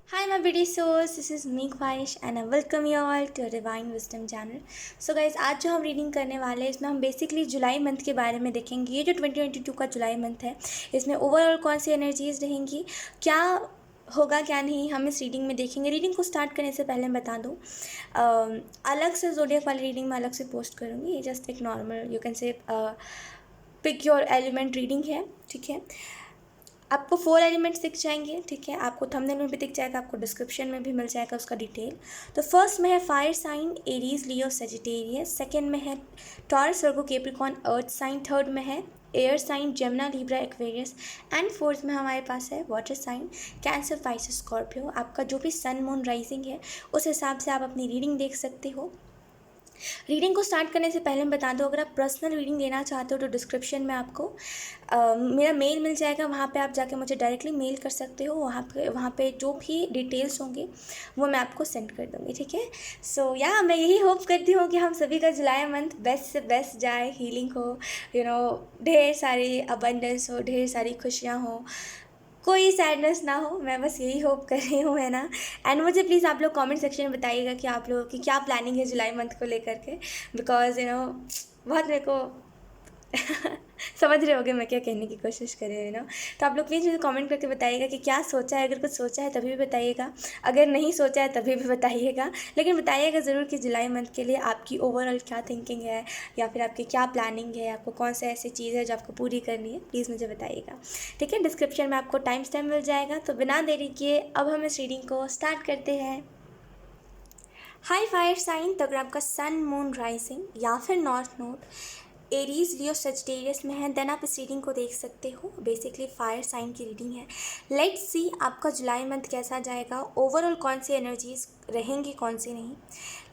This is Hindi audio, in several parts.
Hi my beauty souls, this is me Khwahish and I welcome you all to a Divine Wisdom channel. So guys, आज जो हम रीडिंग करने वाले हैं इसमें हम बेसिकली जुलाई मंथ के बारे में देखेंगे। ये जो 2022 का जुलाई मंथ है इसमें ओवरऑल कौन सी एनर्जीज रहेंगी, क्या होगा क्या नहीं, हम इस रीडिंग में देखेंगे। रीडिंग को स्टार्ट करने से पहले मैं बता दूँ, अलग से ज़ोडिएक वाली रीडिंग मैं अलग से पोस्ट करूँगी। ये जस्ट एक normal you can say pick your element reading है, ठीक है। आपको 4 एलिमेंट्स दिख जाएंगे, ठीक है। आपको थंबनेल में भी दिख जाएगा, आपको डिस्क्रिप्शन में भी मिल जाएगा उसका डिटेल। तो फर्स्ट में है fire sign Aries Leo Sagittarius, second में है Taurus Virgo Capricorn earth sign, third में है air sign Gemini Libra Aquarius and fourth में हमारे पास है water sign Cancer Pisces Scorpio. आपका जो भी सन मून राइजिंग है उस हिसाब से आप अपनी रीडिंग देख सकते हो। रीडिंग को स्टार्ट करने से पहले मैं बता दूं, अगर आप पर्सनल रीडिंग लेना चाहते हो तो डिस्क्रिप्शन में आपको मेरा मेल मिल जाएगा, वहाँ पे आप जाके मुझे डायरेक्टली मेल कर सकते हो। वहाँ पे जो भी डिटेल्स होंगे वो मैं आपको सेंड कर दूँगी, ठीक है। सो या मैं यही होप करती हूँ कि हम सभी का जुलाई मंथ बेस्ट से बेस्ट जाए, हीलिंग हो, ढेर सारी अबंडेंस हो, ढेर सारी खुशियाँ हो, कोई सैडनेस ना हो। मैं बस यही होप कर रही हूँ, है ना। एंड मुझे प्लीज़ आप लोग कमेंट सेक्शन में बताइएगा कि आप लोगों की क्या प्लानिंग है जुलाई मंथ को लेकर के, बिकॉज बहुत मेरे को समझ रहे होगे मैं क्या कहने की कोशिश कर रही हूँ। तो आप लोग प्लीज़ मुझे कमेंट करके बताइएगा कि क्या सोचा है। अगर कुछ सोचा है तभी भी बताइएगा, अगर नहीं सोचा है तभी भी बताइएगा, लेकिन बताइएगा ज़रूर कि जुलाई मंथ के लिए आपकी ओवरऑल क्या थिंकिंग है या फिर आपकी क्या प्लानिंग है, आपको कौन सा ऐसी चीज़ है जो आपको पूरी करनी है, प्लीज़ मुझे बताइएगा, ठीक है। डिस्क्रिप्शन में आपको टाइम स्टैम्प मिल जाएगा। तो बिना देरी किए अब हम इस रीडिंग को स्टार्ट करते हैं। हाई फायर साइन, तो अगर आपका सन मून राइजिंग या फिर north node Aries Leo Sagittarius में है देन आप इस रीडिंग को देख सकते हो। बेसिकली फायर साइन की रीडिंग है। लेट्स सी आपका जुलाई मंथ कैसा जाएगा, ओवरऑल कौन सी एनर्जीज रहेंगी, कौन सी नहीं।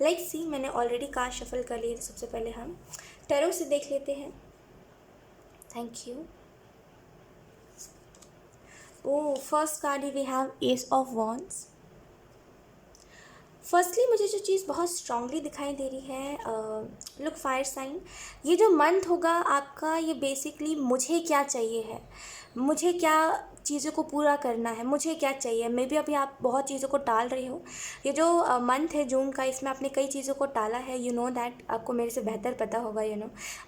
लेट्स सी, मैंने ऑलरेडी कार्ड शफल कर लिए, तो सबसे पहले हम टैरो से देख लेते हैं। Thank you. Oh first card we have ace of wands. Firstly मुझे जो चीज़ बहुत स्ट्रांगली दिखाई दे रही है, लुक फायर साइन, ये जो मंथ होगा आपका, ये बेसिकली मुझे क्या चाहिए है, मुझे क्या चीज़ों को पूरा करना है, मुझे क्या चाहिए। मे बी अभी आप बहुत चीज़ों को टाल रही हो। ये जो मंथ है जून का, इसमें आपने कई चीज़ों को टाला है, यू नो दैट, आपको मेरे से बेहतर पता होगा।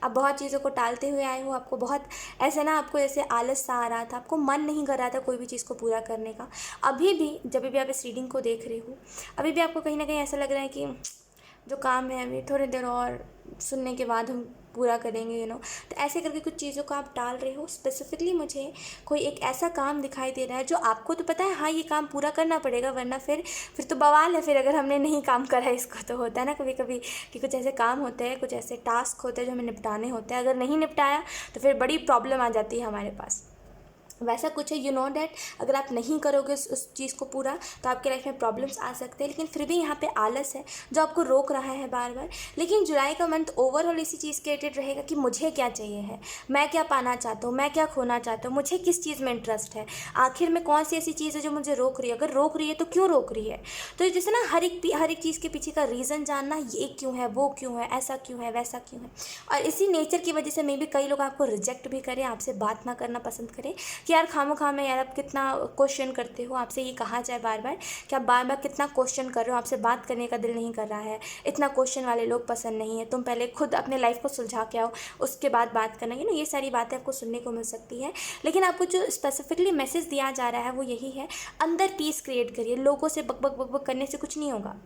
आप बहुत चीज़ों को टालते हुए आए हो। आपको बहुत ऐसा ना, आपको ऐसे आलस सा आ रहा था, आपको मन नहीं कर रहा था कोई भी चीज़ को पूरा करने का। अभी भी जब भी आप इस रीडिंग को देख रहे हो, अभी भी आपको कहीं ना कहीं ऐसा लग रहा है कि जो काम है अभी थोड़ी देर और सुनने के बाद हम पूरा करेंगे। तो ऐसे करके कुछ चीज़ों को आप टाल रहे हो। स्पेसिफिकली मुझे कोई एक ऐसा काम दिखाई दे रहा है जो आपको तो पता है, हाँ ये काम पूरा करना पड़ेगा, वरना फिर तो बवाल है। फिर अगर हमने नहीं काम करा इसको, तो होता है ना कभी कभी कि कुछ ऐसे काम होते हैं, कुछ ऐसे टास्क होते हैं जो हमें निपटाने होते हैं, अगर नहीं निपटाया तो फिर बड़ी प्रॉब्लम आ जाती है हमारे पास। वैसा कुछ है, यू नो डैट, अगर आप नहीं करोगे उस चीज़ को पूरा तो आपके लाइफ में प्रॉब्लम्स आ सकते हैं। लेकिन फिर भी यहाँ पे आलस है जो आपको रोक रहा है बार बार। लेकिन जुलाई का मंथ ओवरऑल इसी चीज़ के रिलेटेड रहेगा कि मुझे क्या चाहिए है, मैं क्या पाना चाहता हूँ, मैं क्या खोना चाहता हूँ, मुझे किस चीज़ में इंटरेस्ट है, आखिर में कौन सी ऐसी चीज़ है जो मुझे रोक रही है। अगर रोक रही है तो क्यों रोक रही है। तो जैसे ना हर एक चीज़ के पीछे का रीज़न जानना, ये क्यों है, वो क्यों है, ऐसा क्यों है, वैसा क्यों है। और इसी नेचर की वजह से मे भी कई लोग आपको रिजेक्ट भी करें, आपसे बात ना करना पसंद करें कि यार खामोखा में, यार आप कितना क्वेश्चन करते हो। आपसे ये कहा जाए बार बार कि आप बार बार कितना क्वेश्चन कर रहे हो, आपसे बात करने का दिल नहीं कर रहा है, इतना क्वेश्चन वाले लोग पसंद नहीं है, तुम पहले खुद अपने लाइफ को सुलझा के आओ, उसके बाद बात करना। ये सारी बातें आपको सुनने को मिल सकती है। लेकिन आपको जो स्पेसिफिकली मैसेज दिया जा रहा है वो यही है, अंदर पीस क्रिएट करिए। लोगों से बक बक बक बक करने से कुछ नहीं होगा।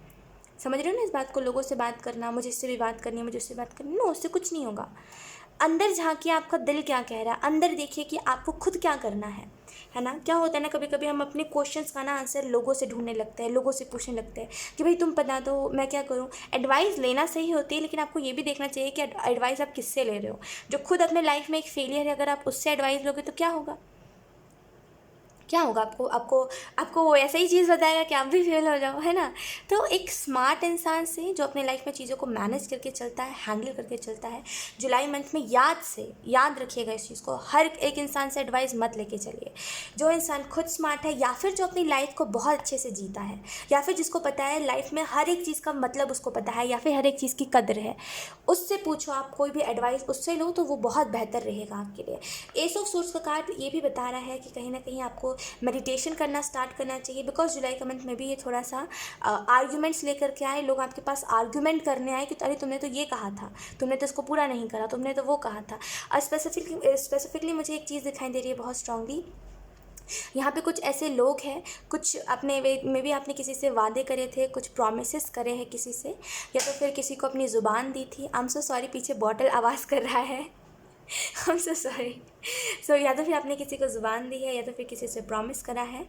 समझ रहे हो ना इस बात को। लोगों से बात करना, मुझे इससे भी बात करनी है, मुझे उससे बात करनी है, नो, उससे कुछ नहीं होगा। अंदर झांकिए, आपका दिल क्या कह रहा है, अंदर देखिए कि आपको खुद क्या करना है ना। क्या होता है ना, कभी कभी हम अपने क्वेश्चंस का ना आंसर लोगों से ढूंढने लगते हैं, लोगों से पूछने लगते हैं कि भाई तुम बता दो, मैं क्या करूं। एडवाइस लेना सही होती है, लेकिन आपको ये भी देखना चाहिए कि एडवाइस आप किससे ले रहे हो। जो खुद अपने लाइफ में एक फेलियर है, अगर आप उससे एडवाइस लोगे तो क्या होगा, क्या होगा। आपको आपको आपको वो ऐसा ही चीज़ बताएगा कि आप भी फेल हो जाओ, है ना। तो एक स्मार्ट इंसान से जो अपने लाइफ में चीज़ों को मैनेज करके चलता है, हैंडल करके चलता है, जुलाई मंथ में याद रखिएगा इस चीज़ को, हर एक इंसान से एडवाइस मत लेके चलिए। जो इंसान खुद स्मार्ट है, या फिर जो अपनी लाइफ को बहुत अच्छे से जीता है, या फिर जिसको पता है लाइफ में हर एक चीज़ का मतलब उसको पता है, या फिर हर एक चीज़ की कदर है, उससे पूछो। आप कोई भी एडवाइस उससे लो तो वो बहुत बेहतर रहेगा आपके लिए। एस ऑफ सोर्स का कार्ड ये भी बता रहा है कि कहीं ना कहीं आपको मेडिटेशन करना स्टार्ट करना चाहिए, बिकॉज जुलाई का मंथ में भी ये थोड़ा सा आर्ग्यूमेंट्स लेकर के आए, लोग आपके पास आर्ग्यूमेंट करने आए कि अरे तुमने तो ये कहा था, तुमने तो इसको पूरा नहीं करा, तुमने तो वो कहा था। और स्पेसिफिकली मुझे एक चीज़ दिखाई दे रही है बहुत स्ट्रांगली, यहाँ पे कुछ ऐसे लोग हैं, कुछ अपने वे में भी आपने किसी से वादे करे थे, कुछ प्रॉमिसेस करे हैं किसी से, या तो फिर किसी को अपनी ज़ुबान दी थी। आई एम सो सॉरी, पीछे बॉटल आवाज़ कर रहा है। I am so sorry. So या तो फिर आपने किसी को ज़ुबान दी है, या तो फिर किसी से प्रॉमिस करा है,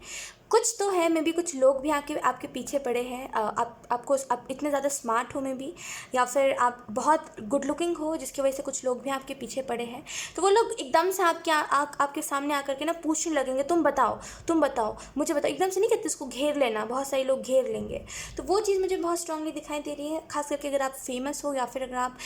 कुछ तो है। मे बी कुछ लोग भी आपके पीछे पड़े हैं। आप इतने ज़्यादा स्मार्ट हो मे बी, या फिर आप बहुत गुड लुकिंग हो जिसकी वजह से कुछ लोग भी आपके पीछे पड़े हैं। तो वो लोग एकदम से आपके सामने आकर के ना पूछने लगेंगे, तुम बताओ, तुम बताओ, मुझे बताओ। एकदम से नहीं कहते इसको घेर लेना, बहुत सारे लोग घेर लेंगे। तो वो चीज़ मुझे बहुत स्ट्रांगली दिखाई दे रही है, खास करके अगर आप फेमस हो, या फिर अगर आप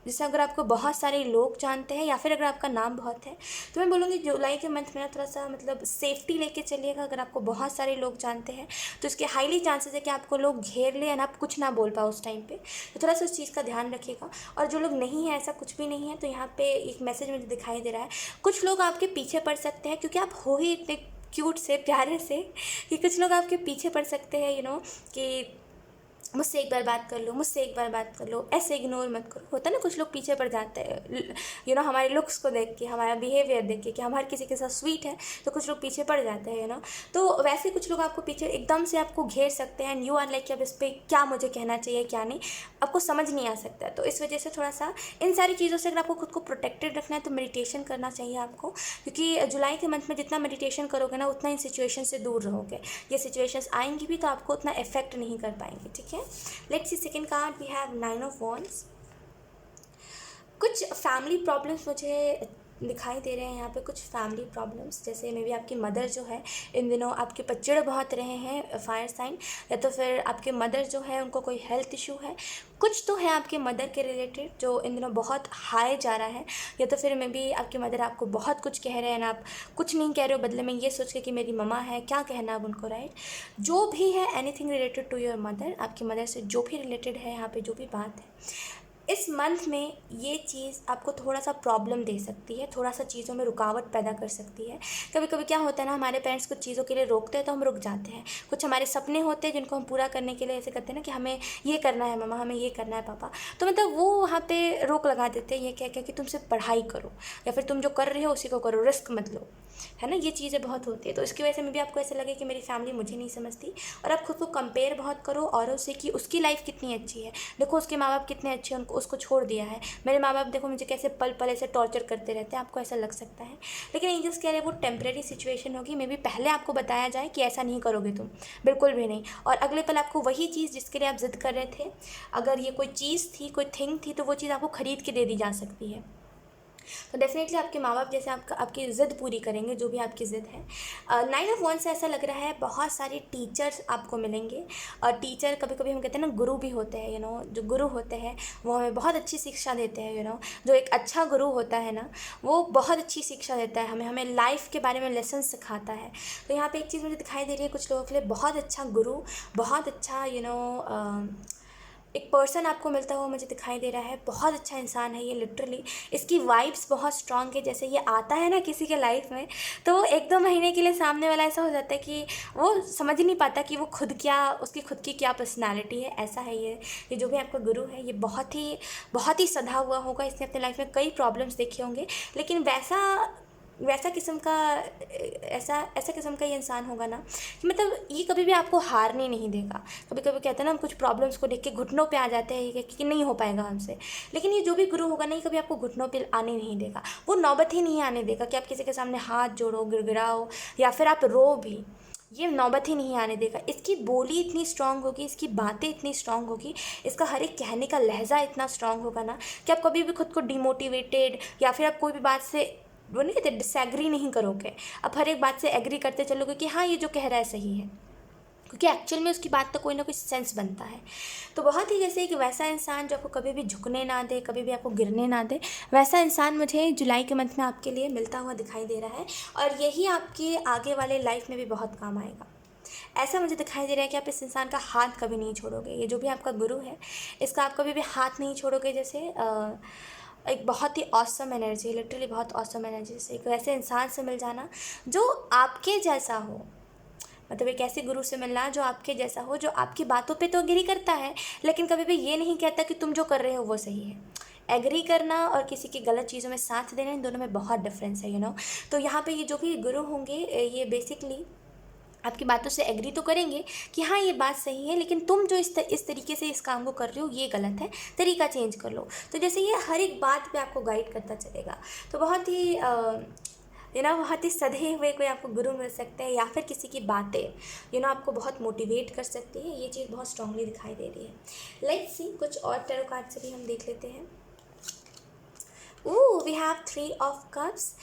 जैसे अगर आपको बहुत सारे लोग जानते हैं, या फिर अगर आपका नाम बहुत है। तो मैं बोलूँगी जुलाई के मंथ में ना थोड़ा सा मतलब सेफ्टी लेके चलिएगा। अगर आपको बहुत सारे लोग जानते हैं तो इसके हाईली चांसेस है कि आपको लोग घेर ले, एंड आप कुछ ना बोल पाओ उस टाइम पे। तो थोड़ा सा उस चीज़ का ध्यान रखिएगा। और जो लोग नहीं है, ऐसा कुछ भी नहीं है, तो यहाँ पे एक मैसेज मुझे दिखाई दे रहा है, कुछ लोग आपके पीछे पड़ सकते हैं क्योंकि आप हो ही इतने क्यूट से, प्यारे से, कि कुछ लोग आपके पीछे पड़ सकते हैं कि मुझसे एक बार बात कर लो, मुझसे एक बार बात कर लो, ऐसे इग्नोर मत करो। होता है ना, कुछ लोग पीछे पड़ जाते हैं हमारे लुक्स को देख के, हमारा बिहेवियर देख के, कि हम हर किसी के साथ स्वीट है, तो कुछ लोग पीछे पड़ जाते हैं तो वैसे कुछ लोग आपको पीछे एकदम से आपको घेर सकते हैं, एंड यू आर लाइक कि अब इस पर क्या मुझे कहना चाहिए, क्या नहीं, आपको समझ नहीं आ सकता है। तो इस वजह से थोड़ा सा इन सारी चीज़ों से अगर आपको खुद को प्रोटेक्टेड रखना है तो मेडिटेशन करना चाहिए आपको, क्योंकि जुलाई के मंथ में जितना मेडिटेशन करोगे ना, उतना इन सिचुएशन से दूर रहोगे। ये सिचुएशंस आएंगी भी तो आपको उतना इफेक्ट नहीं कर पाएंगे, ठीक है। Let's see second card, we have 9 of wands. कुछ फैमिली प्रॉब्लम्स मुझे दिखाई दे रहे हैं यहाँ पे, कुछ फैमिली प्रॉब्लम्स, जैसे मे बी आपकी मदर जो है इन दिनों आपके पर चिढ़ बहुत रहे हैं, फायर साइन, या तो फिर आपके मदर जो है उनको कोई हेल्थ इशू है, कुछ तो है आपके मदर के रिलेटेड जो इन दिनों बहुत हाई जा रहा है, या तो फिर मे बी आपके मदर आपको बहुत कुछ कह रहे हैं, आप कुछ नहीं कह रहे हो, बदले में ये सोच के कि मेरी मम्मा है, क्या कहना अब उनको, राइट। जो भी है, anything related to your mother, आपकी मदर से जो भी रिलेटेड है यहाँ पे, जो भी बात है, इस मंथ में ये चीज़ आपको थोड़ा सा प्रॉब्लम दे सकती है, थोड़ा सा चीज़ों में रुकावट पैदा कर सकती है। कभी कभी क्या होता है ना, हमारे पेरेंट्स कुछ चीज़ों के लिए रोकते हैं तो हम रुक जाते हैं। कुछ हमारे सपने होते हैं जिनको हम पूरा करने के लिए ऐसे करते हैं ना कि हमें ये करना है मम्मा, हमें ये करना है पापा, तो मतलब वो वहाँ पे रोक लगा देते हैं, ये कह के कि तुम सिर्फ पढ़ाई करो, या फिर तुम जो कर रहे हो उसी को करो, रिस्क मत लो, है ना। ये चीज़ें बहुत होती है। तो इसकी वजह से में भी आपको ऐसा लगे कि मेरी फैमिली मुझे नहीं समझती, और आप खुद को कंपेयर बहुत करो औरों से कि उसकी लाइफ कितनी अच्छी है, देखो उसके माँ बाप कितने अच्छे हैं, उनको उसको छोड़ दिया है, मेरे माँ बाप देखो मुझे कैसे पल पल ऐसे टॉर्चर करते रहते हैं, आपको ऐसा लग सकता है। लेकिन एंजल्स कह रहे हैं वो टेम्प्रेरी सिचुएशन होगी, मे बी पहले आपको बताया जाए कि ऐसा नहीं करोगे तुम, बिल्कुल भी नहीं, और अगले पल आपको वही चीज़ जिसके लिए आप जिद कर रहे थे, अगर ये कोई चीज़ थी, कोई थिंग थी, तो वो चीज़ आपको खरीद के दे दी जा सकती है। तो डेफिनेटली आपके माँ बाप जैसे आपकी ज़िद पूरी करेंगे, जो भी आपकी ज़िद है। 9 ऑफ वॉन्ड्स से ऐसा लग रहा है बहुत सारे टीचर्स आपको मिलेंगे, और टीचर कभी कभी हम कहते हैं ना गुरु भी होते हैं, जो गुरु होते हैं वो हमें बहुत अच्छी शिक्षा देते हैं, जो एक अच्छा गुरु होता है ना, वो बहुत अच्छी शिक्षा देता है हमें लाइफ के बारे में लेसन सिखाता है। तो यहाँ पे एक चीज़ मुझे दिखाई दे रही है, कुछ लोगों के लिए बहुत अच्छा गुरु, बहुत अच्छा एक पर्सन आपको मिलता हुआ मुझे दिखाई दे रहा है, बहुत अच्छा इंसान है ये, लिटरली इसकी वाइब्स बहुत स्ट्रांग है। जैसे ये आता है ना किसी के लाइफ में, तो 1-2 महीने के लिए सामने वाला ऐसा हो जाता है कि वो समझ ही नहीं पाता कि वो उसकी खुद की क्या पर्सनालिटी है। ऐसा है ये जो भी आपका गुरु है, ये बहुत ही सधा हुआ होगा, इसने अपने लाइफ में कई प्रॉब्लम्स देखे होंगे, लेकिन ऐसा किस्म का ये इंसान होगा ना कि मतलब ये कभी भी आपको हारने नहीं देगा। कभी कभी कहते हैं ना, हम कुछ प्रॉब्लम्स को देख के घुटनों पे आ जाते हैं कि नहीं हो पाएगा हमसे, लेकिन ये जो भी गुरु होगा ना, ये कभी आपको घुटनों पे आने नहीं देगा, वो नौबत ही नहीं आने देगा कि आप किसी के सामने हाथ जोड़ो, गिड़गिड़ाओ, या फिर आप रो भी, ये नौबत ही नहीं आने देगा। इसकी बोली इतनी स्ट्रांग होगी, इसकी बातें इतनी स्ट्रांग होगी, इसका हर एक कहने का लहजा इतना स्ट्रांग होगा ना कि आप कभी भी खुद को डिमोटिवेटेड, या फिर आप कोई भी बात से वो नहीं कहते डिसएग्री नहीं करोगे, आप हर एक बात से एग्री करते चलोगे कि हाँ ये जो कह रहा है सही है, क्योंकि एक्चुअल में उसकी बात तो कोई ना कोई सेंस बनता है। तो बहुत ही जैसे एक वैसा इंसान जो आपको कभी भी झुकने ना दे, कभी भी आपको गिरने ना दे, वैसा इंसान मुझे जुलाई के मंथ में आपके लिए मिलता हुआ दिखाई दे रहा है, और यही आपके आगे वाले लाइफ में भी बहुत काम आएगा। ऐसा मुझे दिखाई दे रहा है कि आप इस इंसान का हाथ कभी नहीं छोड़ोगे, ये जो भी आपका गुरु है इसका आप कभी भी हाथ नहीं छोड़ोगे। जैसे एक बहुत ही ऑसम एनर्जी, लिटरली बहुत ऑसम एनर्जी से एक ऐसे इंसान से मिल जाना जो आपके जैसा हो, मतलब एक ऐसे गुरु से मिलना जो आपके जैसा हो, जो आपकी बातों पे तो एग्री करता है लेकिन कभी भी ये नहीं कहता कि तुम जो कर रहे हो वो सही है। एग्री करना और किसी की गलत चीज़ों में साथ देना, इन दोनों में बहुत डिफरेंस है, तो यहाँ पे ये जो भी गुरु होंगे ये बेसिकली आपकी बातों से एग्री तो करेंगे कि हाँ ये बात सही है, लेकिन तुम जो इस तरीके से इस काम को कर रहे हो ये गलत है, तरीका चेंज कर लो। तो जैसे ये हर एक बात पे आपको गाइड करता चलेगा। तो बहुत ही बहुत ही सधे हुए कोई आपको गुरु मिल सकते हैं, या फिर किसी की बातें आपको बहुत मोटिवेट कर सकती है। ये चीज़ बहुत स्ट्रांगली दिखाई दे रही है। लेट्स सी कुछ और टैरो कार्ड से भी हम देख लेते हैं। We have 3 of cups.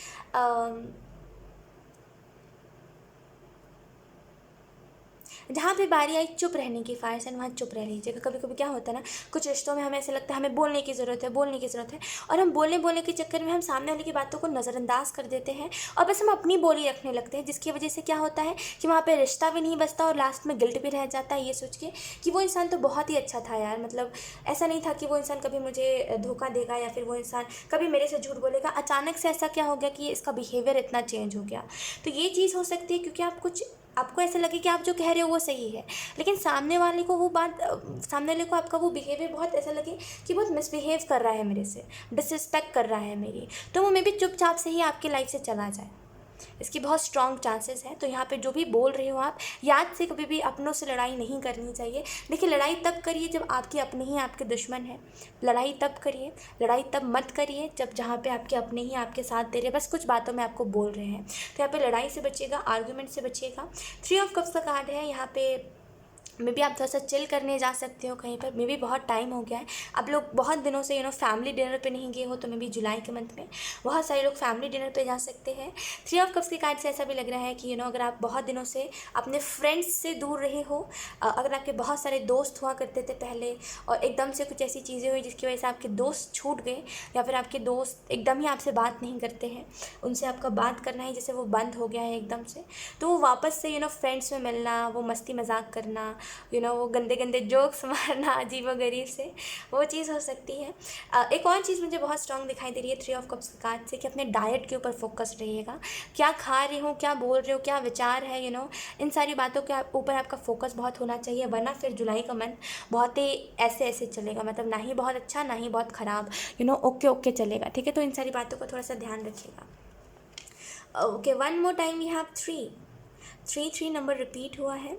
जहाँ पे बारी आई चुप रहने की, फायर साइन वहाँ चुप रह लीजिएगा। कभी कभी क्या होता है ना, कुछ रिश्तों में हमें ऐसे लगता है हमें बोलने की ज़रूरत है, बोलने की ज़रूरत है, और हम बोलने के चक्कर में हम सामने वाले की बातों को नज़रअंदाज कर देते हैं और बस हम अपनी बोली रखने लगते हैं, जिसकी वजह से क्या होता है कि वहाँ पर रिश्ता भी नहीं बचता और लास्ट में गिल्ट भी रह जाता है, ये सोच के कि वो इंसान तो बहुत ही अच्छा था यार, मतलब ऐसा नहीं था कि वो इंसान कभी मुझे धोखा देगा या फिर वो इंसान कभी मेरे से झूठ बोलेगा। अचानक से ऐसा क्या हो गया कि इसका बिहेवियर इतना चेंज हो गया। तो ये चीज़ हो सकती है क्योंकि आपको ऐसा लगे कि आप जो कह रहे हो वो सही है, लेकिन सामने वाले को सामने वाले को आपका वो बिहेवियर बहुत ऐसा लगे कि बहुत मिसबिहेव कर रहा है मेरे से, डिसरिस्पेक्ट कर रहा है मेरी, तो वो मे बी चुपचाप से ही आपकी लाइफ से चला जाए। इसकी बहुत स्ट्रॉन्ग चांसेस हैं। तो यहाँ पे जो भी बोल रहे हो आप, याद से कभी भी अपनों से लड़ाई नहीं करनी चाहिए। देखिए, लड़ाई तब करिए जब आपके अपने ही आपके दुश्मन हैं। लड़ाई तब करिए, लड़ाई तब मत करिए जब जहाँ पे आपके अपने ही आपके साथ दे रहे, बस कुछ बातों में आपको बोल रहे हैं। तो यहाँ पे लड़ाई से बचिएगा, आर्गूमेंट से बचिएगा। 3 ऑफ कप्स का कार्ड है यहाँ पे। मे बी आप थोड़ा सा चिल करने जा सकते हो कहीं पर, मे बी बहुत टाइम हो गया है, आप लोग बहुत दिनों से फैमिली डिनर पे नहीं गए हो, तो मे बी जुलाई के मंथ में बहुत सारे लोग फैमिली डिनर पे जा सकते हैं। 3 ऑफ कप्स के कार्ड से ऐसा भी लग रहा है कि अगर आप बहुत दिनों से अपने फ्रेंड्स से दूर रहे हो, अगर आपके बहुत सारे दोस्त हुआ करते थे पहले और एकदम से कुछ ऐसी चीज़ें हुई जिसकी वजह से आपके दोस्त छूट गए, या फिर आपके दोस्त एकदम ही आपसे बात नहीं करते हैं, उनसे आपका बात करना ही जैसे वो बंद हो गया है एकदम से, तो वो वापस से फ्रेंड्स में मिलना, वो मस्ती मजाक करना, वो गंदे गंदे जोक्स मारना अजीबोगरीब से, वो चीज़ हो सकती है। एक और चीज़ मुझे बहुत स्ट्रांग दिखाई दे रही है 3 ऑफ कप्स के कार्ड से, कि अपने डाइट के ऊपर फोकस रहिएगा। क्या खा रहे हो, क्या बोल रहे हो, क्या विचार है, इन सारी बातों के ऊपर आपका फोकस बहुत होना चाहिए, वरना फिर जुलाई का मंथ बहुत ही ऐसे ऐसे चलेगा, मतलब ना ही बहुत अच्छा ना ही बहुत ख़राब, ओके ओके चलेगा। ठीक है, तो इन सारी बातों का थोड़ा सा ध्यान रखिएगा। Okay, 1 more time we have 3 number repeat हुआ है।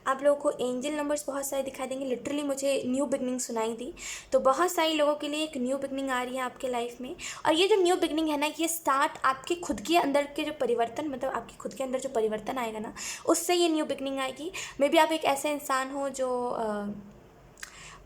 आप लोगों को एंजल नंबर्स बहुत सारे दिखाई देंगे। लिटरली मुझे न्यू बिगनिंग सुनाई दी, तो बहुत सारे लोगों के लिए एक न्यू बिगनिंग आ रही है आपके लाइफ में। और ये जो न्यू बिगनिंग है ना, ये स्टार्ट आपके खुद के अंदर के जो परिवर्तन, मतलब आपके खुद के अंदर जो परिवर्तन आएगा ना, उससे ये न्यू बिगनिंग आएगी। मे बी आप एक ऐसे इंसान हो जो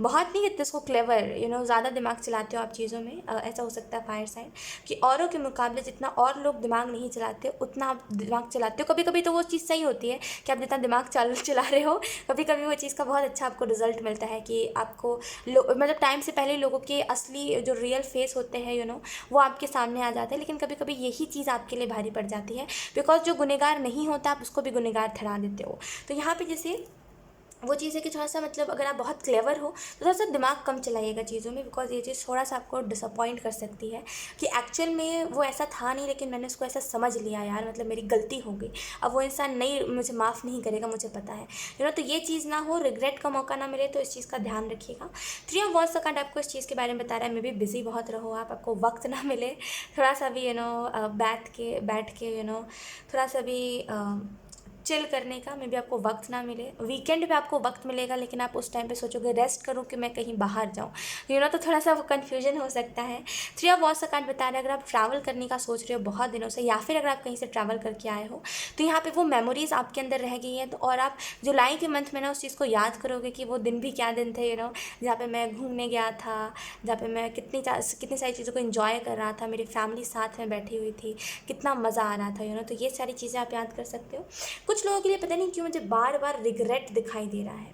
बहुत नहीं कहते उसको क्लेवर, ज़्यादा दिमाग चलाते हो आप चीज़ों में, ऐसा हो सकता है फायर साइन, कि औरों के मुकाबले जितना और लोग दिमाग नहीं चलाते उतना आप दिमाग चलाते हो। कभी कभी तो वो चीज़ सही होती है कि आप जितना दिमाग चला रहे हो, कभी कभी वो चीज़ का बहुत अच्छा आपको रिजल्ट मिलता है कि आपको मतलब टाइम से पहले लोगों के असली जो रियल फेस होते हैं वो आपके सामने आ जाते हैं। लेकिन कभी कभी यही चीज़ आपके लिए भारी पड़ जाती है, बिकॉज जो गुनहगार नहीं होता आप उसको भी गुनहगार ठहरा देते हो। तो यहाँ पर जैसे वो चीज़ है कि थोड़ा सा, मतलब अगर आप बहुत क्लेवर हो तो थोड़ा सा दिमाग कम चलाइएगा चीज़ों में, बिकॉज ये चीज़ थोड़ा सा आपको डिसअपॉइंट कर सकती है कि एक्चुअल में वो ऐसा था नहीं, लेकिन मैंने उसको ऐसा समझ लिया यार, मतलब मेरी गलती हो गई, अब वो इंसान नहीं मुझे माफ़ नहीं करेगा, मुझे पता है। तो ये चीज़ ना हो, रिग्रेट का मौका ना मिले, तो इस चीज़ का ध्यान रखिएगा। 3 ऑफ वॉन्ड्स का कार्ड आपको इस चीज़ के बारे में बता रहा है, मे बी बिजी बहुत रहो आप, आपको वक्त ना मिले थोड़ा सा भी बैठ के थोड़ा सा भी चिल करने का, मे बी आपको वक्त ना मिले। वीकेंड पे आपको वक्त मिलेगा, लेकिन आप उस टाइम पे सोचोगे रेस्ट करूँ कि मैं कहीं बाहर जाऊँ, तो थोड़ा सा कन्फ्यूजन हो सकता है। 3 ऑफ वॉन्ड्स का कार्ड बता रहा है, अगर आप ट्रैवल करने का सोच रहे हो बहुत दिनों से, या फिर अगर आप कहीं से ट्रैवल करके आए हो, तो यहाँ पे वो मेमोरीज आपके अंदर रह गई हैं, तो और आप जुलाई के मंथ में ना उस चीज़ को याद करोगे कि वो दिन भी क्या दिन थे, जहाँ पे मैं घूमने गया था, जहाँ पे मैं कितनी सारी चीज़ों को एंजॉय कर रहा था, मेरी फैमिली साथ में बैठी हुई थी, कितना मज़ा आ रहा था, तो ये सारी चीज़ें आप याद कर सकते हो। कुछ लोगों के लिए पता नहीं क्यों मुझे बार बार रिग्रेट दिखाई दे रहा है,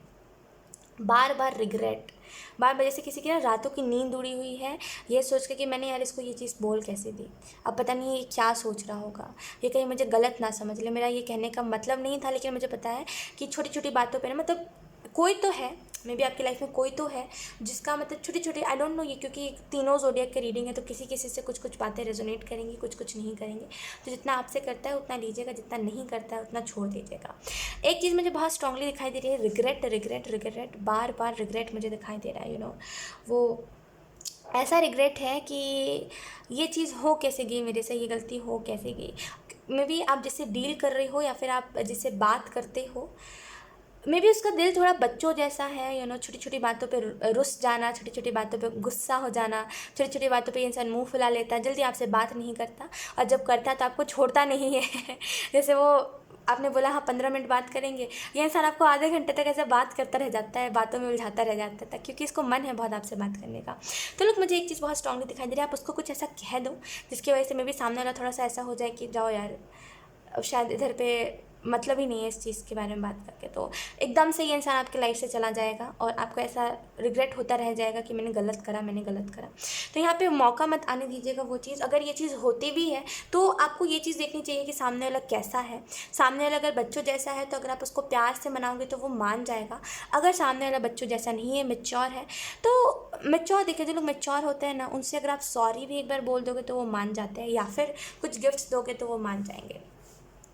बार बार रिग्रेट, बार बार जैसे किसी की ना रातों की नींद उड़ी हुई है, ये सोच के कि मैंने यार इसको ये चीज़ बोल कैसे दी, अब पता नहीं ये क्या सोच रहा होगा, ये कहीं मुझे गलत ना समझ ले, मेरा ये कहने का मतलब नहीं था, लेकिन मुझे पता है कि छोटी छोटी बातों पे ना, मतलब कोई तो है, मे बी आपकी लाइफ में कोई तो है जिसका मतलब छोटी छोटी, आई डोंट नो, ये क्योंकि तीनों ज़ोडिएक की रीडिंग है तो किसी किसी से कुछ कुछ बातें रेजोनेट करेंगी, कुछ कुछ नहीं करेंगे। तो जितना आपसे करता है उतना लीजिएगा, जितना नहीं करता है उतना छोड़ दीजिएगा। एक चीज़ मुझे बहुत स्ट्रांगली दिखाई दे रही है, रिग्रेट रिग्रेट रिग्रेट, बार बार रिग्रेट मुझे दिखाई दे रहा है। वो ऐसा रिग्रेट है कि ये चीज़ हो कैसे गई मेरे से, ये गलती हो कैसे गई। मे बी आप जिससे डील कर रही हो या फिर आप जिससे बात करते हो, मे बी उसका दिल थोड़ा बच्चों जैसा है। छोटी छोटी बातों पे रुस जाना, छोटी छोटी बातों पे गुस्सा हो जाना, छोटी छोटी बातों पे इंसान मुंह फुला लेता है, जल्दी आपसे बात नहीं करता, और जब करता है तो आपको छोड़ता नहीं है। जैसे वो आपने बोला हाँ 15 मिनट बात करेंगे, ये इंसान आपको आधे घंटे तक ऐसे बात करता रह जाता है, बातों में उलझाता रह जाता है, क्योंकि इसको मन है बहुत आपसे बात करने का। तो लोग, मुझे एक चीज़ बहुत स्ट्रांगली दिखाई दे रही है, आप उसको कुछ ऐसा कह दो जिसकी वजह से मे बी सामने वाला थोड़ा सा ऐसा हो जाए कि जाओ यार, अब शायद इधर पे मतलब ही नहीं है इस चीज़ के बारे में बात करके। तो एकदम से ये इंसान आपकी लाइफ से चला जाएगा और आपको ऐसा रिग्रेट होता रह जाएगा कि मैंने गलत करा, मैंने गलत करा। तो यहाँ पे मौका मत आने दीजिएगा वो चीज़। अगर ये चीज़ होती भी है तो आपको ये चीज़ देखनी चाहिए कि सामने वाला कैसा है। सामने वाला अगर बच्चों जैसा है तो अगर आप उसको प्यार से मनाओगे तो वो मान जाएगा। अगर सामने वाला बच्चों जैसा नहीं है, मैच्योर है, तो मैच्योर, देखिए जो लोग मैच्योर होते हैं ना, उनसे अगर आप सॉरी भी एक बार बोल दोगे तो वो मान जाते हैं, या फिर कुछ गिफ्ट्स दोगे तो वो मान जाएंगे।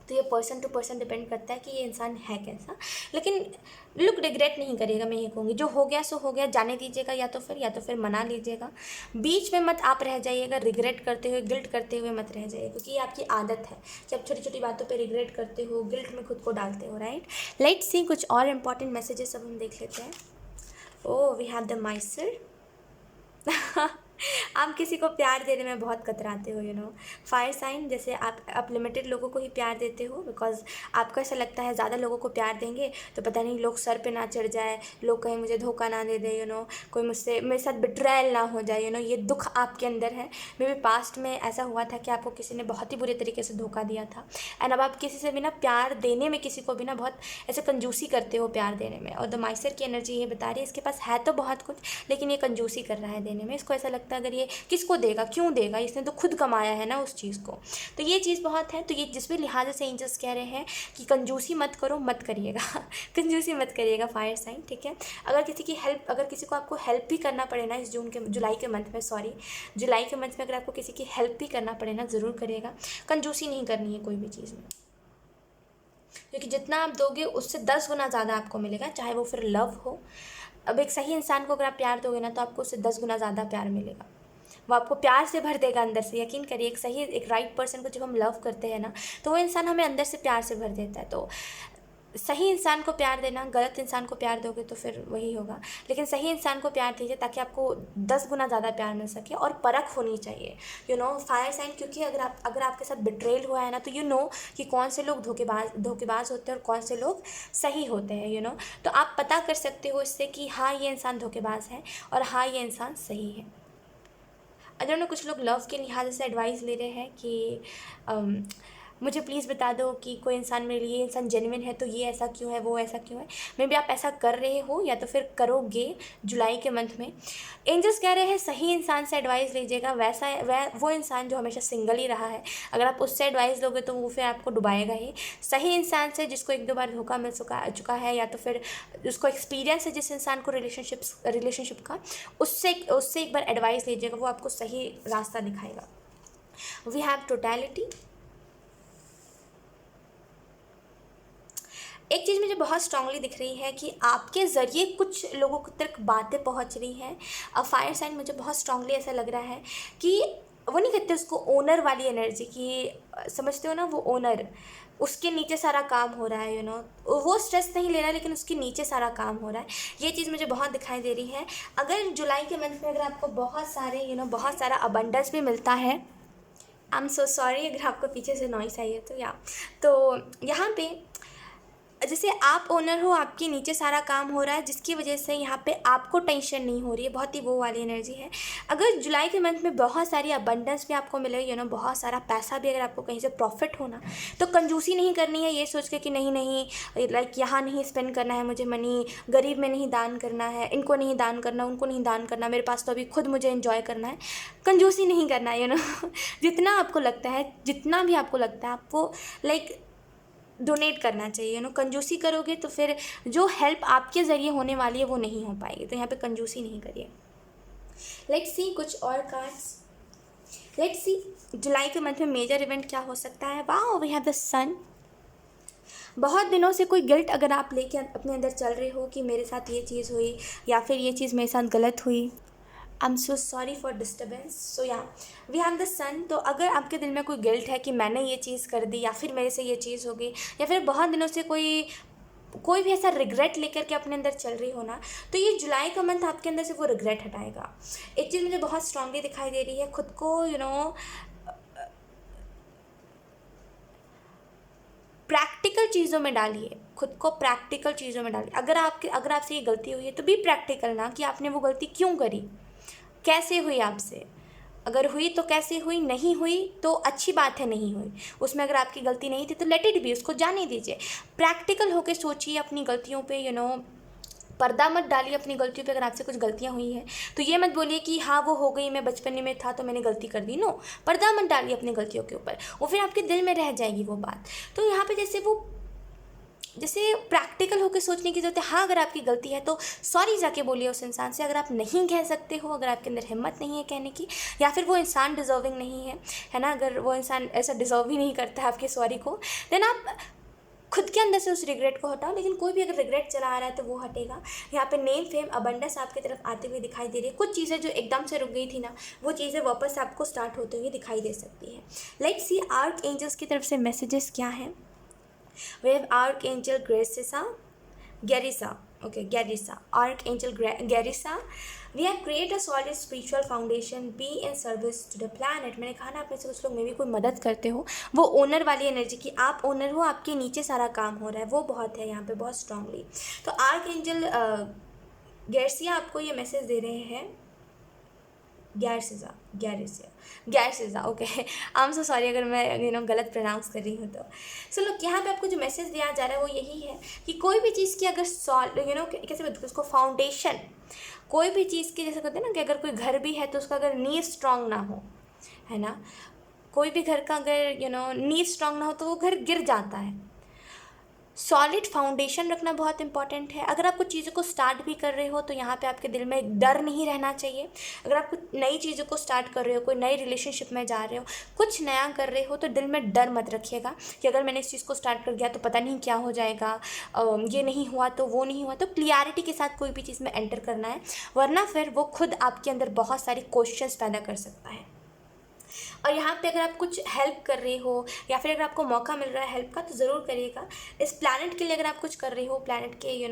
तो ये पर्सन टू पर्सन डिपेंड करता है कि ये इंसान है कैसा। लेकिन लुक, रिग्रेट नहीं करिएगा, मैं ये कहूँगी जो हो गया सो हो गया, जाने दीजिएगा, या तो फिर मना लीजिएगा। बीच में मत आप रह जाइएगा, रिग्रेट करते हुए, गिल्ट करते हुए मत रह जाइए, क्योंकि ये आपकी आदत है कि आप छोटी छोटी बातों पे रिग्रेट करते हो, गिल्ट में खुद को डालते हो, राइट। लेट्स सी कुछ और इंपॉर्टेंट मैसेजेस अब हम देख लेते हैं। ओह, वी हैव द माइसर। आप किसी को प्यार देने में बहुत कतराते हो। फायर साइन, जैसे आप लिमिटेड लोगों को ही प्यार देते हो, बिकॉज आपको ऐसा लगता है ज़्यादा लोगों को प्यार देंगे तो पता नहीं लोग सर पे ना चढ़ जाए, लोग कहीं मुझे धोखा ना दे दे, कोई मेरे साथ बिट्रायल ना हो जाए। ये दुख आपके अंदर है। मे बी पास्ट में ऐसा हुआ था कि आपको किसी ने बहुत ही बुरे तरीके से धोखा दिया था, एंड अब आप किसी से भी ना प्यार देने में, किसी को भी ना बहुत ऐसे कंजूसी करते हो प्यार देने में। और द माइसर की एनर्जी ये बता रही है इसके पास है तो बहुत कुछ, लेकिन ये कंजूसी कर रहा है देने में। इसको ऐसा लगता है अगर ये किसको देगा, क्यों देगा, इसने तो खुद कमाया है ना उस चीज़ को। तो ये चीज़ बहुत है। तो ये जिस भी लिहाज से एंजल्स कह रहे हैं कि कंजूसी मत करो, मत करिएगा। कंजूसी मत करिएगा फायर साइन, ठीक है। अगर किसी को आपको हेल्प भी करना पड़े ना इस जुलाई के मंथ में अगर आपको किसी की हेल्प भी करना पड़े ना, ज़रूर करिएगा। कंजूसी नहीं करनी है कोई भी चीज़ में, क्योंकि जितना आप दोगे उससे 10 गुना ज़्यादा आपको मिलेगा, चाहे वो फिर लव हो। अब एक सही इंसान को अगर आप प्यार दोगे ना तो आपको उससे 10 गुना ज़्यादा प्यार मिलेगा, वो आपको प्यार से भर देगा अंदर से। यकीन करिए, एक राइट पर्सन को जब हम लव करते हैं ना तो वो इंसान हमें अंदर से प्यार से भर देता है। तो सही इंसान को प्यार देना, गलत इंसान को प्यार दोगे तो फिर वही होगा। लेकिन सही इंसान को प्यार दीजिए ताकि आपको 10 गुना ज़्यादा प्यार मिल सके। और परख होनी चाहिए, फायर साइन, क्योंकि अगर आपके साथ बिट्रेल हुआ है ना तो कि कौन से लोग धोखेबाज होते हैं और कौन से लोग सही होते हैं। तो आप पता कर सकते हो इससे कि हाँ ये इंसान धोखेबाज है और हाँ ये इंसान सही है। अगर ना कुछ लोग लव के लिहाज से एडवाइस ले रहे हैं कि मुझे प्लीज़ बता दो कि कोई इंसान मेरे लिए इंसान जेन्युइन है तो ये ऐसा क्यों है, वो ऐसा क्यों है। मे बी आप ऐसा कर रहे हो या तो फिर करोगे जुलाई के मंथ में। एंजल्स कह रहे हैं सही इंसान से एडवाइस लीजिएगा, वो इंसान जो हमेशा सिंगल ही रहा है, अगर आप उससे एडवाइस लोगे तो वो फिर आपको डुबाएगा ही। सही इंसान से जिसको 1-2 बार धोखा मिल चुका है, या तो फिर उसको एक्सपीरियंस है जिस इंसान को रिलेशनशिप का, उससे एक बार एडवाइस लीजिएगा, वो आपको सही रास्ता दिखाएगा। We have totality. एक चीज़ मुझे बहुत स्ट्रांगली दिख रही है कि आपके ज़रिए कुछ लोगों तक बातें पहुंच रही हैं। फायर साइन, मुझे बहुत स्ट्रांगली ऐसा लग रहा है कि वो नहीं कहते उसको ओनर वाली एनर्जी की, समझते हो ना, वो ओनर, उसके नीचे सारा काम हो रहा है। वो स्ट्रेस नहीं ले रहा है लेकिन उसके नीचे सारा काम हो रहा है। ये चीज़ मुझे बहुत दिखाई दे रही है। अगर जुलाई के मंथ में अगर आपको बहुत सारा अबंडेंस भी मिलता है, आई एम सो सॉरी अगर आपको पीछे से नॉइस आई है तो यहाँ पे जैसे आप ओनर हो, आपके नीचे सारा काम हो रहा है, जिसकी वजह से यहाँ पे आपको टेंशन नहीं हो रही है, बहुत ही वो वाली एनर्जी है। अगर जुलाई के मंथ में बहुत सारी अबंडेंस भी आपको मिले, बहुत सारा पैसा भी अगर आपको कहीं से प्रॉफिट होना, तो कंजूसी नहीं करनी है ये सोच के कि नहीं लाइक यहाँ नहीं स्पेंड करना है मुझे मनी, गरीब में नहीं दान करना है, इनको नहीं दान करना, उनको नहीं दान करना, मेरे पास तो अभी खुद मुझे एंजॉय करना है। कंजूसी नहीं करना है। जितना भी आपको लगता है आपको लाइक डोनेट करना चाहिए। कंजूसी करोगे तो फिर जो हेल्प आपके ज़रिए होने वाली है वो नहीं हो पाएगी, तो यहाँ पे कंजूसी नहीं करिए। लेट्स सी कुछ और कार्ड्स। लेट्स सी जुलाई के मंथ में मेजर इवेंट क्या हो सकता है। वाओ, वी हैव द सन। बहुत दिनों से कोई गिल्ट अगर आप लेके अपने अंदर चल रहे हो कि मेरे साथ ये चीज़ हुई या फिर ये चीज़ मेरे साथ गलत हुई, I am so sorry for disturbance. So yeah we have the सन। तो अगर आपके दिल में कोई गिल्ट है कि मैंने ये चीज़ कर दी या फिर मेरे से ये चीज़ हो गई, या फिर बहुत दिनों से कोई भी ऐसा रिग्रेट लेकर के अपने अंदर चल रही हो ना, तो ये जुलाई का मंथ आपके अंदर से वो रिग्रेट हटाएगा। एक चीज़ मुझे बहुत स्ट्रांगली दिखाई दे रही है, खुद को प्रैक्टिकल चीज़ों में डालिए, खुद को प्रैक्टिकल चीज़ों में डालिए। अगर आपसे ये गलती हुई है तो भी प्रैक्टिकल ना, कि आपने वो गलती क्यों करी, कैसे हुई आपसे, अगर हुई तो कैसे हुई, नहीं हुई तो अच्छी बात है नहीं हुई, उसमें अगर आपकी गलती नहीं थी तो लेट इट बी, उसको जाने दीजिए। प्रैक्टिकल होकर सोचिए अपनी गलतियों पे, पर्दा मत डालिए अपनी गलतियों पे। अगर आपसे कुछ गलतियाँ हुई हैं तो ये मत बोलिए कि हाँ वो हो गई, मैं बचपन में था तो मैंने गलती कर दी। नो, पर्दा मत डालिए अपनी गलतियों के ऊपर, वो फिर आपके दिल में रह जाएगी वो बात। तो यहाँ पे जैसे प्रैक्टिकल होकर सोचने की ज़रूरत है। हाँ, अगर आपकी गलती है तो सॉरी जाके बोलिए उस इंसान से। अगर आप नहीं कह सकते हो, अगर आपके अंदर हिम्मत नहीं है कहने की, या फिर वो इंसान डिज़र्विंग नहीं है ना, अगर वो इंसान ऐसा डिज़र्व ही नहीं करता है आपके सॉरी को, देन आप खुद के अंदर से उस रिग्रेट को हटाओ। लेकिन कोई भी अगर रिग्रेट चला आ रहा है तो वो हटेगा। यहाँ पे नेम फेम अबंडेंस आपकी तरफ आते हुए दिखाई दे रही है। कुछ चीज़ें जो एकदम से रुक गई थी ना, वो चीज़ें वापस आपको स्टार्ट होते हुए दिखाई दे सकती है। लेट्स सी आर्क एंजल्स की तरफ से मैसेजेस क्या हैं। We have Archangel Gerisa. Okay, Gerisa. Archangel Gerisa. We have create a solid spiritual foundation. Be in service to the planet. मैंने कहा ना, आप में से कुछ लोग में भी कोई मदद करते हो, वो ओनर वाली एनर्जी की, आप ओनर हो, आपके नीचे सारा काम हो रहा है, वो बहुत है यहाँ पे, बहुत स्ट्रांगली। तो आर्कएंजल गैरसिया आपको ये मैसेज दे रहे हैं। गैरसिजा okay, I am so sorry अगर मैं गलत प्रोनाउंस कर रही हूँ तो। सो लोग यहाँ पे आपको जो मैसेज दिया जा रहा है वो यही है कि कोई भी चीज़ की अगर कैसे बोलते हैं उसको, फाउंडेशन, कोई भी चीज़ की, जैसे कहते हैं ना कि अगर कोई घर भी है तो उसका अगर नींव स्ट्रांग ना हो, है ना, कोई भी घर का अगर नींव स्ट्रांग ना हो तो वो घर गिर जाता है। सॉलिड फाउंडेशन रखना बहुत इंपॉर्टेंट है। अगर आप कुछ चीज़ों को स्टार्ट भी कर रहे हो तो यहाँ पे आपके दिल में एक डर नहीं रहना चाहिए। अगर आप कुछ नई चीज़ों को स्टार्ट कर रहे हो, कोई नई रिलेशनशिप में जा रहे हो, कुछ नया कर रहे हो, तो दिल में डर मत रखिएगा कि अगर मैंने इस चीज़ को स्टार्ट कर दिया तो पता नहीं क्या हो जाएगा, ये नहीं हुआ तो वो नहीं हुआ। तो क्लियरिटी के साथ कोई भी चीज़ में एंटर करना है, वरना फिर वो खुद आपके अंदर बहुत सारी क्वेश्चंस पैदा कर सकता है। और यहाँ पे अगर आप कुछ हेल्प कर रहे हो या फिर अगर आपको मौका मिल रहा है हेल्प का, तो ज़रूर करिएगा। इस प्लैनेट के लिए अगर आप कुछ कर रहे हो, प्लैनेट के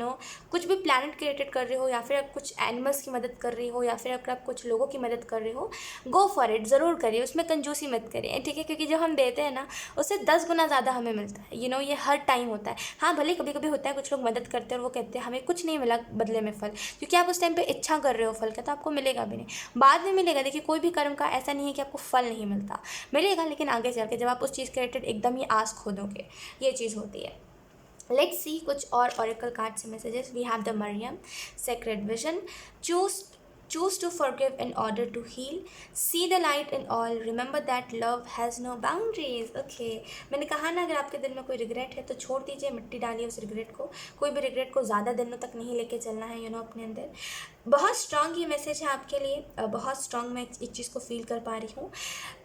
कुछ भी प्लैनेट के रिलेटेड कर रहे हो, या फिर आप कुछ एनिमल्स की मदद कर रहे हो, या फिर अगर आप कुछ लोगों की मदद कर रहे हो, गो फॉर इट, ज़रूर करिए, उसमें कंजूसी मत करिए, ठीक है। क्योंकि जो हम देते हैं ना उससे 10 गुना ज़्यादा हमें मिलता है। ये हर टाइम होता है। हाँ, भले कभी कभी होता है कुछ लोग मदद करते हैं और वो कहते हैं हमें कुछ नहीं मिला बदले में फल, क्योंकि आप उस टाइम पर इच्छा कर रहे हो फल का, तो आपको मिलेगा भी नहीं, बाद में मिलेगा। देखिए, कोई भी कर्म का ऐसा नहीं है कि आपको फल नहीं मिलेगा, लेकिन आगे चल के जब आप उस चीज़ के रिलेटेड एकदम ही आस खोदोगे, ये चीज़ होती है। लेट्स सी कुछ और ऑरेकल कार्ड से messages. We have the Mariam sacred vision. Choose to forgive in order to heal. See the light in all. Remember that love has no boundaries. Okay. मैंने कहा ना, अगर आपके दिल में कोई रिग्रेट है तो छोड़ दीजिए, मिट्टी डालिए उस रिग्रेट को। कोई भी रिग्रेट को ज़्यादा दिनों तक नहीं लेके चलना है अपने अंदर। बहुत स्ट्रांग ये मैसेज है आपके लिए, बहुत स्ट्रांग मैं एक चीज़ को फील कर पा रही हूँ।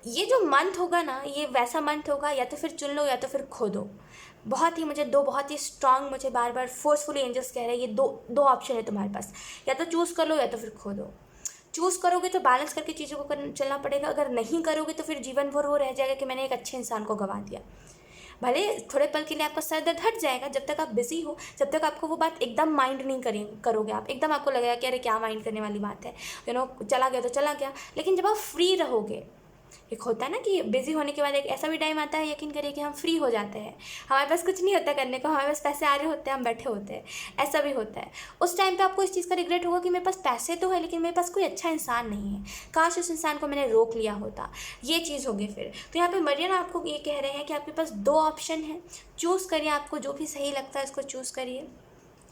ये जो मंथ होगा ना, ये वैसा मंथ होगा, या तो फिर चुन लो या तो फिर खो दो। बहुत ही स्ट्रांग मुझे बार बार फोर्सफुली एंजल्स कह रहे हैं, ये दो ऑप्शन है तुम्हारे पास, या तो चूज़ कर लो या तो फिर खो दो। चूज़ करोगे तो बैलेंस करके चीज़ों को चलना पड़ेगा, अगर नहीं करोगे तो फिर जीवन भर वो रह जाएगा कि मैंने एक अच्छे इंसान को गंवा दिया। भले थोड़े पल के लिए आपका सर दर्द हट जाएगा, जब तक आप बिजी हो, जब तक आपको वो बात एकदम माइंड नहीं करोगे आप, एकदम आपको लगेगा कि अरे क्या माइंड करने वाली बात है, चला गया तो चला गया। लेकिन जब आप फ्री रहोगे, एक होता है ना कि बिजी होने के बाद एक ऐसा भी टाइम आता है, यकीन करिए कि हम फ्री हो जाते हैं, हमारे पास कुछ नहीं होता करने को, हमारे पास पैसे आ रहे होते हैं, हम बैठे होते हैं, ऐसा भी होता है। उस टाइम पे आपको इस चीज़ का रिग्रेट होगा कि मेरे पास पैसे तो है लेकिन मेरे पास कोई अच्छा इंसान नहीं है, काश उस इंसान को मैंने रोक लिया होता, ये चीज़ होगी फिर। तो यहाँ पे मरियम आपको ये कह रहे हैं कि आपके पास 2 ऑप्शन हैं, चूज़ करिए, आपको जो भी सही लगता है उसको चूज़ करिए।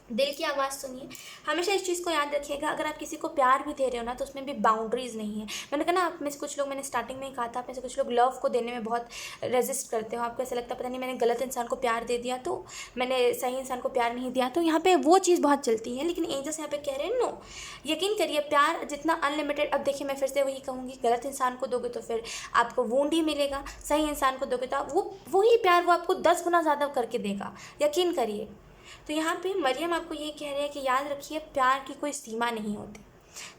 दिल की आवाज़ सुनिए। हमेशा इस चीज़ को याद रखिएगा, अगर आप किसी को प्यार भी दे रहे हो ना तो उसमें भी बाउंड्रीज़ नहीं है। मैंने कहा ना, आप में से कुछ लोग, मैंने स्टार्टिंग में ही कहा था, आप में से कुछ लोग लव को देने में बहुत रेजिस्ट करते हो। आपको ऐसा लगता है पता नहीं मैंने गलत इंसान को प्यार दे दिया, तो मैंने सही इंसान को प्यार नहीं दिया, तो यहाँ पे वो चीज़ बहुत चलती है। लेकिन एंजल्स यहाँ पे कह रहे हैं नो, यकीन करिए प्यार जितना अनलिमिटेड। अब देखिए, मैं फिर से वही कहूँगी, गलत इंसान को दोगे तो फिर आपको वूंड ही मिलेगा, सही इंसान को दोगे तो वही प्यार वो आपको 10 गुना ज़्यादा करके देगा, यकीन करिए। तो यहाँ पे मरियम आपको ये कह रहे हैं कि याद रखिए प्यार की कोई सीमा नहीं होती।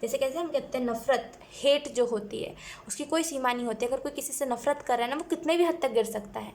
जैसे कैसे हम कहते हैं नफ़रत, हेट जो होती है, उसकी कोई सीमा नहीं होती। अगर कोई किसी से नफ़रत कर रहा है ना, वो कितने भी हद तक गिर सकता है,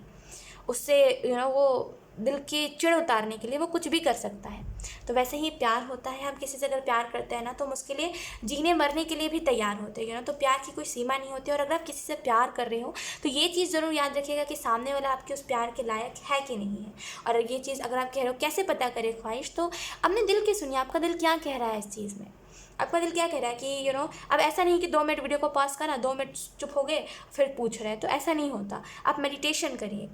उससे वो दिल की चिढ़ उतारने के लिए वो कुछ भी कर सकता है। तो वैसे ही प्यार होता है, हम किसी से अगर प्यार करते हैं ना तो हम उसके लिए जीने मरने के लिए भी तैयार होते हैं, तो प्यार की कोई सीमा नहीं होती। और अगर आप किसी से प्यार कर रहे हो तो ये चीज़ ज़रूर याद रखिएगा कि सामने वाला आपके उस प्यार के लायक है कि नहीं है। और ये चीज़ अगर आप कह रहे हो कैसे पता करें ख्वाहिश, तो अपने दिल की सुनिए, आपका दिल क्या कह रहा है इस चीज़ में। आपका दिल क्या कह रहा है कि अब ऐसा नहीं कि 2 मिनट वीडियो को पॉज करा, 2 मिनट चुप हो गए फिर पूछ रहे हैं, तो ऐसा नहीं होता। आप मेडिटेशन करिए,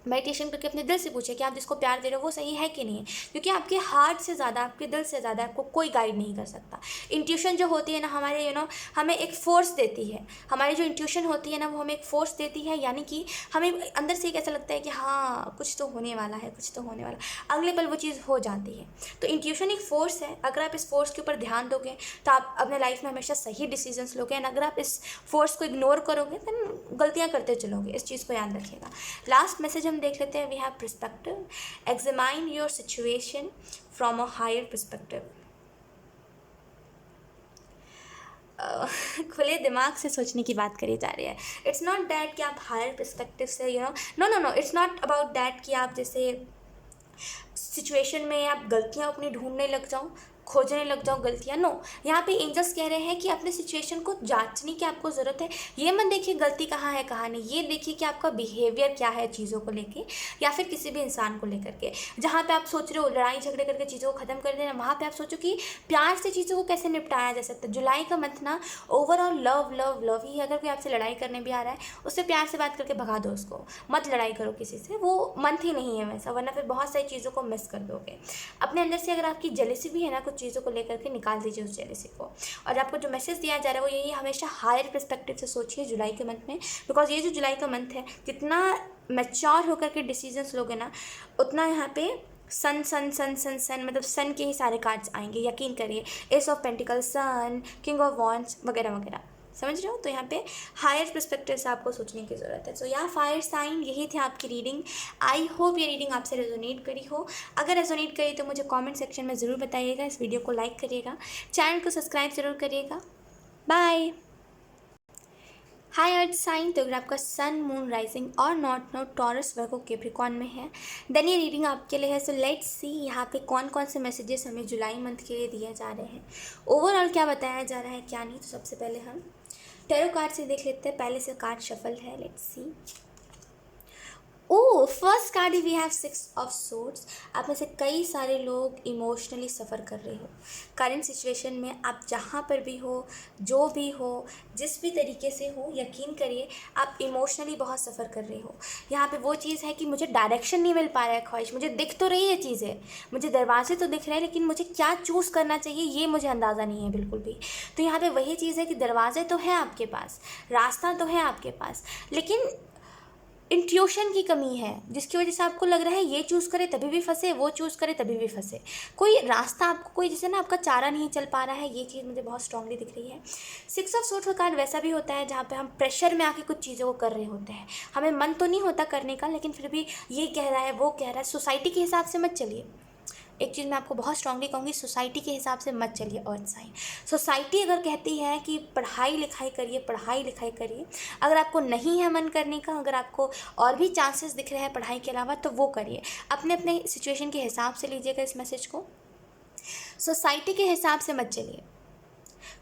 मेडिटेशन करके अपने दिल से पूछे कि आप जिसको प्यार दे रहे हो वो सही है कि नहीं है, क्योंकि आपके हार्ट से ज़्यादा, आपके दिल से ज़्यादा आपको कोई गाइड नहीं कर सकता। इंट्यूशन जो होती है ना हमारे हमें एक फ़ोर्स देती है। हमारी जो इंट्यूशन होती है ना वो हमें एक फ़ोर्स देती है, यानी कि हमें अंदर से एक ऐसा लगता है कि हाँ कुछ तो होने वाला है, कुछ तो होने वाला, अगले पल वो चीज़ हो जाती है। तो इंट्यूशन एक फ़ोर्स है, अगर आप इस फोर्स के ऊपर ध्यान दोगे तो आप अपने लाइफ में हमेशा सही डिसीजंस लोगे। एंड अगर आप इस फोर्स को इग्नोर करोगे तो गलतियाँ करते चलोगे, इस चीज़ को याद रखिएगा। लास्ट मैसेज हम देख लेते हैं। We have perspective, examine your situation from a higher perspective. खुले दिमाग से सोचने की बात करी जा रही है। इट्स नॉट दैट कि आप हायर पर्सपेक्टिव से no, it's not about that कि आप जैसे सिचुएशन में आप गलतियाँ अपनी ढूंढने लग जाओ, खोजने लग जाओ गलतियाँ। नो, यहाँ पे एंजल्स कह रहे हैं कि अपने सिचुएशन को जांचने की आपको ज़रूरत है। ये मत देखिए गलती कहाँ है कहाँ नहीं, ये देखिए कि आपका बिहेवियर क्या है चीज़ों को लेके या फिर किसी भी इंसान को लेकर के। जहाँ पे आप सोच रहे हो लड़ाई झगड़े करके चीज़ों को ख़त्म कर देना, वहाँ पे आप सोचो कि प्यार से चीज़ों को कैसे निपटाया जा सकता है। जुलाई का मंथ ना ओवरऑल लव लव लव ही है। अगर कोई आपसे लड़ाई करने भी आ रहा है, उससे प्यार से बात करके भगा दो उसको, मत लड़ाई करो किसी से, वो मंथ ही नहीं है वैसा, वरना फिर बहुत सारी चीज़ों को मिस कर दोगे। अपने अंदर से अगर आपकी जेलसी भी है ना कुछ चीज़ों को लेकर के, निकाल दीजिए उस जेलसी को। और आपको जो मैसेज दिया जा रहा है वो यही, हमेशा हायर पर्सपेक्टिव से सोचिए जुलाई के मंथ में, बिकॉज ये जो जुलाई का मंथ है, जितना मैच्योर होकर के डिसीजंस लोगे ना, उतना यहाँ पे सन सन सन सन सन मतलब सन के ही सारे कार्ड्स आएंगे, यकीन करिए। Ace of pentacle, sun, king of wands वगैरह वगैरह, समझ रहे हो। तो यहाँ पे हायर पर्सपेक्टिव से आपको सोचने की ज़रूरत है। सो या फायर साइन, यही थी आपकी रीडिंग। आई होप ये रीडिंग आपसे रेजोनेट करी हो। अगर रेजोनेट करी तो मुझे कमेंट सेक्शन में ज़रूर बताइएगा, इस वीडियो को लाइक करिएगा, चैनल को सब्सक्राइब ज़रूर करिएगा। बाय। हाय अर्थ साइन, तो अगर आपका सन, मून, राइजिंग और not note taurus, Virgo, Capricorn में है, देन ये रीडिंग आपके लिए है। सो लेट्स सी यहाँ पे कौन कौन से मैसेजेस हमें जुलाई मंथ के लिए दिए जा रहे हैं, ओवरऑल क्या बताया जा रहा है क्या नहीं। तो सबसे पहले हम टैरो कार्ड से देख लेते हैं। पहले से कार्ड शफल है, let's see. Oh, first card we have 6 of swords. आप में से कई सारे लोग इमोशनली सफ़र कर रहे हो करंट सिचुएशन में। आप जहाँ पर भी हो, जो भी हो, जिस भी तरीके से हो, यकीन करिए आप इमोशनली बहुत सफ़र कर रहे हो। यहाँ पे वो चीज़ है कि मुझे डायरेक्शन नहीं मिल पा रहा है ख्वाहिश, मुझे दिख तो रही है चीज़ें, मुझे दरवाजे तो दिख रहे हैं, लेकिन मुझे क्या चूज़ करना चाहिए ये मुझे अंदाज़ा नहीं है बिल्कुल भी। तो यहाँ पे वही चीज़ है कि दरवाजे तो हैं आपके पास, रास्ता तो है आपके पास, लेकिन इंट्यूशन की कमी है, जिसकी वजह से आपको लग रहा है ये चूज़ करे तभी भी फंसे, वो चूज़ करे तभी भी फंसे। कोई रास्ता आपको, कोई जैसे ना आपका चारा नहीं चल पा रहा है, ये चीज़ मुझे बहुत स्ट्रांगली दिख रही है। 6 ऑफ सोर्ड्स का कार्ड वैसा भी होता है जहाँ पे हम प्रेशर में आके कुछ चीज़ों को कर रहे होते हैं, हमें मन तो नहीं होता करने का, लेकिन फिर भी ये कह रहा है वो कह रहा है। सोसाइटी के हिसाब से मत चलिए। एक चीज़ मैं आपको बहुत स्ट्रांगली कहूँगी, सोसाइटी के हिसाब से मत चलिए अर्थ साइन। सोसाइटी अगर कहती है कि पढ़ाई लिखाई करिए, पढ़ाई लिखाई करिए, अगर आपको नहीं है मन करने का, अगर आपको और भी चांसेस दिख रहे हैं पढ़ाई के अलावा, तो वो करिए। अपने अपने सिचुएशन के हिसाब से लीजिएगा इस मैसेज को। सोसाइटी के हिसाब से मत चलिए।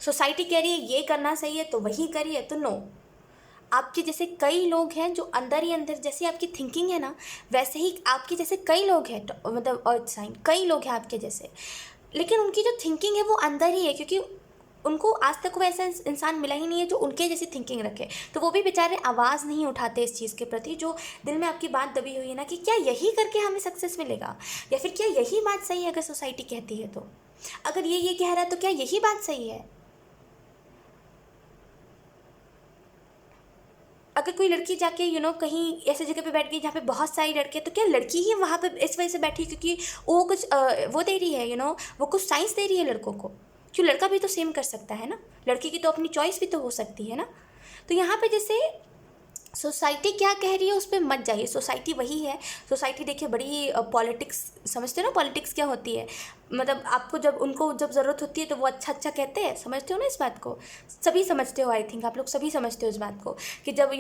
सोसाइटी कह रही है ये करना सही है तो वही करिए, तो नो। आपके जैसे कई लोग हैं जो अंदर ही अंदर, जैसे आपकी थिंकिंग है ना वैसे ही आपके जैसे कई लोग हैं, तो मतलब अर्थ साइन कई लोग हैं आपके जैसे, लेकिन उनकी जो थिंकिंग है वो अंदर ही है, क्योंकि उनको आज तक वो ऐसा इंसान मिला ही नहीं है जो उनके जैसी थिंकिंग रखे, तो वो भी बेचारे आवाज़ नहीं उठाते इस चीज़ के प्रति। जो दिल में आपकी बात दबी हुई है ना कि क्या यही करके हमें सक्सेस मिलेगा, या फिर क्या यही बात सही है अगर सोसाइटी कहती है तो, अगर ये कह रहा है तो क्या यही बात सही है। अगर कोई लड़की जाके कहीं ऐसी जगह पे बैठ गई जहाँ पे बहुत सारी लड़के हैं, तो क्या लड़की ही वहाँ पे इस वजह से बैठी क्योंकि वो कुछ वो दे रही है, वो कुछ साइंस दे रही है लड़कों को। क्यों, लड़का भी तो सेम कर सकता है ना, लड़की की तो अपनी चॉइस भी तो हो सकती है ना। तो यहाँ पे जैसे सोसाइटी क्या कह रही है उस पर मत जाइए, सोसाइटी वही है। सोसाइटी देखिए बड़ी पॉलिटिक्स, समझते हो ना पॉलिटिक्स क्या होती है, मतलब आपको उनको जब ज़रूरत होती है तो वो अच्छा अच्छा कहते हैं, समझते हो ना इस बात को, सभी समझते हो, आई थिंक आप लोग सभी समझते हो इस बात को कि जब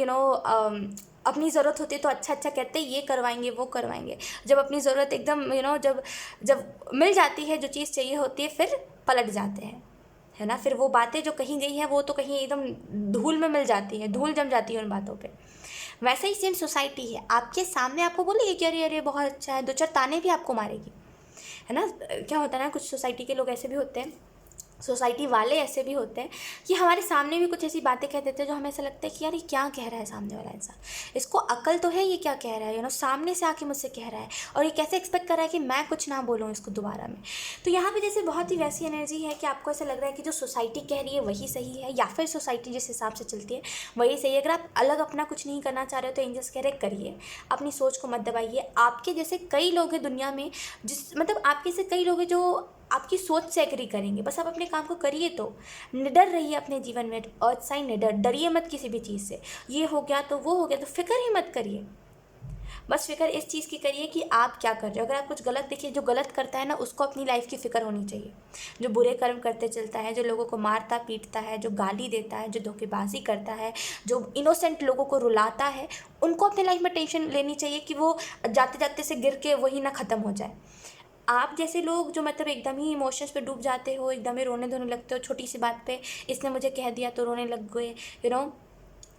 अपनी ज़रूरत होती है तो अच्छा अच्छा कहते हैं, ये करवाएंगे वो करवाएंगे। जब अपनी ज़रूरत एकदम जब जब मिल जाती है जो चीज़ चाहिए होती है, फिर पलट जाते हैं, है ना। फिर वो बातें जो कहीं गई हैं वो तो कहीं एकदम धूल में मिल जाती हैं, धूल जम जाती है उन बातों पे। वैसे ही सेम सोसाइटी है, आपके सामने आपको बोलेगी कि अरे अरे बहुत अच्छा है, दो चार ताने भी आपको मारेगी, है ना। क्या होता है ना, कुछ सोसाइटी के लोग ऐसे भी होते हैं, सोसाइटी वाले ऐसे भी होते हैं कि हमारे सामने भी कुछ ऐसी बातें कह देते हैं जो हमें ऐसा लगता है कि यार ये क्या कह रहा है सामने वाला इंसान, इसको अकल तो है, ये क्या कह रहा है, सामने से आके मुझसे कह रहा है और ये कैसे एक्सपेक्ट कर रहा है कि मैं कुछ ना बोलूँ इसको दोबारा में। तो यहाँ पे जैसे बहुत ही वैसी एनर्जी है कि आपको ऐसा लग रहा है कि जो सोसाइटी कह रही है वही सही है, या फिर सोसाइटी जिस हिसाब से चलती है वही सही है। अगर आप अलग अपना कुछ नहीं करना चाह रहे हो तो एंजल्स कह रहे करिए, अपनी सोच को मत दबाइए। आपके जैसे कई लोग हैं दुनिया में, मतलब आपके जैसे कई लोग हैं जो आपकी सोच से एग्री करेंगे, बस आप अपने काम को करिए। तो निडर रहिए अपने जीवन में, अर्थ साइन निडर, डरिए मत किसी भी चीज़ से, ये हो गया तो वो हो गया तो फिक्र ही मत करिए। बस फिक्र इस चीज़ की करिए कि आप क्या कर रहे हो। अगर आप कुछ गलत देखिए, जो गलत करता है ना उसको अपनी लाइफ की फ़िक्र होनी चाहिए। जो बुरे कर्म करते चलता है, जो लोगों को मारता पीटता है, जो गाली देता है, जो धोखेबाजी करता है, जो इनोसेंट लोगों को रुलाता है, उनको अपने लाइफ में टेंशन लेनी चाहिए कि वो जाते जाते से गिर के वही ना ख़त्म हो जाए। आप जैसे लोग जो मतलब एकदम ही इमोशंस पे डूब जाते हो, एकदम ही रोने धोने लगते हो छोटी सी बात पे, इसने मुझे कह दिया तो रोने लग गए,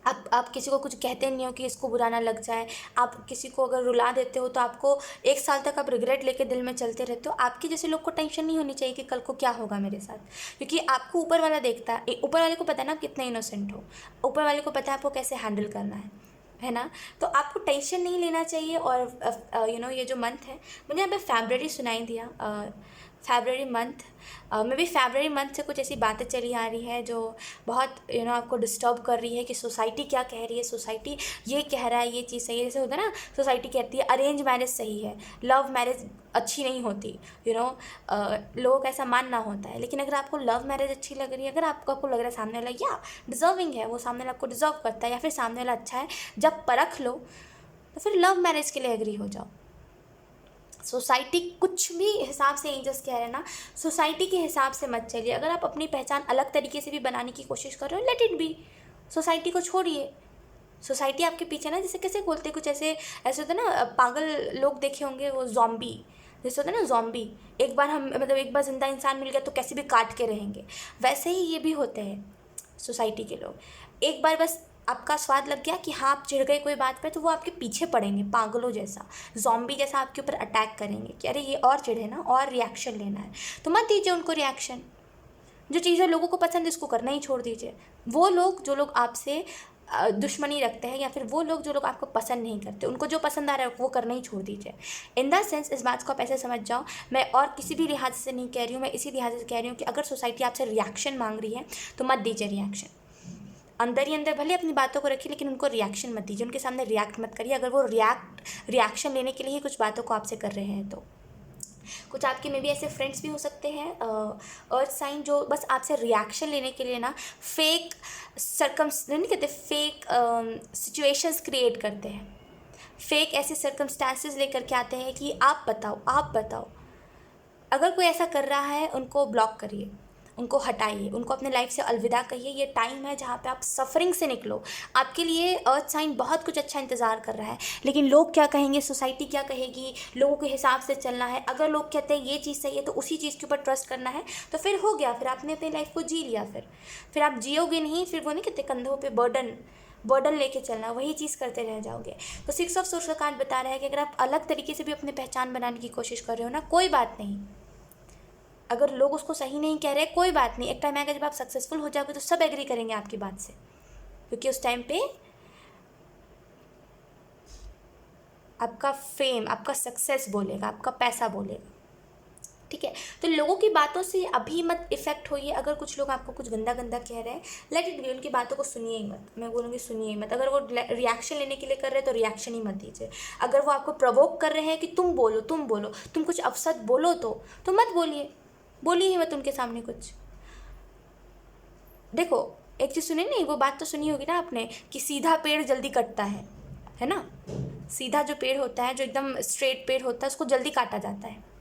आप किसी को कुछ कहते नहीं हो कि इसको बुरा ना लग जाए। आप किसी को अगर रुला देते हो तो आपको 1 साल तक आप रिग्रेट लेके दिल में चलते रहते हो। आपके जैसे लोग को टेंशन नहीं होनी चाहिए कि कल को क्या होगा मेरे साथ, क्योंकि आपको ऊपर वाला देखता है, ऊपर वाले को पता है ना आप कितने इनोसेंट हो, ऊपर वाले को पता है आपको कैसे हैंडल करना है ना। तो आपको टेंशन नहीं लेना चाहिए। और ये जो मंथ है, मुझे यहाँ पे फरवरी सुनाई दिया, फरवरी मंथ में भी फरवरी मंथ से कुछ ऐसी बातें चली आ रही है जो बहुत आपको डिस्टर्ब कर रही है कि सोसाइटी क्या कह रही है, सोसाइटी ये कह रहा है ये चीज़ सही है। जैसे होता है ना, सोसाइटी कहती है अरेंज मैरिज सही है, लव मैरिज अच्छी नहीं होती, लोगों का ऐसा मानना होता है। लेकिन अगर आपको लव मैरिज अच्छी लग रही है, अगर आपको लग रहा है सामने वाला या डिज़र्विंग है, वो सामने वाला आपको डिज़र्व करता है, या फिर सामने वाला अच्छा है, जब परख लो तो फिर लव मैरिज के लिए एग्री हो जाओ। सोसाइटी कुछ भी हिसाब से एंजल्स कह रहे हैं ना, सोसाइटी के हिसाब से मत चलिए। अगर आप अपनी पहचान अलग तरीके से भी बनाने की कोशिश कर रहे हो, लेट इट बी, सोसाइटी को छोड़िए। सोसाइटी आपके पीछे ना, जैसे कैसे बोलते हैं, कुछ ऐसे होते हैं ना, पागल लोग देखे होंगे, वो जॉम्बी जैसे होता है ना, जॉम्बी, एक बार हम मतलब एक बार जिंदा इंसान मिल गया तो कैसे भी काट के रहेंगे, वैसे ही ये भी होते हैं सोसाइटी के लोग। एक बार बस आपका स्वाद लग गया कि हाँ आप चिढ़ गए कोई बात पे, तो वो आपके पीछे पड़ेंगे पागलों जैसा, जॉम्बी जैसा आपके ऊपर अटैक करेंगे कि अरे ये और चिढ़े ना, और रिएक्शन लेना है, तो मत दीजिए उनको रिएक्शन। जो चीज़ें लोगों को पसंद है इसको करना ही छोड़ दीजिए। वो लोग जो लोग आपसे दुश्मनी रखते हैं, या फिर वो लोग जो लोग आपको पसंद नहीं करते, उनको जो पसंद आ रहा है वो करना ही छोड़ दीजिए। इन द सेंस, इस बात को आप ऐसे समझ जाओ, मैं और किसी भी लिहाज से नहीं कह रही हूँ, मैं इसी लिहाज से कह रही हूँ कि अगर सोसाइटी आपसे रिएक्शन मांग रही है तो मत दीजिए रिएक्शन। अंदर ही अंदर भले अपनी बातों को रखिए, लेकिन उनको रिएक्शन मत दीजिए, उनके सामने रिएक्ट मत करिए। अगर वो रिएक्शन लेने के लिए ही कुछ बातों को आपसे कर रहे हैं तो कुछ आपके में भी ऐसे फ्रेंड्स भी हो सकते हैं अर्थ साइन, जो बस आपसे रिएक्शन लेने के लिए ना फेक नहीं कहते, फेक सिचुएशंस क्रिएट करते हैं, फेक ऐसे सर्कमस्टांसेस लेकर के आते हैं कि आप बताओ। अगर कोई ऐसा कर रहा है उनको ब्लॉक करिए, उनको हटाइए, उनको अपने लाइफ से अलविदा कहिए। ये टाइम है जहाँ पे आप सफरिंग से निकलो। आपके लिए अर्थ साइन बहुत कुछ अच्छा इंतज़ार कर रहा है, लेकिन लोग क्या कहेंगे, सोसाइटी क्या कहेगी, लोगों के हिसाब से चलना है। अगर लोग कहते हैं ये चीज़ सही है तो उसी चीज़ के ऊपर ट्रस्ट करना है, तो फिर हो गया, फिर आपने अपनी लाइफ को जी लिया। फिर आप जियोगे नहीं, फिर वो नहीं कहते कंधों पर बर्डन लेके चलना, वही चीज़ करते रह जाओगे। तो 6 ऑफ सोर्स का कार्ड बता रहा है कि अगर आप अलग तरीके से भी अपनी पहचान बनाने की कोशिश कर रहे हो ना, कोई बात नहीं, अगर लोग उसको सही नहीं कह रहे, कोई बात नहीं, एक टाइम आएगा जब आप सक्सेसफुल हो जाओगे तो सब एग्री करेंगे आपकी बात से, क्योंकि उस टाइम पे आपका फेम, आपका सक्सेस बोलेगा, आपका पैसा बोलेगा। ठीक है, तो लोगों की बातों से अभी मत इफेक्ट होइए। अगर कुछ लोग आपको कुछ गंदा गंदा कह रहे हैं, लेट इट बी, उनकी बातों को सुनिए ही मत। मैं बोलूँगी सुनिए ही मत। अगर वो रिएक्शन लेने के लिए कर रहे हैं तो रिएक्शन ही मत दीजिए। अगर वो आपको प्रवोक कर रहे हैं कि तुम बोलो, तुम बोलो, तुम कुछ अपशब्द बोलो, तो मत बोलिए, बोलिए ही मत उनके सामने कुछ। देखो एक चीज़ सुनिए, नहीं वो बात तो सुनी होगी ना आपने कि सीधा पेड़ जल्दी कटता है ना। सीधा जो पेड़ होता है, जो एकदम स्ट्रेट पेड़ होता है, उसको जल्दी काटा जाता है।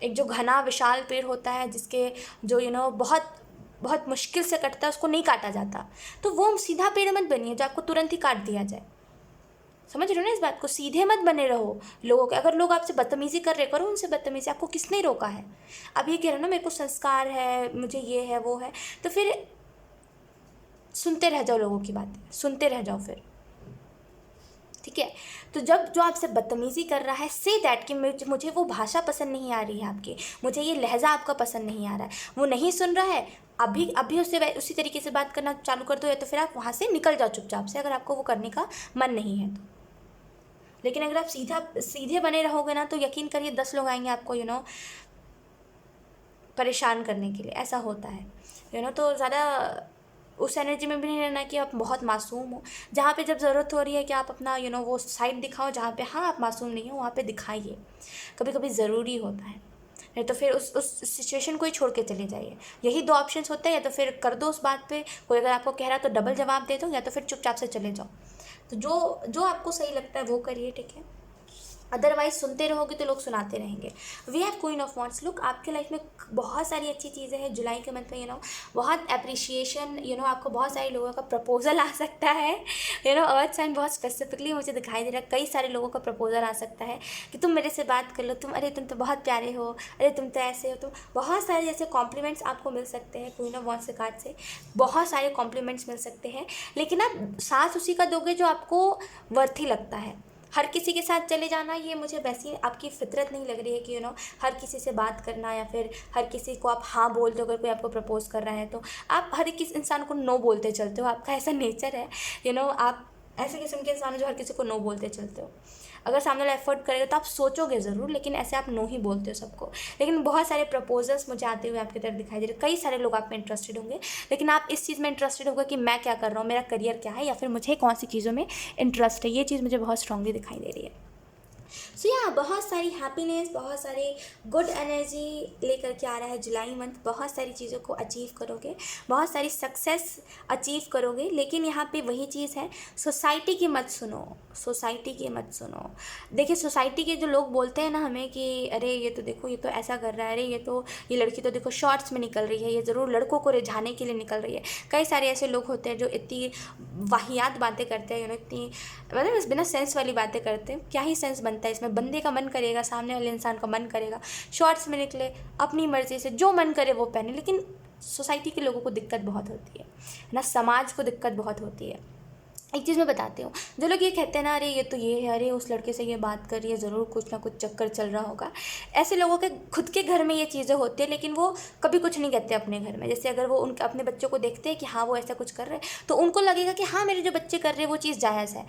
एक जो घना विशाल पेड़ होता है, जिसके जो बहुत बहुत मुश्किल से कटता है, उसको नहीं काटा जाता। तो वो सीधा पेड़ मत बनिए जो आपको तुरंत ही काट दिया जाए। समझ रहे हो ना इस बात को? सीधे मत बने रहो लोगों के। अगर लोग आपसे बदतमीजी कर रहे, करो उनसे बदतमीजी, आपको किसने रोका है? अब ये कह रहे हो ना मेरे को संस्कार है, मुझे ये है वो है, तो फिर सुनते रह जाओ लोगों की बातें, सुनते रह जाओ फिर। ठीक है, तो जब जो आपसे बदतमीज़ी कर रहा है, से दैट कि मुझे वो भाषा पसंद नहीं आ रही है आपकी, मुझे ये लहजा आपका पसंद नहीं आ रहा है, वो नहीं सुन रहा है, अभी उससे उसी तरीके से बात करना चालू कर दो, या तो फिर आप वहाँ से निकल जाओ चुपचाप से, अगर आपको वो करने का मन नहीं है तो। लेकिन अगर आप सीधे बने रहोगे ना, तो यकीन करिए 10 लोग आएंगे आपको परेशान करने के लिए। ऐसा होता है तो ज़्यादा उस एनर्जी में भी नहीं रहना कि आप बहुत मासूम हो। जहाँ पे जब ज़रूरत हो रही है कि आप अपना वो साइड दिखाओ, जहाँ पे हाँ आप मासूम नहीं हो, वहाँ पे दिखाइए, कभी कभी ज़रूरी होता है। नहीं तो फिर उस सिचुएशन को ही छोड़ के चले जाइए। यही दो ऑप्शंस होते हैं, या तो फिर कर दो उस बात पे, कोई अगर आपको कह रहा है तो डबल जवाब दे दो, या तो फिर चुपचाप से चले जाओ। तो जो जो आपको सही लगता है वो करिए, ठीक है। अदरवाइज सुनते रहोगे तो लोग सुनाते रहेंगे। We have queen of wands. Look, आपके लाइफ में बहुत सारी अच्छी चीज़ें हैं। जुलाई के मंथ में बहुत अप्रिशिएशन, आपको बहुत सारे लोगों का प्रपोजल आ सकता है। अर्थ साइन बहुत स्पेसिफिकली मुझे दिखाई दे रहा है, कई सारे लोगों का प्रपोजल आ सकता है कि तुम मेरे से बात कर लो, अरे तुम तो बहुत प्यारे हो, अरे तुम तो ऐसे हो, तुम बहुत सारे जैसे कॉम्प्लीमेंट्स आपको मिल सकते हैं क्वीन ऑफ वॉन्ट्स के कार्ड से। बहुत सारे कॉम्प्लीमेंट्स मिल सकते हैं, लेकिन आप साथ उसी का दोगे जो आपको वर्थी लगता है। हर किसी के साथ चले जाना, ये मुझे वैसी आपकी फितरत नहीं लग रही है कि हर किसी से बात करना, या फिर हर किसी को आप हाँ बोल दो। अगर कोई आपको प्रपोज कर रहा है तो आप हर किसी इंसान को नो बोलते चलते हो, आपका ऐसा नेचर है। आप ऐसे किस्म के इंसान हो जो हर किसी को नो बोलते चलते हो। अगर सामने वाला एफर्ट करेगा तो आप सोचोगे ज़रूर, लेकिन ऐसे आप नो ही बोलते हो सबको। लेकिन बहुत सारे प्रपोजल्स मुझे आते हुए आपकी तरफ दिखाई दे रहे, कई सारे लोग आप में इंटरेस्टेड होंगे, लेकिन आप इस चीज़ में इंटरेस्टेड होगा कि मैं क्या कर रहा हूँ, मेरा करियर क्या है, या फिर मुझे कौन सी चीज़ों में इंटरेस्ट है। ये चीज़ मुझे बहुत स्ट्रांगली दिखाई दे रही है। सो बहुत सारी हैप्पीनेस, बहुत सारी गुड एनर्जी लेकर के आ रहा है जुलाई मंथ। बहुत सारी चीज़ों को अचीव करोगे, बहुत सारी सक्सेस अचीव करोगे, लेकिन यहाँ पे वही चीज़ है, सोसाइटी की मत सुनो, सोसाइटी की मत सुनो। देखिए सोसाइटी के जो लोग बोलते हैं ना हमें कि अरे ये तो देखो, ये तो ऐसा कर रहा है, अरे ये लड़की तो देखो शॉर्ट्स में निकल रही है, ये ज़रूर लड़कों को रिझाने के लिए निकल रही है। कई सारे ऐसे लोग होते हैं जो इतनी वाहियात बातें करते हैं, इतनी मतलब बिना सेंस वाली बातें करते हैं। क्या ही सेंस बनता है इसमें? बंदे का मन करेगा, सामने वाले इंसान का मन करेगा, शॉर्ट्स में निकले, अपनी मर्जी से जो मन करे वो पहने। लेकिन सोसाइटी के लोगों को दिक्कत बहुत होती है ना, समाज को दिक्कत बहुत होती है। एक चीज़ मैं बताती हूँ, जो लोग ये कहते हैं ना अरे ये तो ये है, अरे उस लड़के से ये बात कर रही है, ज़रूर कुछ ना कुछ चक्कर चल रहा होगा। ऐसे लोगों के खुद के घर में ये चीज़ें होती है, लेकिन वो कभी कुछ नहीं कहते अपने घर में। जैसे अगर वो उनके अपने बच्चों को देखते हैं कि हाँ वो ऐसा कुछ कर रहे हैं, तो उनको लगेगा कि हाँ मेरे जो बच्चे कर रहे हैं वो चीज़ जायज़ है।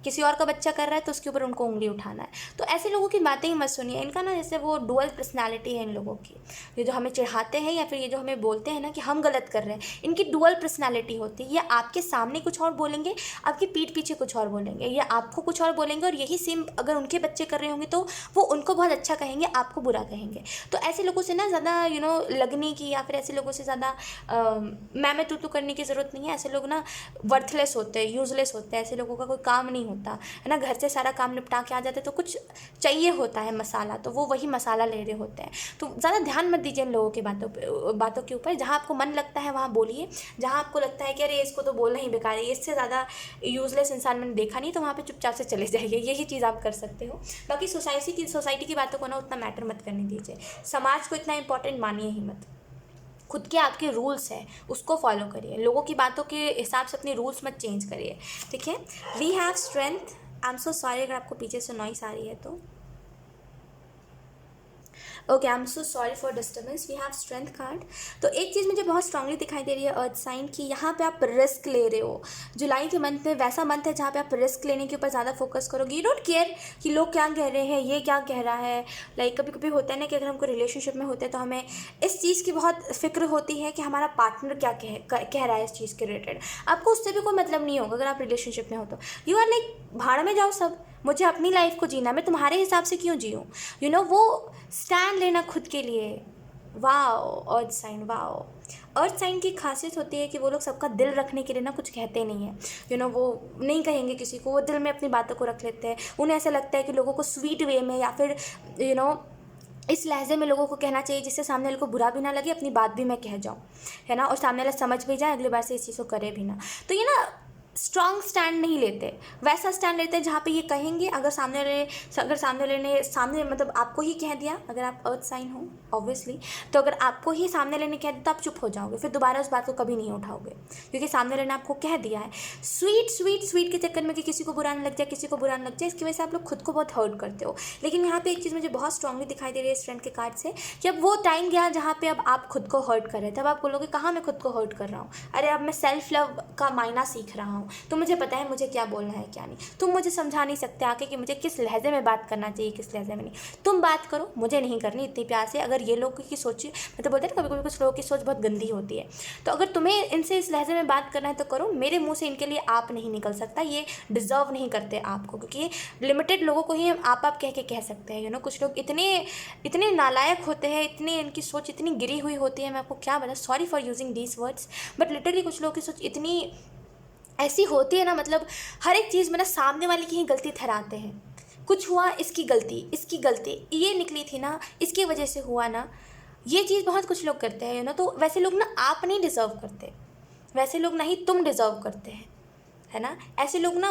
किसी और का बच्चा कर रहा है तो उसके ऊपर उनको उंगली उठाना है। तो ऐसे लोगों की बातें ही मत सुनिए। इनका ना जैसे वो डुअल पर्सनालिटी है इन लोगों की, ये जो हमें चिढ़ाते हैं या फिर ये जो हमें बोलते हैं ना कि हम गलत कर रहे हैं, इनकी डुअल पर्सनालिटी होती है। ये आपके सामने कुछ और बोलेंगे, आपकी पीठ पीछे कुछ और बोलेंगे, या आपको कुछ और बोलेंगे, और यही सेम अगर उनके बच्चे कर रहे होंगे तो वो उनको बहुत अच्छा कहेंगे, आपको बुरा कहेंगे। तो ऐसे लोगों से ना ज़्यादा लगने की, या फिर ऐसे लोगों से ज़्यादा मैं तू करने की ज़रूरत नहीं है। ऐसे लोग ना वर्थलेस होते हैं, यूजलेस होते हैं, ऐसे लोगों का कोई काम नहीं होता है ना। घर से सारा काम निपटा के आ जाते तो कुछ चाहिए होता है मसाला, तो वो वही मसाला ले रहे होते हैं। तो ज़्यादा ध्यान मत दीजिए इन लोगों की बातों के ऊपर। जहाँ आपको मन लगता है वहाँ बोलिए, जहाँ आपको लगता है कि अरे इसको तो बोलना ही बेकार है, इससे ज़्यादा यूजलेस इंसान मैंने देखा नहीं, तो वहाँ पे चुपचाप से चले जाइए। यही चीज़ आप कर सकते हो। बाकी सोसाइटी की बातों को ना उतना मैटर मत करने दीजिए, समाज को इतना इंपॉर्टेंट मानिए ही मत। खुद के आपके रूल्स हैं उसको फॉलो करिए, लोगों की बातों के हिसाब से अपने रूल्स मत चेंज करिए, ठीक है। We have strength. I am so sorry अगर आपको पीछे से नॉइस आ रही है तो। Okay, I am so sorry for disturbance. We have strength card. तो एक चीज़ मुझे बहुत स्ट्रांगली दिखाई दे रही है अर्थ साइन की, यहाँ पे आप रिस्क ले रहे हो। जुलाई के मंथ में वैसा मंथ है जहाँ पे आप रिस्क लेने के ऊपर ज़्यादा फोकस करोगे। यू डोंट केयर कि लोग क्या कह रहे हैं, ये क्या कह रहा है। लाइक कभी कभी होता है ना कि अगर हम कोई रिलेशनशिप में होते हैं तो हमें इस चीज़ की बहुत फिक्र होती है कि हमारा पार्टनर क्या कह रहा है इस चीज़ के रिलेटेड। आपको उससे भी कोई मतलब नहीं होगा अगर आप रिलेशनशिप में हो तो। यू आर लाइक भाड़ में जाओ सब, मुझे अपनी लाइफ को जीना, मैं तुम्हारे हिसाब से क्यों जीऊँ। यू नो, वो स्टैंड लेना खुद के लिए। Wow earth sign, wow. Earth sign की खासियत होती है कि वो लोग सबका दिल रखने के लिए ना कुछ कहते नहीं है। यू नो, वो नहीं कहेंगे किसी को, वो दिल में अपनी बातों को रख लेते हैं। उन्हें ऐसा लगता है कि लोगों को स्वीट वे में या फिर यू नो इस लहजे में लोगों को कहना चाहिए जिससे सामने वाले को बुरा भी ना लगे, अपनी बात भी मैं कह जाऊँ, है ना, और सामने वाला समझ भी जाए, अगली बार से इस चीज़ को करे भी ना। तो ये ना स्ट्रॉन्ग स्टैंड नहीं लेते, वैसा स्टैंड लेते हैं जहाँ पे ये कहेंगे, अगर सामने वाले ने सामने मतलब आपको ही कह दिया, अगर आप अर्थ साइन हो ऑब्वियसली, तो अगर आपको ही सामने वाले ने कह दिया तो आप चुप हो जाओगे, फिर दोबारा उस बात को कभी नहीं उठाओगे, क्योंकि सामने वाले ने आपको कह दिया है। स्वीट के चक्कर में कि किसी को बुरा ना लग जाए, किसी को बुरा ना लग जाए, इसकी वजह से आप लोग खुद को बहुत हर्ट करते हो। लेकिन यहाँ पे एक चीज़ मुझे बहुत स्ट्रांगली दिखाई दे रही है इस फ्रेंड के कार्ड से, कि अब वो टाइम गया जहाँ पे अब आप खुद को हर्ट कर रहे थे। अब आप बोलोगे कहाँ मैं खुद को हर्ट कर रहा हूँ, अरे अब मैं सेल्फ लव का मायना सीख रहा हूँ, तो मुझे पता है मुझे क्या बोलना है क्या नहीं। तुम मुझे समझा नहीं सकते आके कि मुझे किस लहजे में बात करना चाहिए, किस लहजे में नहीं। तुम बात करो, मुझे नहीं करनी इतनी प्यार से। अगर ये लोगों की सोच, मतलब बोलते हैं कभी कभी कुछ लोगों की सोच बहुत गंदी होती है, तो अगर तुम्हें इनसे इस लहजे में बात करना है तो करो। मेरे मुंह से इनके लिए आप नहीं निकल सकता, ये डिजर्व नहीं करते आपको, क्योंकि लिमिटेड लोगों को ही हम आप कह के कह सकते हैं। यू नो, कुछ लोग इतने नालायक होते हैं, इतनी इनकी सोच इतनी गिरी हुई होती है, मैं आपको क्या बताऊं, sorry for using these words, but literally कुछ लोगों की सोच इतनी ऐसी होती है ना, मतलब हर एक चीज़ में ना सामने वाले की ही गलती ठहराते हैं। कुछ हुआ, इसकी गलती ये निकली थी ना, इसकी वजह से हुआ ना, ये चीज़ बहुत कुछ लोग करते हैं। यू नो, तो वैसे लोग ना आप नहीं डिज़र्व करते, वैसे लोग ना ही तुम डिज़र्व करते हैं, है ना। ऐसे लोग ना,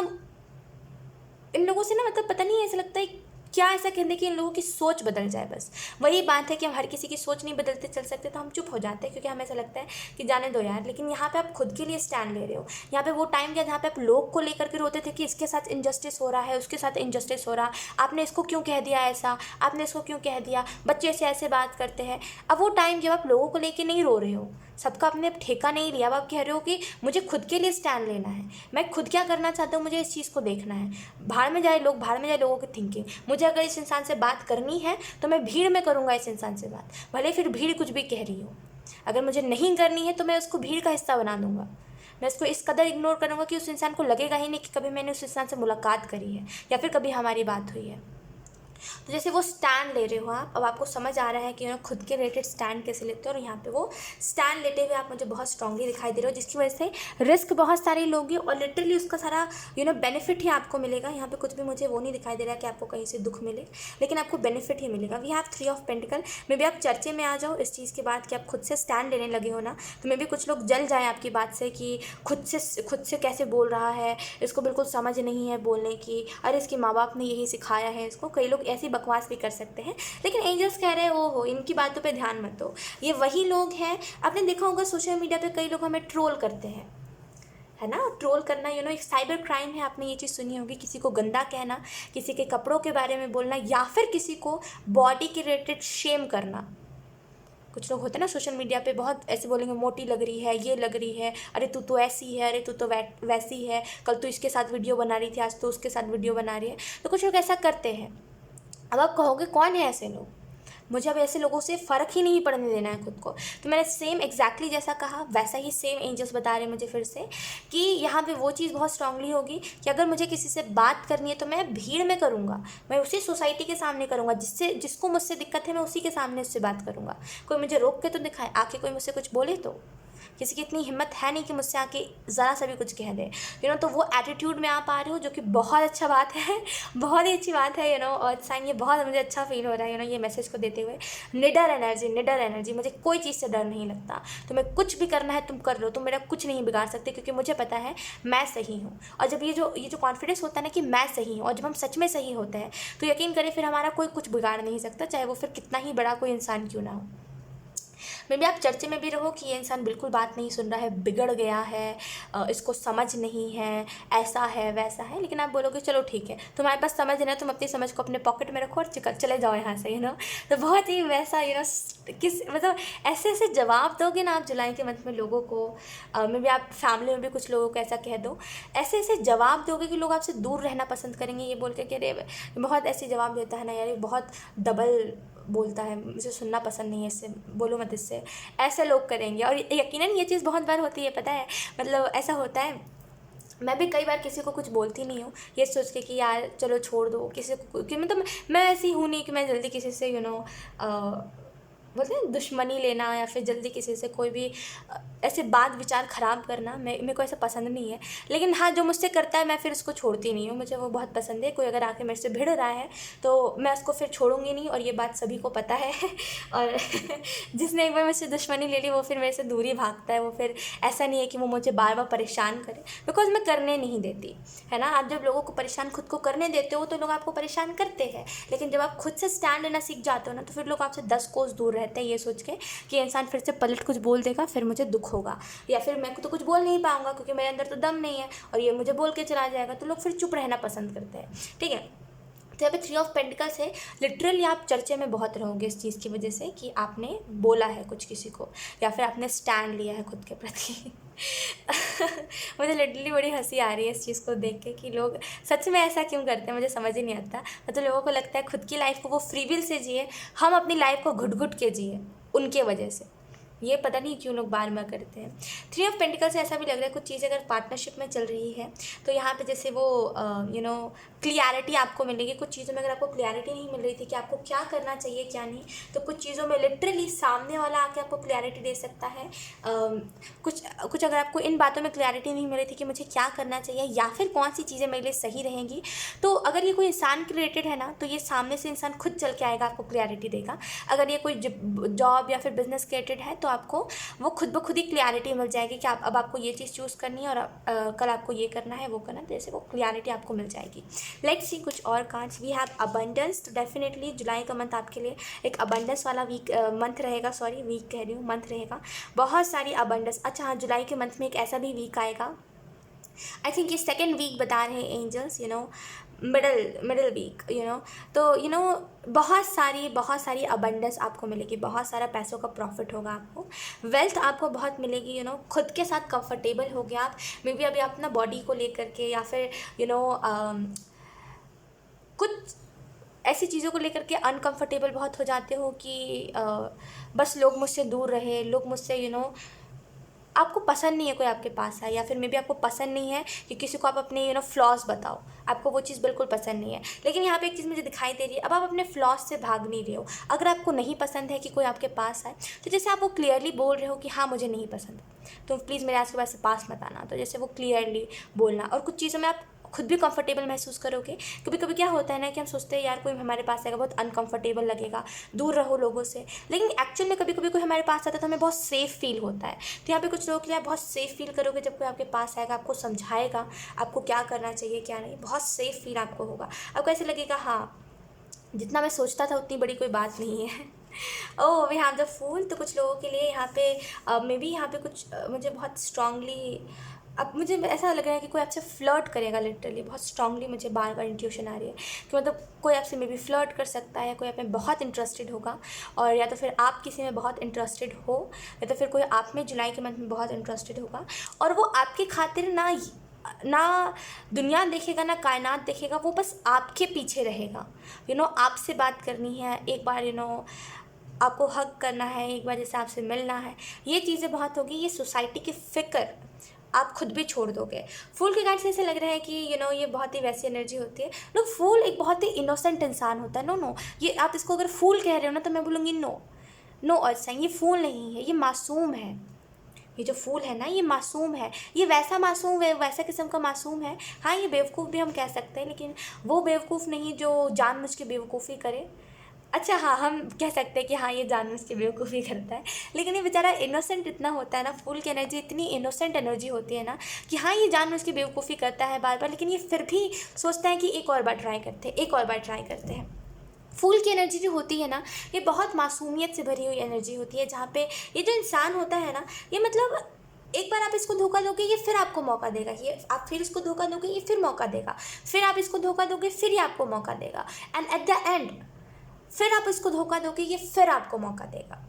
इन लोगों से ना मतलब पता नहीं, ऐसा लगता है क्या ऐसा कहने कि इन लोगों की सोच बदल जाए। बस वही बात है कि हम हर किसी की सोच नहीं बदलते चल सकते, तो हम चुप हो जाते हैं, क्योंकि हमें ऐसा लगता है कि जाने दो यार। लेकिन यहाँ पे आप खुद के लिए स्टैंड ले रहे हो। यहाँ पे वो टाइम गया जहाँ पे आप लोग को लेकर के रोते थे कि इसके साथ इनजस्टिस हो रहा है, उसके साथ इनजस्टिस हो रहा, आपने इसको क्यों कह दिया ऐसा, आपने इसको क्यों कह दिया, बच्चे से ऐसे बात करते हैं। अब वो टाइम जब आप लोगों को लेके नहीं रो रहे हो, सबका अपने ठेका नहीं लिया, अब आप कह रहे हो कि मुझे खुद के लिए स्टैंड लेना है, मैं खुद क्या करना चाहता हूँ, मुझे इस चीज़ को देखना है। भाड़ में जाए लोगों की थिंकिंग। मुझे अगर इस इंसान से बात करनी है तो मैं भीड़ में करूँगा इस इंसान से बात, भले फिर भीड़ कुछ भी कह रही हो। अगर मुझे नहीं करनी है तो मैं उसको भीड़ का हिस्सा बना दूंगा, मैं उसको इस कदर इग्नोर करूँगा कि उस इंसान को लगेगा ही नहीं कि कभी मैंने उस इंसान से मुलाकात करी है या फिर कभी हमारी बात हुई है। तो जैसे वो स्टैंड ले रहे हो आप, अब आपको समझ आ रहा है कि खुद के रिलेटेड स्टैंड कैसे लेते हो, और यहाँ पे वो स्टैंड लेते हुए आप मुझे बहुत स्ट्रांगली दिखाई दे रहे हो, जिसकी वजह से रिस्क बहुत सारे लोगे और लिटरली उसका सारा बेनिफिट ही आपको मिलेगा। यहाँ पे कुछ भी मुझे वो नहीं दिखाई दे रहा है कि आपको कहीं से दुख मिले, लेकिन आपको बेनिफिट ही मिलेगा। We have 3 of pentacles. मे भी आप चर्चे में आ जाओ इस चीज़ के बाद कि आप खुद से स्टैंड लेने लगे हो ना, तो मे भी कुछ लोग जल जाए आपकी बात से कि खुद से कैसे बोल रहा है, इसको बिल्कुल समझ नहीं है बोलने की, अरे इसके माँ बाप ने यही सिखाया है इसको। कई लोग ऐसी बकवास भी कर सकते हैं, लेकिन एंजल्स कह रहे हैं ओहो इनकी बातों पे ध्यान मत दो। ये वही लोग हैं, आपने देखा होगा सोशल मीडिया पे कई लोग हमें ट्रोल करते हैं, है ना। ट्रोल करना एक साइबर क्राइम है। आपने ये चीज़ सुनी होगी, किसी को गंदा कहना, किसी के कपड़ों के बारे में बोलना, या फिर किसी को बॉडी के रिलेटेड शेम करना। कुछ लोग होते हैं ना सोशल मीडिया पे बहुत ऐसे बोलेंगे, मोटी लग रही है, ये लग रही है, अरे तू तो ऐसी है, अरे तू तो वैसी है, कल तू इसके साथ वीडियो बना रही थी, आज तो उसके साथ वीडियो बना रही है। तो कुछ लोग ऐसा करते हैं। अब आप कहोगे कौन है ऐसे लोग, मुझे अब ऐसे लोगों से फ़र्क ही नहीं पड़ने देना है खुद को। तो मैंने सेम एग्जैक्टली जैसा कहा वैसा ही सेम एंजल्स बता रहे हैं मुझे फिर से कि यहाँ पे वो चीज़ बहुत स्ट्रांगली होगी कि अगर मुझे किसी से बात करनी है तो मैं भीड़ में करूँगा, मैं उसी सोसाइटी के सामने करूँगा, जिसको मुझसे दिक्कत है मैं उसी के सामने उससे बात करूँगा। कोई मुझे रोक के तो दिखाए, आके कोई मुझसे कुछ बोले तो। किसी की इतनी हिम्मत है नहीं कि मुझसे आके ज़रा सा भी कुछ कह दे। तो वो एटीट्यूड में आप आ रहे हो, जो कि बहुत अच्छा बात है, बहुत ही अच्छी बात है। अर्थ साइन, ये बहुत मुझे अच्छा फील हो रहा है ये मैसेज को देते हुए। निडर एनर्जी, मुझे कोई चीज़ से डर नहीं लगता। तुम्हें कुछ भी करना है तुम कर लो, तुम मेरा कुछ नहीं बिगाड़ सकते, क्योंकि मुझे पता है मैं सही हूँ। और जब ये जो कॉन्फिडेंस होता है ना कि मैं सही हूँ, और जब हम सच में सही होते हैं तो यकीन करें फिर हमारा कोई कुछ बिगाड़ नहीं सकता, चाहे वो फिर कितना ही बड़ा कोई इंसान क्यों ना हो। मे बी आप चर्चे में भी रहो कि ये इंसान बिल्कुल बात नहीं सुन रहा है, बिगड़ गया है, इसको समझ नहीं है, ऐसा है वैसा है, लेकिन आप बोलोगे चलो ठीक है, तुम्हारे पास समझ नहीं है, तुम अपनी समझ को अपने पॉकेट में रखो और चले जाओ यहाँ से, तो बहुत ही वैसा किस मतलब ऐसे ऐसे जवाब दोगे ना आप जुलाई के मंथ में लोगों को। मे बी आप फैमिली में भी कुछ लोगों को ऐसा कह दो, ऐसे ऐसे जवाब दोगे कि लोग आपसे दूर रहना पसंद करेंगे, ये बोल के कि अरे बहुत ऐसे जवाब देता है ना यार, ये बहुत डबल बोलता है, मुझे सुनना पसंद नहीं है, इससे बोलो मत इससे, ऐसे लोग करेंगे। और यकीनन ये चीज़ बहुत बार होती है, पता है, मतलब ऐसा होता है। मैं भी कई बार किसी को कुछ बोलती नहीं हूँ ये सोच के कि यार चलो छोड़ दो किसी को, कि मतलब मैं ऐसी हूँ नहीं कि मैं जल्दी किसी से बोलते हैं दुश्मनी लेना, या फिर जल्दी किसी से कोई भी ऐसे बात विचार ख़राब करना, मेरे को ऐसा पसंद नहीं है। लेकिन हाँ, जो मुझसे करता है मैं फिर उसको छोड़ती नहीं हूँ, मुझे वो बहुत पसंद है। कोई अगर आके मेरे से भिड़ रहा है तो मैं उसको फिर छोड़ूंगी नहीं, और ये बात सभी को पता है। और जिसने एक बार मेरे से दुश्मनी ले ली वो फिर मेरे से दूर ही भागता है। वो फिर ऐसा नहीं है कि वो मुझे बार बार परेशान करे, बिकॉज मैं करने नहीं देती, है ना। आप जब लोगों को परेशान खुद को करने देते हो तो लोग आपको परेशान करते हैं, लेकिन जब आप खुद से स्टैंड लेना सीख जाते हो ना, तो फिर लोग आपसे 10 कोस दूर रहते हैं, ये सोच के कि इंसान फिर से पलट कुछ बोल देगा, फिर मुझे दुख होगा, या फिर मैं तो कुछ बोल नहीं पाऊंगा क्योंकि मेरे अंदर तो दम नहीं है, और ये मुझे बोल के चला जाएगा, तो लोग फिर चुप रहना पसंद करते हैं, ठीक है। तो यहाँ पे 3 ऑफ पेंटिकल्स है, लिटरली आप चर्चे में बहुत रहोगे इस चीज़ की वजह से कि आपने बोला है कुछ किसी को, या फिर आपने स्टैंड लिया है खुद के प्रति। मुझे लिटरली बड़ी हंसी आ रही है इस चीज़ को देख के कि लोग सच में ऐसा क्यों करते हैं, मुझे समझ ही नहीं आता। मतलब लोगों को लगता है खुद की लाइफ को वो फ्री विल से जिए, हम अपनी लाइफ को घुट घुट के जिए उनके वजह से। ये पता नहीं क्यों लोग बार बार करते हैं। 3 ऑफ पेंटिकल्स से ऐसा भी लग रहा है कुछ चीज़ें अगर पार्टनरशिप में चल रही है तो यहाँ पे जैसे वो क्लियरिटी आपको मिलेगी। कुछ चीज़ों में अगर आपको क्लियरिटी नहीं मिल रही थी कि आपको क्या करना चाहिए क्या नहीं, तो कुछ चीज़ों में लिटरली सामने वाला आके आपको क्लियरिटी दे सकता है। कुछ अगर आपको इन बातों में क्लियरिटी नहीं मिल रही थी कि मुझे क्या करना चाहिए या फिर कौन सी चीज़ें मेरे लिए सही रहेंगी, तो अगर ये कोई इंसान के रिलेटेड है ना, तो ये सामने से इंसान खुद चल के आएगा, आपको क्लियरिटी देगा। अगर ये कोई जॉब या फिर बिजनेस के रिलेटेड है तो आपको वो खुद ब खुद ही क्लियरिटी मिल जाएगी कि अब आपको ये चीज़ चूज़ करनी है, और कल आपको ये करना है वो करना है, तो जैसे वो क्लियरिटी आपको मिल जाएगी। लेट्स सी कुछ और कार्ड्स। We have abundance. तो डेफिनेटली जुलाई का मंथ आपके लिए एक अबंडेंस वाला मंथ रहेगा, वीक कह रही हूँ, मंथ रहेगा। बहुत सारी अबंडेंस। अच्छा हाँ, जुलाई के मंथ में एक ऐसा भी वीक आएगा, आई थिंक ये 2nd वीक बता रहे हैं एंजल्स, मिडल वीक, तो बहुत सारी अबंडेंस आपको मिलेगी, बहुत सारा पैसों का प्रॉफिट होगा आपको, वेल्थ आपको बहुत मिलेगी, खुद के साथ कंफर्टेबल हो गया आप। मे बी अभी आप अपना बॉडी को लेकर के या फिर कुछ ऐसी चीज़ों को लेकर के अनकंफर्टेबल बहुत हो जाते हो कि बस लोग मुझसे दूर रहे, लोग मुझसे आपको पसंद नहीं है कोई आपके पास है, या फिर मे बी आपको पसंद नहीं है कि किसी को आप अपने फ्लॉज बताओ, आपको वो चीज़ बिल्कुल पसंद नहीं है। लेकिन यहाँ पे एक चीज़ मुझे दिखाई दे रही है, अब आप अपने फ्लॉज से भाग नहीं रहे हो। अगर आपको नहीं पसंद है कि कोई आपके पास आए, तो जैसे आप वो क्लियरली बोल रहे हो कि हाँ मुझे नहीं पसंद, तो प्लीज़ मेरे आस पास मत आना, तो जैसे वो क्लियरली बोलना। और कुछ चीज़ों में आप खुद भी कंफर्टेबल महसूस करोगे। कभी कभी क्या होता है ना कि हम सोचते हैं यार कोई हमारे पास आएगा बहुत अनकंफर्टेबल लगेगा, दूर रहो लोगों से, लेकिन एक्चुअल में कभी कभी कोई हमारे पास आता है तो हमें बहुत सेफ़ फील होता है। तो यहाँ पे कुछ लोगों के लिए आप बहुत सेफ़ फील करोगे जब कोई आपके पास आएगा, आपको समझाएगा आपको क्या करना चाहिए क्या नहीं, बहुत सेफ़ फील आपको होगा। आपको ऐसे लगेगा हाँ जितना मैं सोचता था उतनी बड़ी कोई बात नहीं है। Oh we have the fool. तो कुछ लोगों के लिए यहाँ पे मे बी यहाँ पे कुछ मुझे बहुत स्ट्रांगली अब मुझे ऐसा लग रहा है कि कोई आपसे फ्लर्ट करेगा, लिटरली बहुत स्ट्रांगली मुझे बार बार इंट्यूशन आ रही है कि मतलब कोई आपसे मे बी फ्लर्ट कर सकता है, कोई आप में बहुत इंटरेस्टेड होगा, और या तो फिर आप किसी में बहुत इंटरेस्टेड हो, या तो फिर कोई आप में जुलाई के मंथ में बहुत इंटरेस्टेड होगा, और वो आपकी खातिर ना दुनिया देखेगा ना कायनात देखेगा, वो बस आपके पीछे रहेगा। आपसे बात करनी है एक बार, आपको हग करना है एक बार, जैसे आपसे मिलना है, ये चीज़ें बहुत होगी। ये सोसाइटी की फ़िक्र आप खुद भी छोड़ दोगे। फूल के कार्ड से ऐसे लग रहा है कि ये बहुत ही वैसी एनर्जी होती है। लोग फूल एक बहुत ही इनोसेंट इंसान होता है। नो ये आप इसको अगर फूल कह रहे हो ना तो मैं बोलूँगी नो और साइन, ये फूल नहीं है, ये मासूम है। ये जो फूल है ना ये मासूम है, ये वैसा मासूम है, वैसा किस्म का मासूम है। हाँ ये बेवकूफ़ भी हम कह सकते हैं, लेकिन वो बेवकूफ़ नहीं जो जानबूझ के बेवकूफ़ी करे। अच्छा हाँ, हम कह सकते हैं कि हाँ ये जानबूझ के बेवकूफ़ी करता है, लेकिन ये बेचारा इनोसेंट इतना होता है ना, फूल की एनर्जी इतनी इनोसेंट एनर्जी होती है ना कि हाँ ये जानबूझ के बेवकूफ़ी करता है बार बार, लेकिन ये फिर भी सोचता है कि एक और बार ट्राई करते हैं, एक और बार ट्राई करते हैं। फूल की एनर्जी जो होती है ना, ये बहुत मासूमियत से भरी हुई एनर्जी होती है, जहाँ पे ये जो इंसान होता है ना, ये मतलब एक बार आप इसको धोखा दोगे ये फिर आपको मौका देगा, ये आप फिर इसको धोखा दोगे ये फिर मौका देगा, फिर आप इसको धोखा दोगे फिर ये आपको मौका देगा, एंड एट द एंड फिर आप इसको धोखा दोगे ये फिर आपको मौका देगा।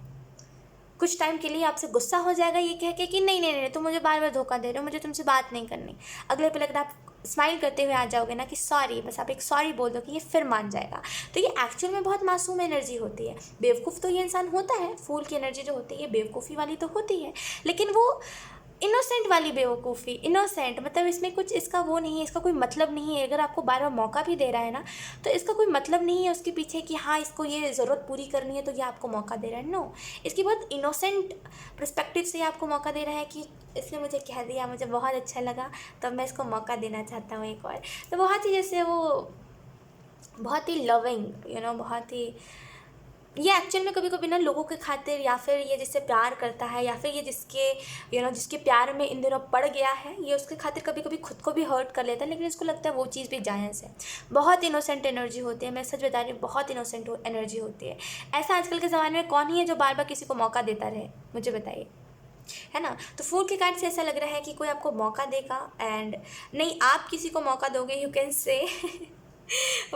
कुछ टाइम के लिए आपसे गुस्सा हो जाएगा ये कह के कि नहीं नहीं नहीं तुम मुझे बार बार धोखा दे रहे हो, मुझे तुमसे बात नहीं करनी। अगले पल अगर आप स्माइल करते हुए आ जाओगे ना कि सॉरी, बस आप एक सॉरी बोल दो कि ये फिर मान जाएगा। तो ये एक्चुअल में बहुत मासूम एनर्जी होती है। बेवकूफ़ तो ये इंसान होता है, फूल की एनर्जी जो होती है बेवकूफ़ी वाली तो होती है, लेकिन वो इनोसेंट वाली बेवकूफ़ी। इनोसेंट मतलब इसमें कुछ इसका वो नहीं है, इसका कोई मतलब नहीं है। अगर आपको बार बार मौका भी दे रहा है ना, तो इसका कोई मतलब नहीं है उसके पीछे कि हाँ इसको ये ज़रूरत पूरी करनी है तो ये आपको मौका दे रहा है। नो, इसकी बहुत इनोसेंट पर्सपेक्टिव से आपको मौका दे रहा है कि इसने मुझे कह दिया, मुझे बहुत अच्छा लगा, तो मैं इसको मौका देना चाहता हूँ एक और। तो बहुत ही जैसे वो बहुत ही लविंग बहुत ही, ये एक्चुअल में कभी कभी ना लोगों के खातिर, या फिर ये जिससे प्यार करता है, या फिर ये जिसके जिसके प्यार में इन दिनों पड़ गया है, ये उसके खातिर कभी कभी खुद को भी हर्ट कर लेता है, लेकिन इसको लगता है वो चीज़ भी जायज़ है। बहुत इनोसेंट एनर्जी होती है, मैं सच बता रही हूँ, बहुत इनोसेंट एनर्जी होती है। ऐसा आजकल के ज़माने में कौन ही है जो बार बार किसी को मौका देता रहे, मुझे बताइए, है ना। तो फूल के कार्ड से ऐसा लग रहा है कि कोई आपको मौका देगा, एंड नहीं आप किसी को मौका दोगे, यू कैन से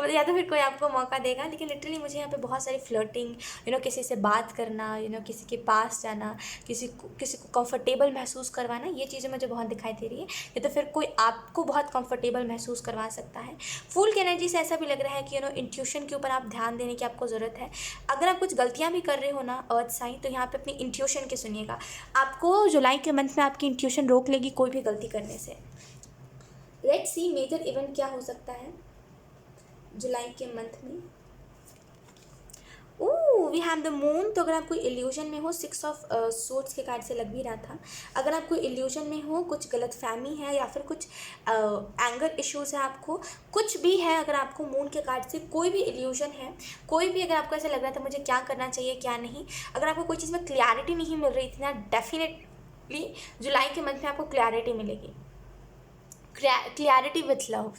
या तो फिर कोई आपको मौका देगा। लेकिन लिटरली मुझे यहाँ पे बहुत सारी फ्लर्टिंग, किसी से बात करना, किसी के पास जाना, किसी को कंफर्टेबल महसूस करवाना, ये चीज़ें मुझे बहुत दिखाई दे रही है। या तो फिर कोई आपको बहुत कंफर्टेबल महसूस करवा सकता है। फूल की एनर्जी से ऐसा भी लग रहा है कि इंट्यूशन के ऊपर आप ध्यान देने की आपको ज़रूरत है। अगर आप कुछ गलतियाँ भी कर रहे हो ना अर्थ साइन, तो यहाँ पे अपनी इंट्यूशन की सुनिएगा। आपको जुलाई के मंथ में आपकी इंट्यूशन रोक लेगी कोई भी गलती करने से। लेट्स सी मेजर इवेंट क्या हो सकता है जुलाई के मंथ में। We have the moon. तो अगर आप कोई इल्यूजन में हो, 6 ऑफ सोर्ड्स के कार्ड से लग भी रहा था, अगर आप कोई इल्यूजन में हो, कुछ गलत फहमी है या फिर कुछ एंगर इश्यूज है, आपको कुछ भी है, अगर आपको मून के कार्ड से कोई भी इल्यूजन है, कोई भी अगर आपको ऐसा लग रहा था मुझे क्या करना चाहिए क्या नहीं, अगर आपको कोई चीज़ में क्लैरिटी नहीं मिल रही थी ना, डेफिनेटली जुलाई के मंथ में आपको क्लैरिटी मिलेगी। Clarity with love,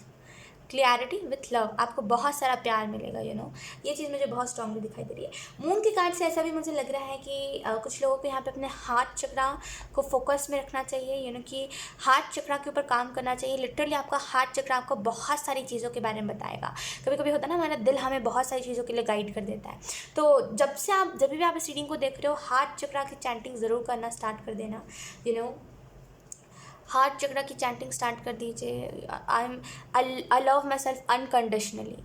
clarity with love, आपको बहुत सारा प्यार मिलेगा। ये चीज़ मुझे बहुत स्ट्रांगली दिखाई दे रही है। मून के कार्ड से ऐसा भी मुझे लग रहा है कि कुछ लोगों को यहाँ पे अपने हार्ट चक्रा को फोकस में रखना चाहिए, कि हार्ट चक्रा के ऊपर काम करना चाहिए। लिटरली आपका हार्ट चक्रा आपको बहुत सारी चीज़ों के बारे में बताएगा। कभी कभी होता है ना, हमारा दिल हमें बहुत सारी चीज़ों के लिए गाइड कर देता है। तो जब भी आप इस रीडिंग को देख रहे हो, हार्ट चक्रा की चैंटिंग ज़रूर करना स्टार्ट कर देना। हार्ट चक्रा की चैंटिंग स्टार्ट कर दीजिए। I love my self unconditionally,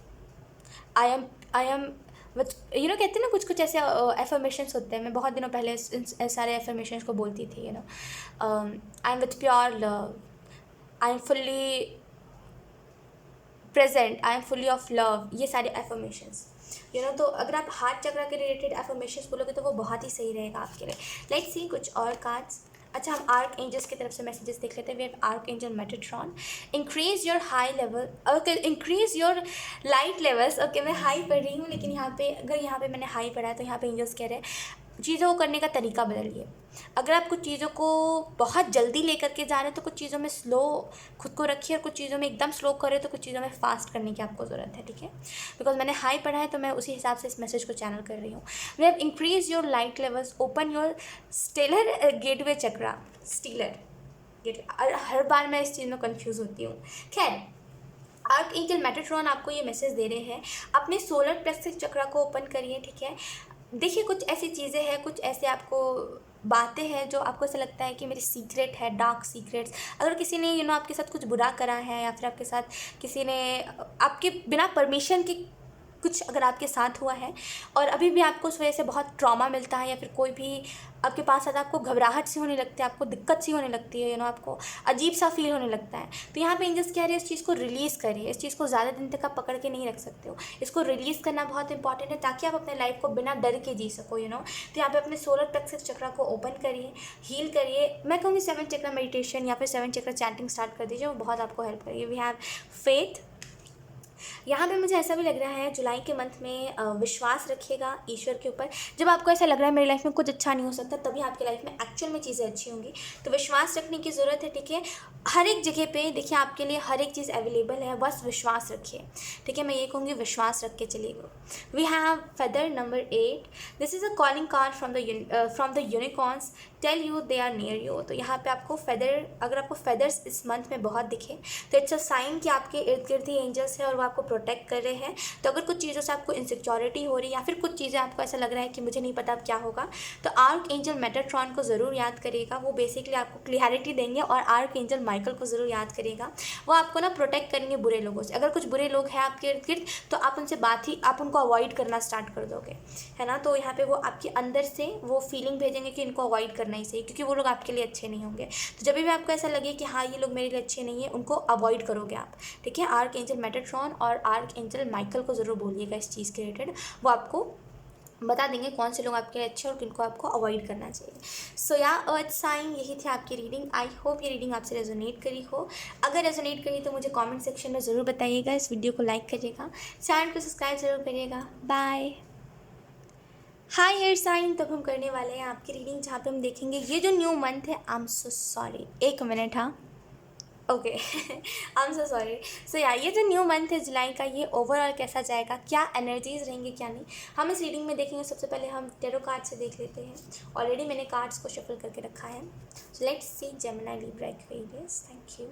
I am with कहते हैं ना कुछ ऐसे एफर्मेशंस होते हैं। मैं बहुत दिनों पहले इस सारे एफर्मेशंस को बोलती थी। I am with pure love, I am fully present, I am fully of love, ये सारे एफर्मेशंस तो अगर आप हार्ट चक्रा के रिलेटेड एफर्मेशंस बोलोगे तो वो बहुत ही सही रहेगा आपके लिए। लेट्स सी कुछ और कार्ड्स। अच्छा, हम आर्क एंजल्स की तरफ से मैसेजेस देख लेते हैं। We have archangel Metatron, increase your high level, okay, increase your light levels. Okay, मैं हाई पढ़ रही हूँ, लेकिन यहाँ पे मैंने हाई पढ़ा है, तो यहाँ पे एंजल्स कह रहे हैं चीज़ों को करने का तरीका बदलिए। अगर आप कुछ चीज़ों को बहुत जल्दी लेकर के जा रहे हैं तो कुछ चीज़ों में स्लो खुद को रखिए, और कुछ चीज़ों में एकदम स्लो करें तो कुछ चीज़ों में फास्ट करने की आपको ज़रूरत है, ठीक है। बिकॉज मैंने हाई पढ़ा है तो मैं उसी हिसाब से इस मैसेज को चैनल कर रही हूँ। We have increase your light levels, open your stellar gateway chakra, stellar gate, हर बार मैं इस चीज़ में कन्फ्यूज़ होती हूँ। खैर, आर्क एंजल मेटाट्रॉन आपको ये मैसेज दे रहे हैं, अपने सोलर प्लेक्सस चक्रा को ओपन करिए, ठीक है। देखिए, कुछ ऐसी चीज़ें हैं, कुछ ऐसे आपको बातें हैं जो आपको ऐसा लगता है कि मेरी सीक्रेट है, डार्क सीक्रेट्स। अगर किसी ने आपके साथ कुछ बुरा करा है, या फिर आपके साथ किसी ने आपके बिना परमिशन के कुछ अगर आपके साथ हुआ है, और अभी भी आपको उस वजह से बहुत ट्रॉमा मिलता है, या फिर कोई भी आपके पास आता है, आपको घबराहट सी होने लगती है, आपको दिक्कत सी होने लगती है, आपको अजीब सा फील होने लगता है, तो यहाँ पे एंजल्स कह रहे हैं इस चीज़ को रिलीज़ करिए। इस चीज़ को ज़्यादा दिन तक आप पकड़ के नहीं रख सकते हो, इसको रिलीज़ करना बहुत इंपॉर्टेंट है, ताकि आप अपने लाइफ को बिना डर के जी सको। तो यहाँ पे अपने सोलर प्लेक्सस चक्रा को ओपन करिए, हील करिए। मैं कहूँगी 7 चक्रा मेडिटेशन या फिर 7 चक्रा चैंटिंग स्टार्ट कर दीजिए, वो बहुत आपको हेल्प करिए। वी हैव फेथ, यहाँ पे मुझे ऐसा भी लग रहा है जुलाई के मंथ में विश्वास रखिएगा ईश्वर के ऊपर। जब आपको ऐसा लग रहा है मेरी लाइफ में कुछ अच्छा नहीं हो सकता, तभी आपकी लाइफ में एक्चुअल में चीज़ें अच्छी होंगी। तो विश्वास रखने की ज़रूरत है, ठीक है। हर एक जगह पे देखिए आपके लिए हर एक चीज़ अवेलेबल है, बस विश्वास रखिए, ठीक है। मैं ये कहूँगी विश्वास रख के चलिएगा। We have feather number 8। This is a calling card from the unicorns, tell you they are near you. तो यहाँ पे आपको फेदर, अगर आपको फेदर्स इस मंथ में बहुत दिखे तो इट्स अ साइन कि आपके इर्द गिर्द ही एंजल्स है और वो आपको प्रोटेक्ट कर रहे हैं। तो अगर कुछ चीज़ों से आपको इनसिक्योरिटी हो रही है या फिर कुछ चीज़ें आपको ऐसा लग रहा है कि मुझे नहीं पता अब क्या होगा, तो आर्क एंजल मेटाट्रॉन को ज़रूर याद करिएगा। वो बेसिकली आपको क्लियरिटी देंगे। और आर्क एंजल माइकल को ज़रूर याद करिएगा, वो आपको ना प्रोटेक्ट करेंगे बुरे लोगों से। अगर कुछ बुरे लोग हैं आपके इर्द गिर्द तो आप उनसे आप उनको अवॉइड करना स्टार्ट कर दोगे, है ना। तो यहाँ पे वो आपके अंदर से वो फीलिंग भेजेंगे कि इनको अवॉइड करना ही सही, क्योंकि वो लोग आपके लिए अच्छे नहीं होंगे। तो जब भी आपको ऐसा लगे कि हाँ ये लोग मेरे लिए अच्छे नहीं है, उनको अवॉइड करोगे आप, ठीक है। आर्क एंजल मेटाट्रॉन और आर्क एंजल माइकल को ज़रूर बोलिएगा इस चीज़ के रिलेटेड, वो आपको बता देंगे कौन से लोग आपके लिए अच्छे और किनको आपको अवॉइड करना चाहिए। सो या अर्थ साइन, यही थी आपकी रीडिंग। आई होप ये रीडिंग आपसे रेजोनेट करी हो। अगर रेजोनेट करी तो मुझे कमेंट सेक्शन में ज़रूर बताइएगा। इस वीडियो को लाइक करिएगा, चैनल को सब्सक्राइब ज़रूर करिएगा। बाय। हाय एयर साइन, तब हम करने वाले हैं आपकी रीडिंग जहाँ पे हम देखेंगे ये जो न्यू मंथ है। आई एम सो सॉरी, एक मिनट, हाँ okay I am so sorry. So yeah ये जो न्यू मंथ है जुलाई का, ये ओवरऑल कैसा जाएगा, क्या एनर्जीज रहेंगे क्या नहीं, हम इस रीडिंग में देखेंगे। सबसे पहले हम टेरो कार्ड से देख लेते हैं। ऑलरेडी मैंने कार्ड्स को शफल करके रखा है। So let's see Gemini, Libra, Aquarius. Thank you.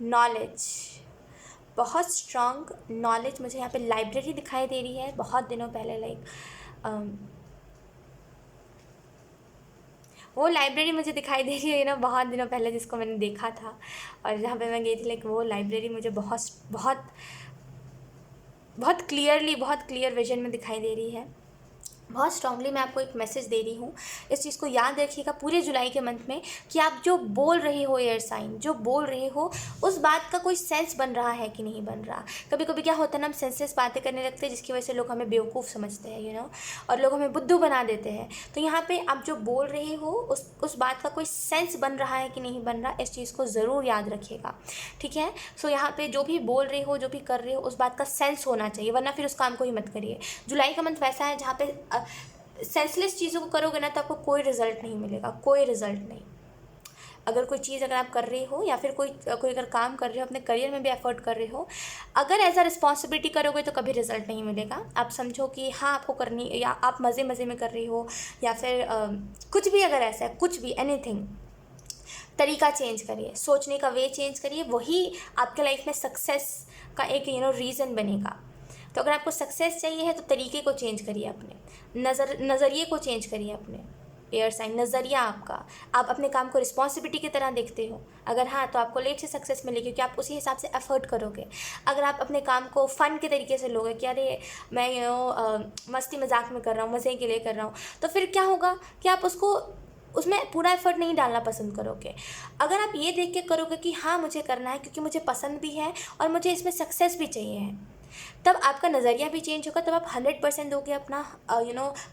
Knowledge, बहुत स्ट्रॉन्ग नॉलेज मुझे यहाँ पे लाइब्रेरी दिखाई दे रही है बहुत दिनों पहले। वो लाइब्रेरी मुझे दिखाई दे रही है ना बहुत दिनों पहले, जिसको मैंने देखा था और जहाँ पे मैं गई थी। वो लाइब्रेरी मुझे बहुत बहुत बहुत क्लियरली, बहुत क्लियर विजन में दिखाई दे रही है। बहुत स्ट्रांगली मैं आपको एक मैसेज दे रही हूँ। इस चीज़ को याद रखिएगा पूरे जुलाई के मंथ में कि आप जो बोल रहे हो एयर साइन, जो बोल रहे हो उस बात का कोई सेंस बन रहा है कि नहीं बन रहा। कभी कभी क्या होता है ना, हम सेंसलेस बातें करने लगते हैं जिसकी वजह से लोग हमें बेवकूफ़ समझते हैं और लोग हमें बुद्धू बना देते हैं। तो यहाँ पर आप जो बोल रहे हो उस बात का कोई सेंस बन रहा है कि नहीं बन रहा, इस चीज़ को ज़रूर याद रखिएगा, ठीक है। सो यहाँ पर जो भी बोल रहे हो, जो भी कर रहे हो, उस बात का सेंस होना चाहिए, वरना फिर उस काम को ही मत करिए। जुलाई का मंथ वैसा है जहाँ पे सेंसलेस चीज़ों को करोगे ना तो आपको कोई रिजल्ट नहीं मिलेगा, कोई रिजल्ट नहीं। अगर कोई चीज़ अगर आप कर रहे हो या फिर कोई अगर काम कर रहे हो, अपने करियर में भी एफर्ट कर रहे हो, अगर एज अ रिस्पॉन्सिबिलिटी करोगे तो कभी रिजल्ट नहीं मिलेगा। आप समझो कि हाँ आपको करनी, या आप मज़े मज़े में कर रही हो, या फिर कुछ भी अगर ऐसा है, कुछ भी एनीथिंग, तरीका चेंज करिए, सोचने का वे चेंज करिए, वही आपके लाइफ में सक्सेस का एक रीज़न बनेगा। तो अगर आपको सक्सेस चाहिए है तो तरीके को चेंज करिए, अपने नज़रिए को चेंज करिए, अपने एयर साइन नज़रिया आपका। आप अपने काम को रिस्पॉन्सिबिलिटी की तरह देखते हो, अगर हाँ तो आपको लेट से सक्सेस मिलेगी क्योंकि आप उसी हिसाब से एफर्ट करोगे। अगर आप अपने काम को फ़न के तरीके से लोगे कि अरे मैं मस्ती मजाक में कर रहा हूँ, मज़े के लिए कर रहा हूँ, तो फिर क्या होगा कि आप उसमें पूरा एफर्ट नहीं डालना पसंद करोगे। अगर आप ये देख के करोगे कि हाँ मुझे करना है क्योंकि मुझे पसंद भी है और मुझे इसमें सक्सेस भी चाहिए है, तब आपका नज़रिया भी चेंज होगा। तब आप 100% दोगे अपना,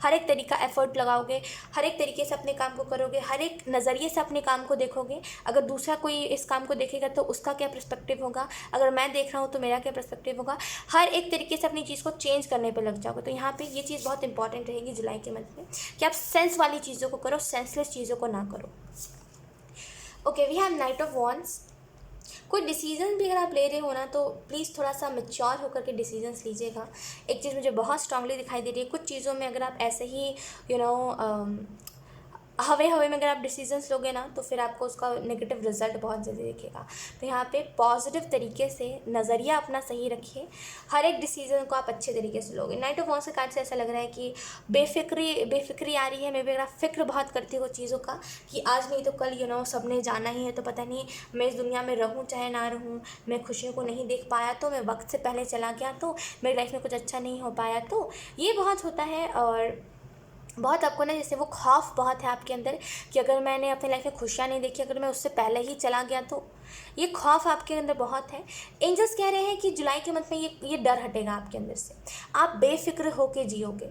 हर एक तरीका एफर्ट लगाओगे, हर एक तरीके से अपने काम को करोगे, हर एक नज़रिए से अपने काम को देखोगे। अगर दूसरा कोई इस काम को देखेगा तो उसका क्या पर्सपेक्टिव होगा, अगर मैं देख रहा हूँ तो मेरा क्या पर्सपेक्टिव होगा, हर एक तरीके से अपनी चीज़ को चेंज करने पर लग जाओगे। तो यहाँ पर ये चीज़ बहुत इंपॉर्टेंट रहेगी जुलाई के मंथ में कि आप सेंस वाली चीज़ों को करो, सेंसलेस चीज़ों को ना करो। Okay, we have knight of wands. कोई डिसीजन भी अगर आप ले रहे हो ना तो प्लीज़ थोड़ा सा मैच्योर होकर के डिसीजंस लीजिएगा। एक चीज़ मुझे बहुत स्ट्रांगली दिखाई दे रही है, कुछ चीज़ों में अगर आप ऐसे ही हवे में अगर आप डिसीजंस लोगे ना तो फिर आपको उसका नेगेटिव रिजल्ट बहुत जल्दी दिखेगा। तो यहाँ पे पॉजिटिव तरीके से नज़रिया अपना सही रखिए, हर एक डिसीजन को आप अच्छे तरीके से लोगे। नाइट ऑफ वॉन्ड्स के कार्ड से ऐसा लग रहा है कि बेफिक्री आ रही है। मे भी अगर आप फिक्र बहुत करती हो चीज़ों का कि आज नहीं तो कल सबने जाना ही है, तो पता नहीं मैं इस दुनिया में रहूँ चाहे ना रहूँ, मैं खुशियों को नहीं देख पाया तो, मैं वक्त से पहले चला गया तो, मेरी लाइफ में कुछ अच्छा नहीं हो पाया, तो ये बहुत होता है। और बहुत आपको ना जैसे वो खौफ बहुत है आपके अंदर कि अगर मैंने अपनी लाइफ में खुशियाँ नहीं देखी, अगर मैं उससे पहले ही चला गया तो, ये खौफ आपके अंदर बहुत है। एंजल्स कह रहे हैं कि जुलाई के मंथ में ये डर हटेगा आपके अंदर से, आप बेफिक्र होके जियोगे।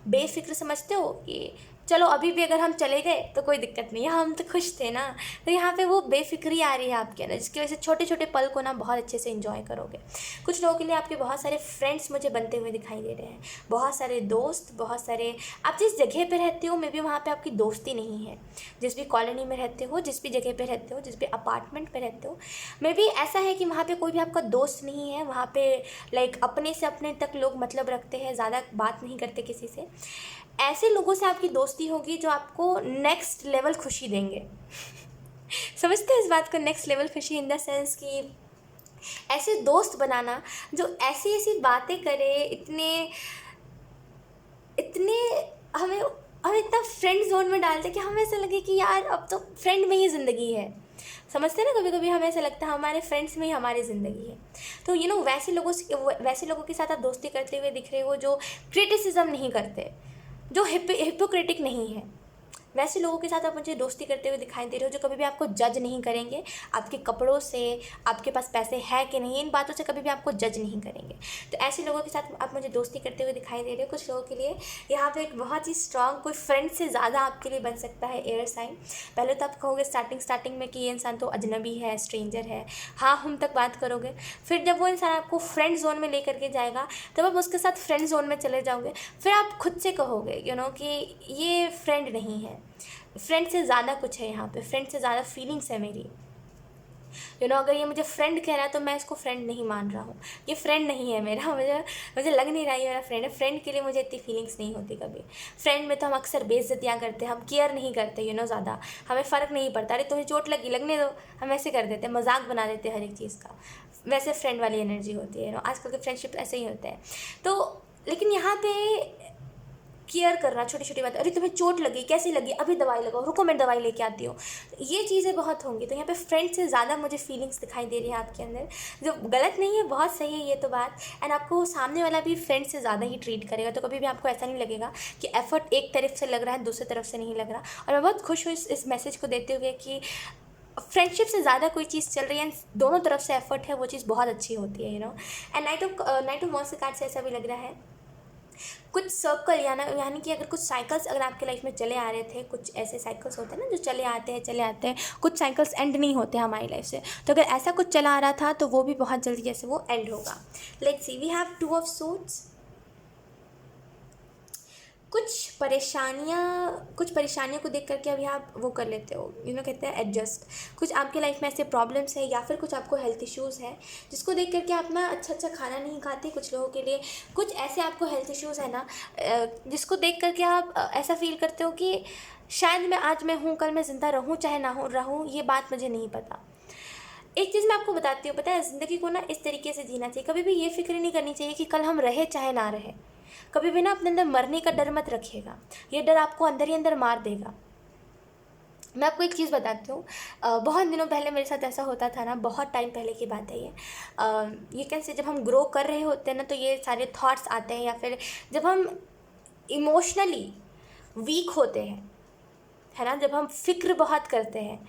बेफिक्र समझते हो, ये चलो अभी भी अगर हम चले गए तो कोई दिक्कत नहीं है, हम तो खुश थे ना। तो यहाँ पे वो बेफिक्री आ रही है आपके अंदर, जिसकी वजह से छोटे छोटे पल को ना बहुत अच्छे से एंजॉय करोगे। कुछ लोगों के लिए आपके बहुत सारे फ्रेंड्स मुझे बनते हुए दिखाई दे रहे हैं, बहुत सारे दोस्त, बहुत सारे, आप जिस जगह पे रहते हो मे बी वहाँ पे आपकी दोस्ती नहीं है। जिस भी कॉलोनी में रहते हो, जिस भी जगह पे रहते हो, जिस भी अपार्टमेंट पे रहते हो, मे बी ऐसा है कि वहाँ पे कोई भी आपका दोस्त नहीं है। वहाँ पे लाइक अपने से अपने तक लोग मतलब रखते हैं, ज़्यादा बात नहीं करते किसी से। ऐसे लोगों से आपकी दोस्ती होगी जो आपको नेक्स्ट लेवल खुशी देंगे। समझते हैं इस बात को, नेक्स्ट लेवल खुशी इन द सेंस कि ऐसे दोस्त बनाना जो ऐसी ऐसी बातें करे, इतने इतने हमें हमें इतना फ्रेंड जोन में डालते कि हमें ऐसा लगे कि यार अब तो फ्रेंड में ही ज़िंदगी है। समझते हैं ना, कभी कभी हमें ऐसा लगता है हमारे फ्रेंड्स में ही हमारी ज़िंदगी है। तो वैसे लोगों के साथ आप दोस्ती करते हुए दिख रहे हो जो क्रिटिसिज्म नहीं करते, जो हिपोक्रेटिक नहीं है। वैसे लोगों के साथ आप मुझे दोस्ती करते हुए दिखाई दे रहे हो जो कभी भी आपको जज नहीं करेंगे, आपके कपड़ों से, आपके पास पैसे है कि नहीं, इन बातों से कभी भी आपको जज नहीं करेंगे। तो ऐसे लोगों के साथ आप मुझे दोस्ती करते हुए दिखाई दे रहे हो। कुछ लोगों के लिए यहाँ पे एक बहुत ही स्ट्रॉन्ग, कोई फ्रेंड से ज़्यादा आपके लिए बन सकता है एयर साइन। पहले तो आप कहोगे स्टार्टिंग में कि ये इंसान तो अजनबी है, स्ट्रेंजर है, हाँ हम तक बात करोगे। फिर जब वो इंसान आपको फ्रेंड जोन में लेकर के जाएगा तब आप उसके साथ फ्रेंड जोन में चले जाओगे। फिर आप खुद से कहोगे कि ये फ्रेंड नहीं है, फ्रेंड से ज़्यादा कुछ है यहाँ पे, फ्रेंड से ज़्यादा फीलिंग्स है मेरी। अगर ये मुझे फ्रेंड कह रहा है तो मैं इसको फ्रेंड नहीं मान रहा हूँ, ये फ्रेंड नहीं है मेरा। मुझे लग नहीं रहा है ये मेरा फ्रेंड है। फ्रेंड के लिए मुझे इतनी फीलिंग्स नहीं होती कभी। फ्रेंड में तो हम अक्सर बेइज्जतियाँ करते हैं, हम केयर नहीं करते ज़्यादा, हमें फ़र्क नहीं पड़ता, अरे तुम्हें चोट लगी लगने दो, हम ऐसे कर देते हैं, मजाक बना देते हैं हर एक चीज़ का। वैसे फ्रेंड वाली एनर्जी होती है। आजकल के फ्रेंडशिप ऐसे ही होते हैं। तो लेकिन यहाँ पे केयर करना, छोटी छोटी बात, अरे तुम्हें चोट लगी, कैसी लगी, अभी दवाई लगाओ, रुको मैं दवाई लेके आती हूँ, ये चीज़ें बहुत होंगी। तो यहाँ पे फ्रेंड से ज़्यादा मुझे फीलिंग्स दिखाई दे रही है आपके अंदर, जो गलत नहीं है, बहुत सही है ये तो बात। एंड आपको सामने वाला भी फ्रेंड से ज़्यादा ही ट्रीट करेगा, तो कभी भी आपको ऐसा नहीं लगेगा कि एफर्ट एक तरफ से लग रहा है, दूसरी तरफ से नहीं लग रहा। और मैं बहुत खुश हूँ इस मैसेज को देते हुए कि फ्रेंडशिप से ज़्यादा कोई चीज़ चल रही है, दोनों तरफ से एफर्ट है, वो चीज़ बहुत अच्छी होती है। एंड नाइट ऑफ मॉन्स के कार्ड से ऐसा भी लग रहा है कुछ सर्कल यानी कि अगर कुछ साइकिल्स अगर आपके लाइफ में चले आ रहे थे, कुछ ऐसे साइकिल्स होते हैं ना जो चले आते हैं, कुछ साइकिल्स एंड नहीं होते हमारी लाइफ से। तो अगर ऐसा कुछ चला आ रहा था तो वो भी बहुत जल्दी जैसे वो एंड होगा। Let's see, we have 2 of swords. कुछ परेशानियों को देख करके अभी आप वो कर लेते हो, कहते हैं एडजस्ट। कुछ आपके लाइफ में ऐसे प्रॉब्लम्स है या फिर कुछ आपको हेल्थ इश्यूज़ है जिसको देख करके आप ना अच्छा खाना नहीं खाते। कुछ लोगों के लिए कुछ ऐसे आपको हेल्थ इश्यूज़ है ना जिसको देख करके आप ऐसा फील करते हो कि शायद आज मैं हूँ, कल मैं ज़िंदा रहूँ चाहे ना रहूँ, ये बात मुझे नहीं पता। एक चीज़ मैं आपको बताती हूँ, पता है, ज़िंदगी को ना इस तरीके से जीना चाहिए। कभी भी ये फिक्र नहीं करनी चाहिए कि कल हम रहे चाहे ना रहे। कभी भी ना अपने अंदर मरने का डर मत रखिएगा, ये डर आपको अंदर ही अंदर मार देगा। मैं आपको एक चीज़ बताती हूँ, बहुत दिनों पहले मेरे साथ ऐसा होता था ना, बहुत टाइम पहले की बात है ये कैन से जब हम ग्रो कर रहे होते हैं ना तो ये सारे थॉट्स आते हैं, या फिर जब हम इमोशनली वीक होते हैं, है ना, जब हम फिक्र बहुत करते हैं,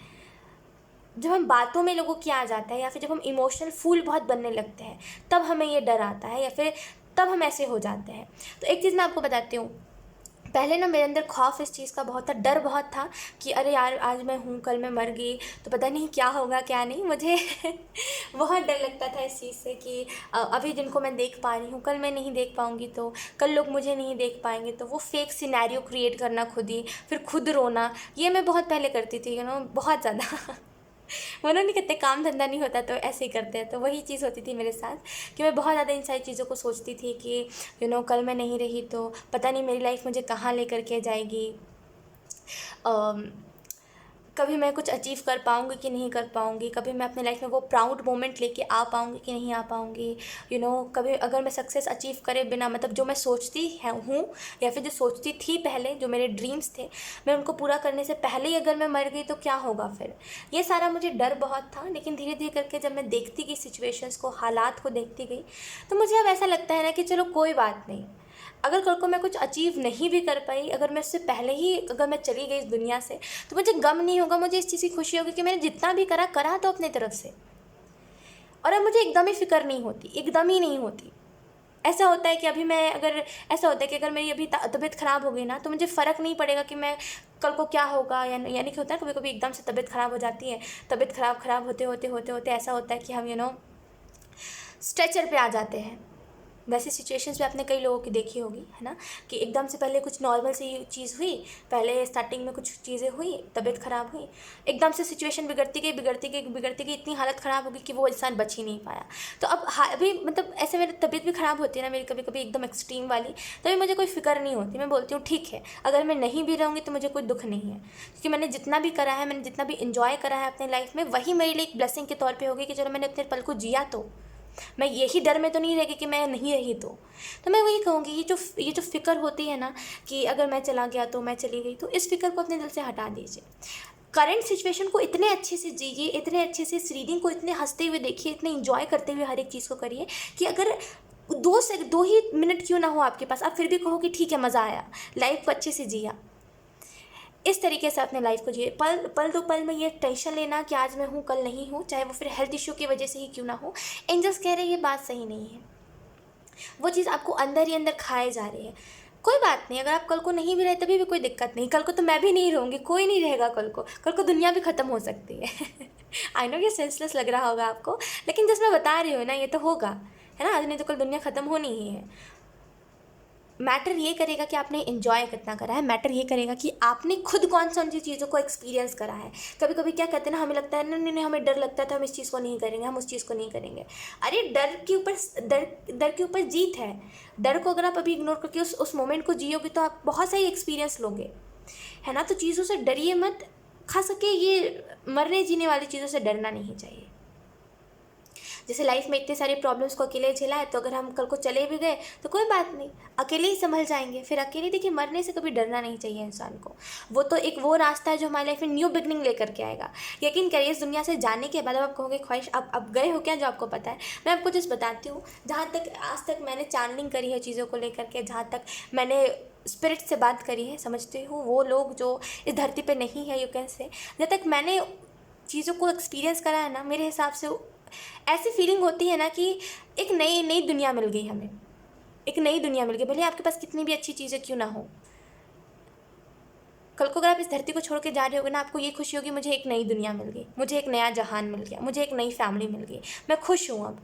जब हम बातों में लोगों की आ जाता है, या फिर जब हम इमोशनल फूल बहुत बनने लगते हैं, तब हमें ये डर आता है, या फिर तब हम ऐसे हो जाते हैं। तो एक चीज़ मैं आपको बताती हूँ, पहले ना मेरे अंदर खौफ इस चीज़ का बहुत था, डर बहुत था कि अरे यार आज मैं हूँ, कल मैं मर गई तो पता नहीं क्या होगा क्या नहीं। मुझे बहुत डर लगता था इस चीज़ से कि अभी जिनको मैं देख पा रही हूँ कल मैं नहीं देख पाऊँगी, तो कल लोग मुझे नहीं देख पाएंगे, तो वो फेक सिनेरियो क्रिएट करना खुद ही, फिर खुद रोना, ये मैं बहुत पहले करती थी, बहुत ज़्यादा। मनो नहीं कहते काम धंधा नहीं होता तो ऐसे ही करते हैं, तो वही चीज़ होती थी मेरे साथ कि मैं बहुत ज़्यादा इन सारी चीज़ों को सोचती थी कि कल मैं नहीं रही तो पता नहीं मेरी लाइफ मुझे कहाँ लेकर के जाएगी, कभी मैं कुछ अचीव कर पाऊँगी कि नहीं कर पाऊँगी, कभी मैं अपने लाइफ में वो प्राउड मोमेंट लेके आ पाऊँगी कि नहीं आ पाऊँगी, कभी अगर मैं सक्सेस अचीव करे बिना, मतलब जो मैं सोचती हूँ या फिर जो सोचती थी पहले, जो मेरे ड्रीम्स थे, मैं उनको पूरा करने से पहले ही अगर मैं मर गई तो क्या होगा फिर। ये सारा मुझे डर बहुत था, लेकिन धीरे धीरे करके जब मैं देखती गई सिचुएशंस को, हालात को देखती गई, तो मुझे अब ऐसा लगता है ना कि चलो कोई बात नहीं, अगर कल को मैं कुछ अचीव नहीं भी कर पाई, अगर मैं उससे पहले ही अगर मैं चली गई इस दुनिया से, तो मुझे गम नहीं होगा, मुझे इस चीज़ की खुशी होगी कि मैंने जितना भी करा तो अपने तरफ से। और अब मुझे एकदम ही फिक्र नहीं होती, एकदम ही नहीं होती, ऐसा होता है कि अभी मैं अगर ऐसा होता है कि अगर मेरी अभी तबीयत ख़राब हो गई ना, तो मुझे फ़र्क नहीं पड़ेगा कि मैं कल को क्या होगा, यानी कि होता है कभी कभी एकदम से तबीयत ख़राब हो जाती है। तबीयत ख़राब होते ऐसा होता है कि हम स्ट्रेचर पे आ जाते हैं। वैसे सिचुएशंस में आपने कई लोगों की देखी होगी, है ना, कि एकदम से पहले कुछ नॉर्मल सी चीज़ हुई, पहले स्टार्टिंग में कुछ चीज़ें हुई, तबीयत ख़राब हुई, एकदम से सिचुएशन बिगड़ती गई, इतनी हालत ख़राब होगी कि वो इंसान बच ही नहीं पाया। तो अब अभी मतलब ऐसे मेरी तबीयत भी ख़राब होती है ना मेरी, कभी कभी एकदम एक्सट्रीम वाली, तभी मुझे कोई फ़िक्र नहीं होती। मैं बोलती हूँ ठीक है, अगर मैं नहीं भी रहूँगी तो मुझे कोई दुख नहीं है, क्योंकि मैंने जितना भी करा है, मैंने जितना भी इंजॉय करा है अपने लाइफ में, वही मेरे लिए एक ब्लेसिंग के तौर पर होगी कि चलो मैंने अपने पल को जिया, तो मैं यही डर में तो नहीं रहेगी कि मैं नहीं रही। तो मैं वही कहूँगी, ये जो फ़िक्र होती है ना कि अगर मैं चला गया तो, मैं चली गई तो, इस फ़िक्र को अपने दिल से हटा दीजिए। करंट सिचुएशन को इतने अच्छे से जीजिए, इतने अच्छे से इस रीडिंग को इतने हंसते हुए देखिए, इतने इंजॉय करते हुए हर एक चीज़ को करिए कि अगर 2 ही मिनट क्यों ना हो आपके पास, आप फिर भी कहो कि ठीक है, मज़ा आया, लाइफ को अच्छे से जिया। इस तरीके से अपने लाइफ को जिए। पल दो पल में ये टेंशन लेना कि आज मैं हूँ कल नहीं हूँ, चाहे वो फिर हेल्थ इशू की वजह से ही क्यों ना हो, एंजल्स कह रहे हैं ये बात सही नहीं है। वो चीज़ आपको अंदर ही अंदर खाए जा रही है। कोई बात नहीं, अगर आप कल को नहीं भी रहे तभी भी कोई दिक्कत नहीं, कल को तो मैं भी नहीं रहूँगी, कोई नहीं रहेगा कल को दुनिया भी ख़त्म हो सकती है। आई नो ये सेंसलेस लग रहा होगा आपको, लेकिन जैसे मैं बता रही हूँ ना, ये तो होगा, है ना, आज नहीं तो कल दुनिया ख़त्म होनी ही है। मैटर ये करेगा कि आपने इन्जॉय कितना करा है, मैटर ये करेगा कि आपने खुद कौन सी चीज़ों को एक्सपीरियंस करा है। कभी कभी क्या कहते हैं ना, हमें लगता है नहीं नहीं, हमें डर लगता है तो हम इस चीज़ को नहीं करेंगे, हम उस चीज़ को नहीं करेंगे। अरे डर के ऊपर जीत है। डर को अगर आप अभी इग्नोर करके उस मोमेंट को जियोगे तो आप बहुत सही एक्सपीरियंस लोगे, है ना। तो चीज़ों से डरिए मत, खा सके ये मरने जीने वाली चीज़ों से डरना नहीं चाहिए। जैसे लाइफ में इतने सारे प्रॉब्लम्स को अकेले झेला है, तो अगर हम कल को चले भी गए तो कोई बात नहीं, अकेले ही संभल जाएंगे। फिर अकेले, देखिए, मरने से कभी डरना नहीं चाहिए इंसान को। वो तो एक वो रास्ता है जो हमारी लाइफ में न्यू बिगनिंग लेकर के आएगा। यकीन करिए, इस दुनिया से जाने के बाद अब आप कहोगे ख्वाहिश अब गए हो क्या जो आपको पता है। मैं आपको जस्ट बताती हूँ, जहाँ तक आज तक मैंने चैनलिंग करी है चीज़ों को लेकर के, जहाँ तक मैंने स्पिरिट से बात करी है, समझती हूँ वो लोग जो इस धरती पे नहीं है, यू कैन से, जब तक मैंने चीज़ों को एक्सपीरियंस करा है ना, मेरे हिसाब से ऐसी फीलिंग होती है ना कि एक नई नई दुनिया मिल गई हमें, एक नई दुनिया मिल गई। भले आपके पास कितनी भी अच्छी चीज़ें क्यों ना हो, कल को अगर आप इस धरती को छोड़ के जा रहे होगे ना, आपको ये खुशी होगी मुझे एक नई दुनिया मिल गई, मुझे एक नया जहान मिल गया, मुझे एक नई फैमिली मिल गई, मैं खुश हूँ अब,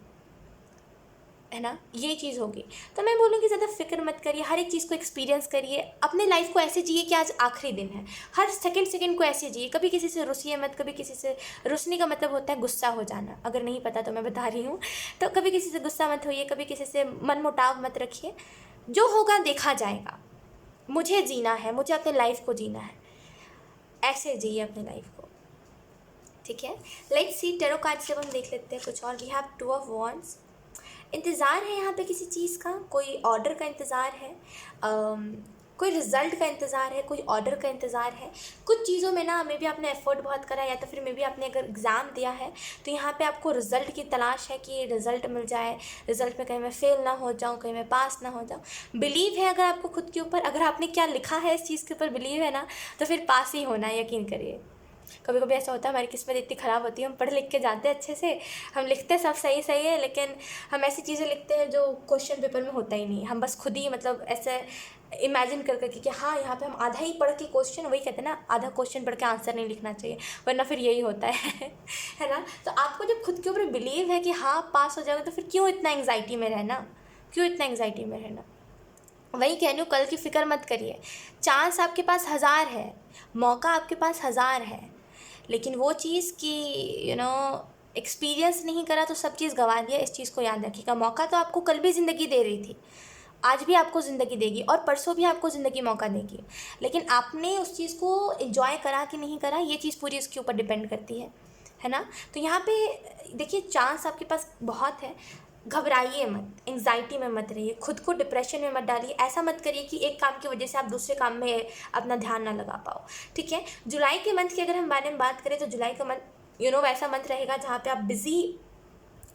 है ना, ये चीज़ होगी। तो मैं बोलूँगी ज़्यादा फिक्र मत करिए, हर एक चीज़ को एक्सपीरियंस करिए, अपने लाइफ को ऐसे जिए कि आज आखिरी दिन है। हर सेकंड को ऐसे जिए, कभी किसी से रुसिए मत। कभी किसी से रुसने का मतलब होता है गुस्सा हो जाना, अगर नहीं पता तो मैं बता रही हूँ। तो कभी किसी से गुस्सा मत होइए, कभी किसी से मनमुटाव मत रखिए। जो होगा देखा जाएगा, मुझे जीना है, मुझे अपने लाइफ को जीना है, ऐसे जिए अपने लाइफ को, ठीक है। लेट्स सी, टैरो कार्ड से हम देख लेते हैं कुछ और। We have 2 of wands. इंतज़ार है यहाँ पे किसी चीज़ का, कोई ऑर्डर का इंतज़ार है, कोई रिज़ल्ट का इंतज़ार है, कोई ऑर्डर का इंतज़ार है। कुछ चीज़ों में ना मे भी आपने एफ़र्ट बहुत करा है, या तो फिर मे भी आपने अगर एग्ज़ाम दिया है तो यहाँ पे आपको रिज़ल्ट की तलाश है कि रिज़ल्ट मिल जाए, रिज़ल्ट में कहीं मैं फ़ेल ना हो जाऊँ, कहीं मैं पास ना हो जाऊँ। बिलीव है अगर आपको खुद के ऊपर, अगर आपने क्या लिखा है इस चीज़ के ऊपर बिलीव है ना, तो फिर पास ही होना है, यकीन करिए। कभी कभी ऐसा होता है, हमारी किस्मत इतनी ख़राब होती है, हम पढ़ लिख के जाते हैं अच्छे से, हम लिखते सब सही सही है, लेकिन हम ऐसी चीज़ें लिखते हैं जो क्वेश्चन पेपर में होता ही नहीं। हम बस खुद ही मतलब ऐसे इमेजिन कर करके कि हाँ यहाँ पे हम आधा ही पढ़ के क्वेश्चन, वही कहते हैं ना, आधा क्वेश्चन पढ़ के आंसर नहीं लिखना चाहिए, वरना फिर यही होता है ना। तो आपको जब खुद के ऊपर बिलीव है कि हाँ पास हो जाएगा, तो फिर क्यों इतना एंग्जाइटी में रहना, क्यों इतना एंग्जाइटी में रहना। वही कह रही हूँ, कल की फ़िक्र मत करिए। चांस आपके पास 1000 है, मौका आपके पास 1000 है, लेकिन वो चीज़ कि एक्सपीरियंस नहीं करा तो सब चीज़ गंवा दिया। इस चीज़ को याद रखिएगा। मौका तो आपको कल भी ज़िंदगी दे रही थी, आज भी आपको ज़िंदगी देगी, और परसों भी आपको ज़िंदगी मौका देगी, लेकिन आपने उस चीज़ को एंजॉय करा कि नहीं करा, ये चीज़ पूरी उसके ऊपर डिपेंड करती है ना। तो यहाँ पे देखिए, चांस आपके पास बहुत है, घबराइए मत, एंग्जाइटी में मत रहिए, खुद को डिप्रेशन में मत डालिए। ऐसा मत करिए कि एक काम की वजह से आप दूसरे काम में अपना ध्यान ना लगा पाओ, ठीक है। जुलाई के मंथ की अगर हम बारे में बात करें तो जुलाई का मंथ वैसा मंथ रहेगा जहाँ पे आप बिज़ी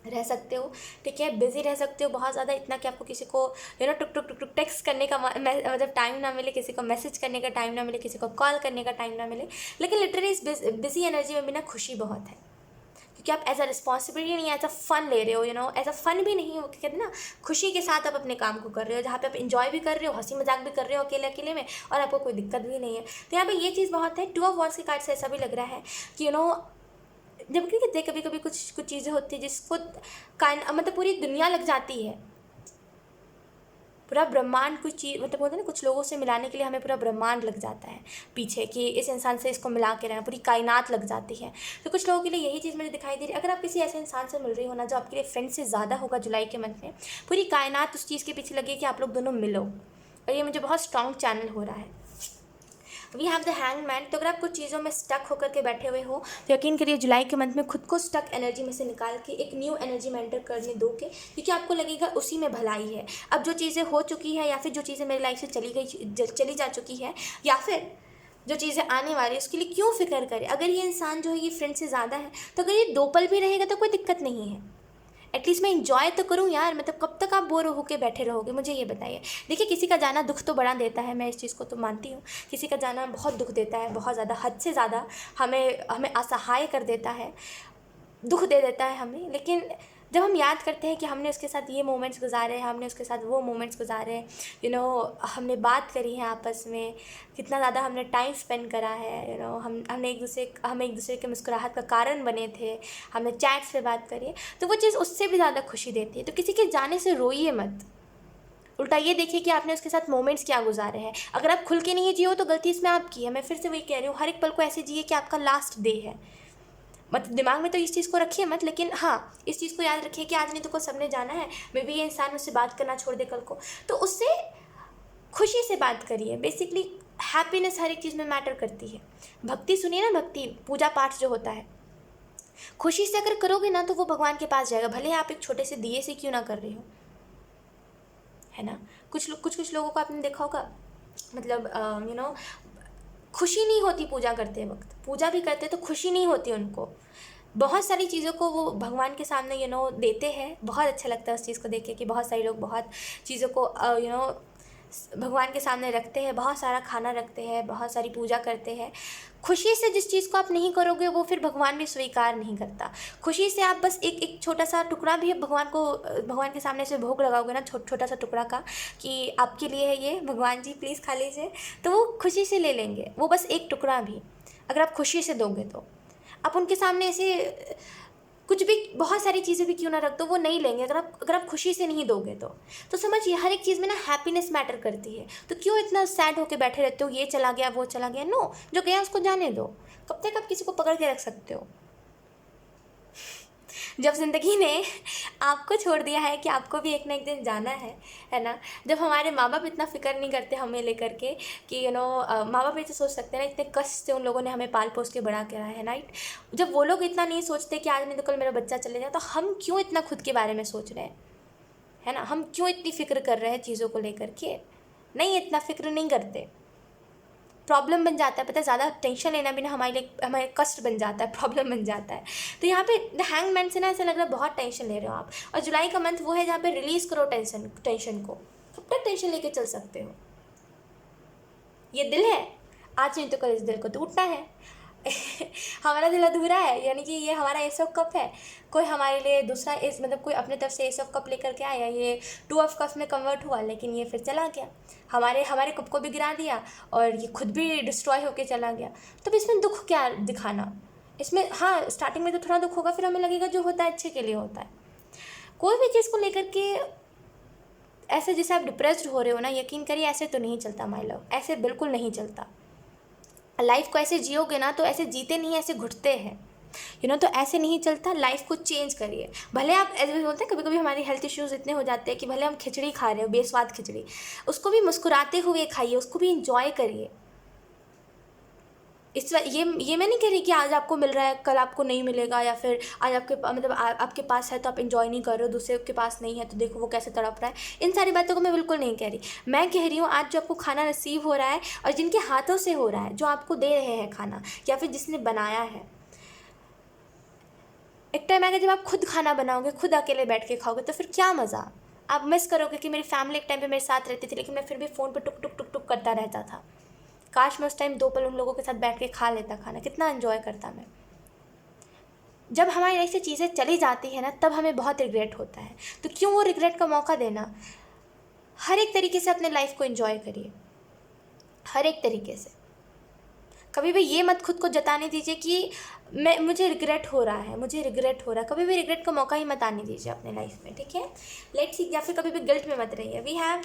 रह सकते हो, ठीक है, बिज़ी रह सकते हो बहुत ज़्यादा, इतना कि आपको किसी को टुक टुक टुक टुक टेक्स्ट करने का मतलब टाइम ना मिले, किसी को मैसेज करने का टाइम ना मिले, किसी को कॉल करने का टाइम ना मिले। लेकिन लिटरली इस बिज़ी एनर्जी में भी ना खुशी बहुत है, क्योंकि आप एज अ रिस्पॉन्सिबिलिटी नहीं, एज अ फन ले रहे हो, एज अ फन भी नहीं, वो कहते हैं ना, खुशी के साथ आप अपने काम को कर रहे हो, जहाँ पे आप इंजॉय भी कर रहे हो, हंसी मजाक भी कर रहे हो अकेले अकेले में, और आपको कोई दिक्कत भी नहीं है। तो यहाँ पे ये चीज़ बहुत है। 2 ऑफ वॉन्ड्स के कार्ड से ऐसा भी लग रहा है कि जब कि कहते हैं कभी कभी कुछ कुछ चीज़ें होती है जिसको मतलब पूरी दुनिया लग जाती है, पूरा ब्रह्मांड कुछ चीज़, मतलब होता है ना, कुछ लोगों से मिलाने के लिए हमें पूरा ब्रह्मांड लग जाता है पीछे कि इस इंसान से इसको मिला के रहना, पूरी कायनात लग जाती है। तो कुछ लोगों के लिए यही चीज़ मुझे दिखाई दे रही है। अगर आप किसी ऐसे इंसान से मिल रही हो ना जो आपके लिए फ्रेंड से ज़्यादा होगा जुलाई के मंथ में, पूरी कायनात उस चीज़ के पीछे लगी कि आप लोग दोनों मिलो, और ये मुझे बहुत स्ट्रॉन्ग चैनल हो रहा है। We have the hangman. तो अगर आप कुछ चीज़ों में स्टक होकर के बैठे हुए हो तो यकीन करिए जुलाई के मंथ में खुद को स्टक एनर्जी में से निकाल के एक न्यू एनर्जी में एंटर करने दोगे, क्योंकि आपको लगेगा उसी में भलाई है। अब जो चीज़ें हो चुकी है, या फिर जो चीज़ें मेरी लाइफ से चली जा चुकी है, या फिर जो चीज़ें आने वाली है, उसके लिए क्यों फिक्र करें। अगर ये इंसान जो है ये फ्रेंड से ज़्यादा है, तो अगर ये 2 पल भी रहेगा तो कोई दिक्कत नहीं है। एटलीस्ट मैं इंजॉय तो करूँ यार, मतलब कब तक आप बोर होकर बैठे रहोगे, मुझे ये बताइए। देखिए, किसी का जाना दुख तो बड़ा देता है, मैं इस चीज़ को तो मानती हूँ। किसी का जाना बहुत दुख देता है, बहुत ज़्यादा, हद से ज़्यादा हमें हमें असहाय कर देता है, दुख दे देता है हमें। लेकिन जब हम याद करते हैं कि हमने उसके साथ ये मोमेंट्स गुजारे, हमने उसके साथ वो मोमेंट्स गुजारे, हमने बात करी है आपस में, कितना ज़्यादा हमने टाइम स्पेंड करा है, हम एक दूसरे के मुस्कुराहट का कारण बने थे, हमने चैट्स पे बात करी है, तो वो चीज़ उससे भी ज़्यादा खुशी देती है। तो किसी के जाने से रोइए मत, उल्टा ये देखिए कि आपने उसके साथ मोमेंट्स क्या गुजारे हैं। अगर आप खुल के नहीं जियो तो गलती इसमें आपकी है। मैं फिर से वही कह रही हूँ, हर एक पल को ऐसे जिए कि आपका लास्ट डे है। मतलब दिमाग में तो इस चीज़ को रखिए मत, लेकिन हाँ, इस चीज़ को याद रखिए कि आज नहीं तो को सबने जाना है। मे बी ये इंसान उससे बात करना छोड़ दे कल को, तो उससे खुशी से बात करिए। बेसिकली हैप्पीनेस हर एक चीज़ में मैटर करती है। भक्ति सुनिए ना, भक्ति पूजा पाठ जो होता है, खुशी से अगर करोगे ना तो वो भगवान के पास जाएगा, भले आप एक छोटे से दिए से क्यों ना कर रहे हो, है ना। कुछ लोगों को आपने देखा होगा, मतलब खुशी नहीं होती पूजा करते वक्त, पूजा भी करते तो खुशी नहीं होती उनको। बहुत सारी चीज़ों को वो भगवान के सामने देते हैं। बहुत अच्छा लगता है उस चीज़ को देख के कि बहुत सारे लोग बहुत चीज़ों को भगवान के सामने रखते हैं, बहुत सारा खाना रखते हैं, बहुत सारी पूजा करते हैं। खुशी से जिस चीज़ को आप नहीं करोगे वो फिर भगवान भी स्वीकार नहीं करता। खुशी से आप बस एक छोटा सा टुकड़ा भी भगवान के सामने से भोग लगाओगे ना, छोटा सा टुकड़ा का, कि आपके लिए है ये, भगवान जी प्लीज़ खा लीजिए, तो वो खुशी से ले लेंगे। वो बस एक टुकड़ा भी अगर आप खुशी से दोगे तो आप उनके सामने ऐसे कुछ भी, बहुत सारी चीज़ें भी क्यों ना रख दो, वो नहीं लेंगे अगर आप खुशी से नहीं दोगे तो समझिए हर एक चीज़ में ना हैप्पीनेस मैटर करती है। तो क्यों इतना सैड होके बैठे रहते हो, ये चला गया वो चला गया। नो, जो गया उसको जाने दो। कब तक आप किसी को पकड़ के रख सकते हो। जब ज़िंदगी ने आपको छोड़ दिया है कि आपको भी एक ना एक दिन जाना है ना। जब हमारे माँ बाप इतना फिक्र नहीं करते हमें लेकर के कि माँ बाप ऐसे सोच सकते हैं ना, इतने कष्ट से उन लोगों ने हमें पाल पोस के बड़ा करा है, राइट। जब वो लोग इतना नहीं सोचते कि आज नहीं तो कल मेरा बच्चा चले जाए, तो हम क्यों इतना खुद के बारे में सोच रहे हैं, है ना। हम क्यों इतनी फ़िक्र कर रहे हैं चीज़ों को लेकर के। नहीं, इतना फ़िक्र नहीं करते, प्रॉब्लम बन जाता है। पता है, ज़्यादा टेंशन लेना भी ना हमारे कष्ट बन जाता है, प्रॉब्लम बन जाता है। तो यहाँ पे द हैंगमैन से ना ऐसा लग रहा है बहुत टेंशन ले रहे हो आप। और जुलाई का मंथ वो है जहाँ पे रिलीज़ करो टेंशन को। कब तक टेंशन लेके चल सकते हो। ये दिल है, आज नहीं तो कल इस दिल को टूटना है। हमारा दिल अधूरा है, यानी कि ये हमारा एस ऑफ कप है। कोई हमारे लिए दूसरा मतलब कोई अपने तरफ से एस ऑफ कप लेकर के आया, ये 2 ऑफ कप में कन्वर्ट हुआ, लेकिन ये फिर चला गया, हमारे कप को भी गिरा दिया और ये खुद भी डिस्ट्रॉय होके चला गया। तो इसमें दुख क्या दिखाना। इसमें हाँ, स्टार्टिंग में तो थोड़ा दुख होगा, फिर हमें लगेगा जो होता है अच्छे के लिए होता है। कोई भी चीज़ को लेकर के ऐसे जैसे आप डिप्रेस्ड हो रहे हो ना, यकीन करिए ऐसे तो नहीं चलता माय लव, ऐसे बिल्कुल नहीं चलता। लाइफ को ऐसे जियोगे ना तो ऐसे जीते नहीं, ऐसे घुटते हैं तो ऐसे नहीं चलता। लाइफ को चेंज करिए। भले आप ऐसे बोलते हैं, कभी कभी हमारे हेल्थ इश्यूज़ इतने हो जाते हैं कि भले हम खिचड़ी खा रहे हो, बेस्वाद खिचड़ी, उसको भी मुस्कुराते हुए खाइए, उसको भी इंजॉय करिए। ये मैं नहीं कह रही कि आज आपको मिल रहा है कल आपको नहीं मिलेगा, या फिर आज आपके पास है तो आप इंजॉय नहीं कर रहे हो, दूसरे के पास नहीं है तो देखो वो कैसे तड़प रहा है। इन सारी बातों को मैं बिल्कुल नहीं कह रही। मैं कह रही हूँ आज जो आपको खाना नसीब हो रहा है और जिनके हाथों से हो रहा है, जो आपको दे रहे हैं खाना या फिर जिसने बनाया है, एक टाइम आएगा जब आप खुद खाना बनाओगे, खुद अकेले बैठ के खाओगे, तो फिर क्या मज़ा। आप मिस करोगे कि मेरी फैमिली एक टाइम पे मेरे साथ रहती थी, लेकिन मैं फिर भी फ़ोन पे टुक टुक टुक टुक करता रहता था। काश मैं उस टाइम 2 पल उन लोगों के साथ बैठ के खा लेता खाना, कितना एंजॉय करता मैं। जब हमारी लाइफ से चीज़ें चली जाती है ना, तब हमें बहुत रिग्रेट होता है। तो क्यों वो रिग्रेट का मौका देना। हर एक तरीके से अपने लाइफ को एंजॉय करिए, हर एक तरीके से। कभी भी ये मत खुद को जताने दीजिए कि मुझे रिग्रेट हो रहा है, मुझे रिग्रेट हो रहा है। कभी भी रिग्रेट का मौका ही मत आने दीजिए अपने लाइफ में, ठीक है। लेट्स सी, या फिर कभी भी गिल्ट में मत रहिए। वी हैव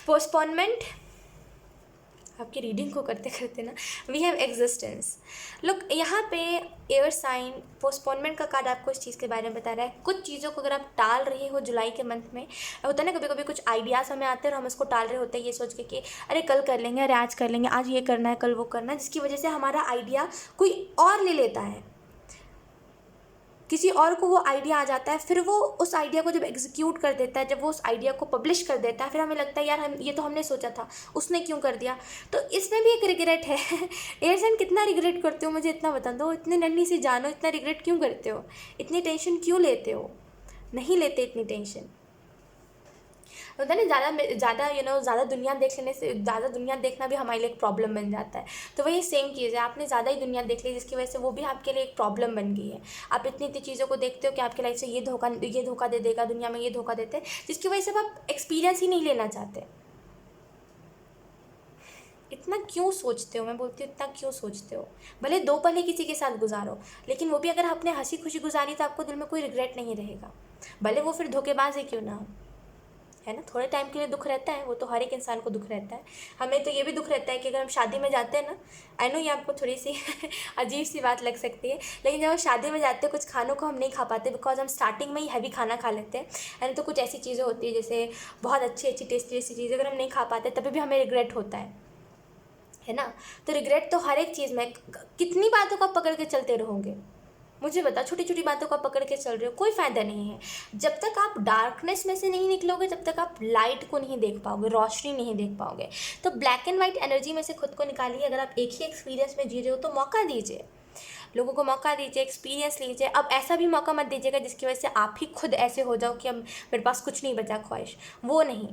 पोस्टपोनमेंट, आपकी रीडिंग को करते करते ना, वी हैव एग्जिस्टेंस। लुक, यहाँ पे एयर साइन पोस्टपोनमेंट का कार्ड आपको इस चीज़ के बारे में बता रहा है। कुछ चीज़ों को अगर आप टाल रहे हो जुलाई के मंथ में, होता है ना कभी कभी कुछ आइडियाज़ हमें आते हैं और हम उसको टाल रहे होते हैं ये सोच के कि अरे कल कर लेंगे, अरे आज कर लेंगे, आज ये करना है, कल वो करना है, जिसकी वजह से हमारा आइडिया कोई और ले लेता है, किसी और को वो आइडिया आ जाता है। फिर वो उस आइडिया को जब एग्जीक्यूट कर देता है, जब वो उस आइडिया को पब्लिश कर देता है, फिर हमें लगता है यार हम ये तो हमने सोचा था, उसने क्यों कर दिया। तो इसमें भी एक रिग्रेट है। एयर साइन कितना रिग्रेट करते हो मुझे इतना बता दो। इतनी नन्ही सी जानो, इतना रिग्रेट क्यों करते हो, इतनी टेंशन क्यों लेते हो। नहीं लेते इतनी टेंशन। होता है ना ज़्यादा ज़्यादा दुनिया देख लेने से, ज़्यादा दुनिया देखना भी हमारे लिए एक प्रॉब्लम बन जाता है। तो वही सेम चीज़ है, आपने ज़्यादा ही दुनिया देख ली जिसकी वजह से वो भी आपके लिए एक प्रॉब्लम बन गई है। आप इतनी इतनी चीज़ों को देखते हो कि आपकी लाइफ से ये धोखा दे देगा, दुनिया में ये धोखा देते हैं, जिसकी वजह से आप एक्सपीरियंस ही नहीं लेना चाहते। इतना क्यों सोचते हो, मैं बोलती हूँ इतना क्यों सोचते हो। भले 2 पल ही किसी के साथ गुजारो, लेकिन वो भी अगर आपने हंसी खुशी गुजारी तो आपको दिल में कोई रिग्रेट नहीं रहेगा, भले वो फिर धोखेबाज ही क्यों ना हो, है ना। थोड़े टाइम के लिए दुख रहता है, वो तो हर एक इंसान को दुख रहता है। हमें तो ये भी दुख रहता है कि अगर हम शादी में जाते हैं ना, आई नो ये आपको थोड़ी सी अजीब सी बात लग सकती है, लेकिन जब हम शादी में जाते हैं कुछ खानों को हम नहीं खा पाते, बिकॉज हम स्टार्टिंग में ही हैवी खाना खा लेते हैं, एंड तो कुछ ऐसी चीज़ें होती है जैसे बहुत अच्छी अच्छी टेस्टी टेस्टी चीज़ें अगर हम नहीं खा पाते तभी भी हमें रिग्रेट होता है ना। तो रिग्रेट तो हर एक चीज़ में। कितनी बातों को आप पकड़ के चलते रहोगे, मुझे बता। छोटी छोटी बातों को पकड़ के चल रहे हो, कोई फ़ायदा नहीं है। जब तक आप डार्कनेस में से नहीं निकलोगे, जब तक आप लाइट को नहीं देख पाओगे, रोशनी नहीं देख पाओगे। तो ब्लैक एंड वाइट एनर्जी में से खुद को निकालिए। अगर आप एक ही एक्सपीरियंस में जी रहे हो तो मौका दीजिए, लोगों को मौका दीजिए, एक्सपीरियंस लीजिए। अब ऐसा भी मौका मत दीजिएगा जिसकी वजह से आप ही खुद ऐसे हो जाओ कि अब मेरे पास कुछ नहीं बचा ख्वाहिश, वो नहीं।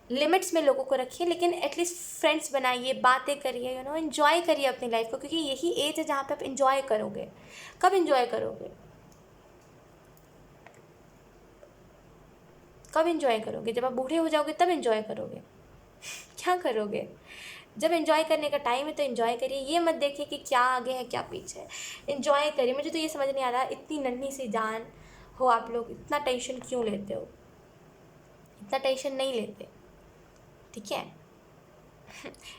लिमिट्स में लोगों को रखिए, लेकिन एटलीस्ट फ्रेंड्स बनाइए, बातें करिए, एंजॉय करिए अपनी लाइफ को, क्योंकि यही एज है जहाँ पे आप एंजॉय करोगे। कब एंजॉय करोगे, कब एंजॉय करोगे। जब आप बूढ़े हो जाओगे तब एंजॉय करोगे। क्या करोगे। जब एंजॉय करने का टाइम है तो एंजॉय करिए, ये मत देखिए कि क्या आगे है क्या पीछे है। एंजॉय करिए। मुझे तो ये समझ नहीं आ रहा, इतनी नन्ही सी जान हो आप लोग, इतना टेंशन क्यों लेते हो। इतना टेंशन नहीं लेते, ठीक है।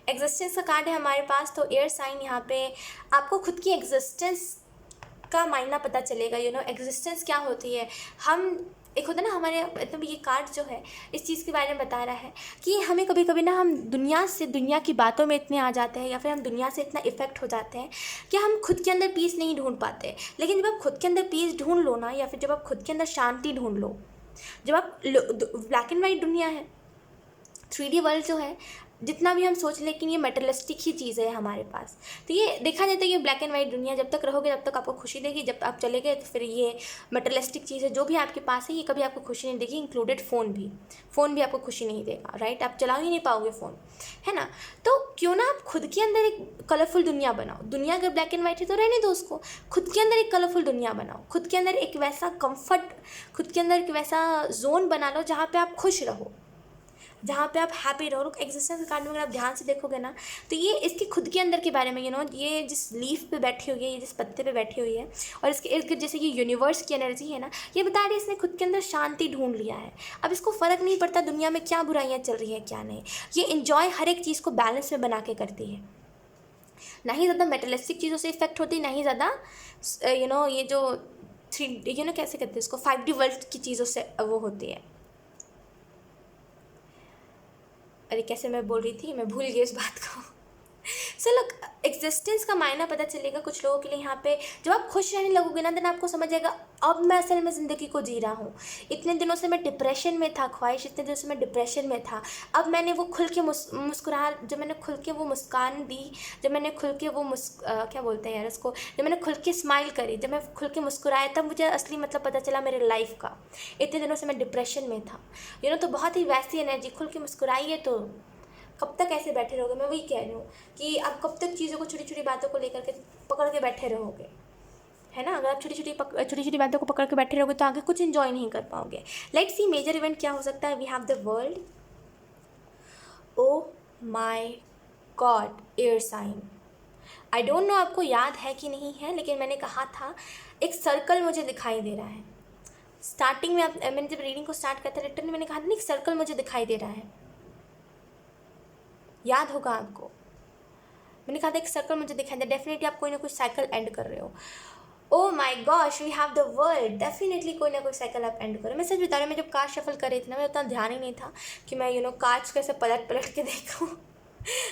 एग्जिस्टेंस का कार्ड है हमारे पास, तो एयर साइन यहाँ पे आपको खुद की एग्जिस्टेंस का मायना पता चलेगा। एग्जिस्टेंस क्या होती है। हम एक होता है ना हमारे, मतलब ये कार्ड जो है इस चीज़ के बारे में बता रहा है कि हमें कभी कभी ना हम दुनिया की बातों में इतने आ जाते हैं, या फिर हम दुनिया से इतना इफेक्ट हो जाते हैं कि हम खुद के अंदर पीस नहीं ढूंढ पाते। लेकिन जब आप खुद के अंदर पीस ढूंढ लो ना, या फिर जब आप खुद के अंदर शांति ढूंढ लो, जब आप ब्लैक एंड वाइट दुनिया है, 3D वर्ल्ड जो है, जितना भी हम सोच लें कि ये मटेरियलिस्टिक ही चीज़ है हमारे पास, तो ये देखा जाए तो ये ब्लैक एंड वाइट दुनिया, जब तक रहोगे तब तक आपको खुशी देगी, जब आप चले गए तो फिर ये मटेरियलिस्टिक चीज़ है जो भी आपके पास है ये कभी आपको खुशी नहीं देगी, इंक्लूडेड फ़ोन भी आपको खुशी नहीं देगा, राइट। आप चला ही नहीं पाओगे फ़ोन, है ना। तो क्यों ना आप खुद के अंदर एक कलरफुल दुनिया बनाओ। दुनिया अगर ब्लैक एंड वाइट है तो रहने दो उसको, खुद के अंदर एक कलरफुल दुनिया बनाओ, खुद के अंदर एक वैसा कंफर्ट, खुद के अंदर एक वैसा जोन बना लो जहाँ पे आप खुश रहो, जहाँ पे आप हैप्पी रहो। एग्जिस्टेंस कार्ड में अगर आप ध्यान से देखोगे ना, तो ये इसके खुद के अंदर के बारे में, ये जिस लीफ पे बैठी हुई है, ये जिस पत्ते पे बैठी हुई है, और इसके इर्द गिर्द जैसे ये यूनिवर्स की एनर्जी है ना, ये बता रही है इसने खुद के अंदर शांति ढूंढ लिया है। अब इसको फ़र्क नहीं पड़ता दुनिया में क्या बुराइयाँ चल रही हैं क्या नहीं, ये इन्जॉय हर एक चीज़ को बैलेंस में बना के करती है। ना ही ज़्यादा मेटेरियलिस्टिक चीज़ों से इफेक्ट होती है, ना ही ज़्यादा ये जो 3 कैसे कहते हैं इसको, 5D वर्ल्ड की चीज़ों से वो होती है। अरे कैसे मैं बोल रही थी, मैं भूल गई इस बात को। चलो, एग्जिस्टेंस का मायना पता चलेगा कुछ लोगों के लिए यहाँ पे। जब आप खुश रहने लगोगे ना, देन आपको समझ आएगा अब मैं असल में ज़िंदगी को जी रहा हूँ। इतने दिनों से मैं डिप्रेशन में था, ख्वाहिश इतने दिनों से मैं डिप्रेशन में था, अब मैंने वो खुल के जब मैंने खुल के वो मुस्कान दी, जब मैंने खुल के वो क्या बोलते हैं यार उसको, जब मैंने खुल के स्माइल करी, जब मैं खुल के मुस्कुराया, तब मुझे असली मतलब पता चला मेरे लाइफ का। इतने दिनों से मैं डिप्रेशन में था, तो बहुत ही वैसी एनर्जी। खुल के मुस्कुराइए, तो कब तक ऐसे बैठे रहोगे। मैं वही कह रही हूँ कि आप कब तक चीज़ों को, छोटी छोटी बातों को लेकर के पकड़ के बैठे रहोगे। है ना। अगर आप छोटी छोटी बातों को पकड़ के बैठे रहोगे तो आगे कुछ इन्जॉय नहीं कर पाओगे। लेट्स सी मेजर इवेंट क्या हो सकता है। We have the world. Oh my god, air sign. I don't know आपको याद है कि नहीं है, लेकिन मैंने कहा था एक सर्कल मुझे दिखाई दे रहा है। स्टार्टिंग में मैंने जब रीडिंग को स्टार्ट करता रिटर्न मैंने कहा था ना एक सर्कल मुझे दिखाई दे रहा है, याद होगा आपको। मैंने कहा था एक सर्कल मुझे दिखाई दे। डेफिनेटली आप कोई ना कोई साइकिल एंड कर रहे हो। Oh my gosh, we have the world. Definitely कोई ना कोई साइकिल आप एंड करो। मैं सच बता रही हूँ, मैं जब कार्ड शफल कर रही थी ना, मैं उतना ध्यान ही नहीं था कि मैं कार्ड्स कैसे पलट पलट के देखूँ।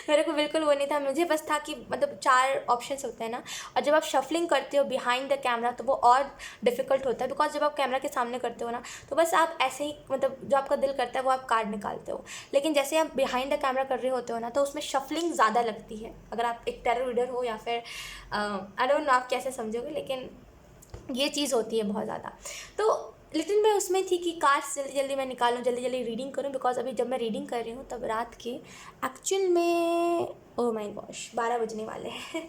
मेरे को बिल्कुल वो नहीं था। मुझे बस था कि मतलब 4 ऑप्शंस होते हैं ना, और जब आप शफलिंग करते हो बिहाइंड द कैमरा तो वो और डिफिकल्ट होता है, बिकॉज जब आप कैमरा के सामने करते हो ना तो बस आप ऐसे ही मतलब जो आपका दिल करता है वो आप कार्ड निकालते हो। लेकिन जैसे आप बिहाइंड द कैमरा कर रहे होते हो ना तो उसमें शफलिंग ज़्यादा लगती है। अगर आप एक टैरो रीडर हो या फिर आई डोंट नो आप कैसे समझोगे, लेकिन ये चीज़ होती है बहुत ज़्यादा। तो लेकिन मैं उसमें थी कि कार्ड्स जल्दी जल्दी मैं निकालूँ, जल्दी जल्दी रीडिंग करूँ, बिकॉज अभी जब मैं रीडिंग कर रही हूँ तब रात के एक्चुअल में ओह माय गॉश 12 बजने वाले हैं।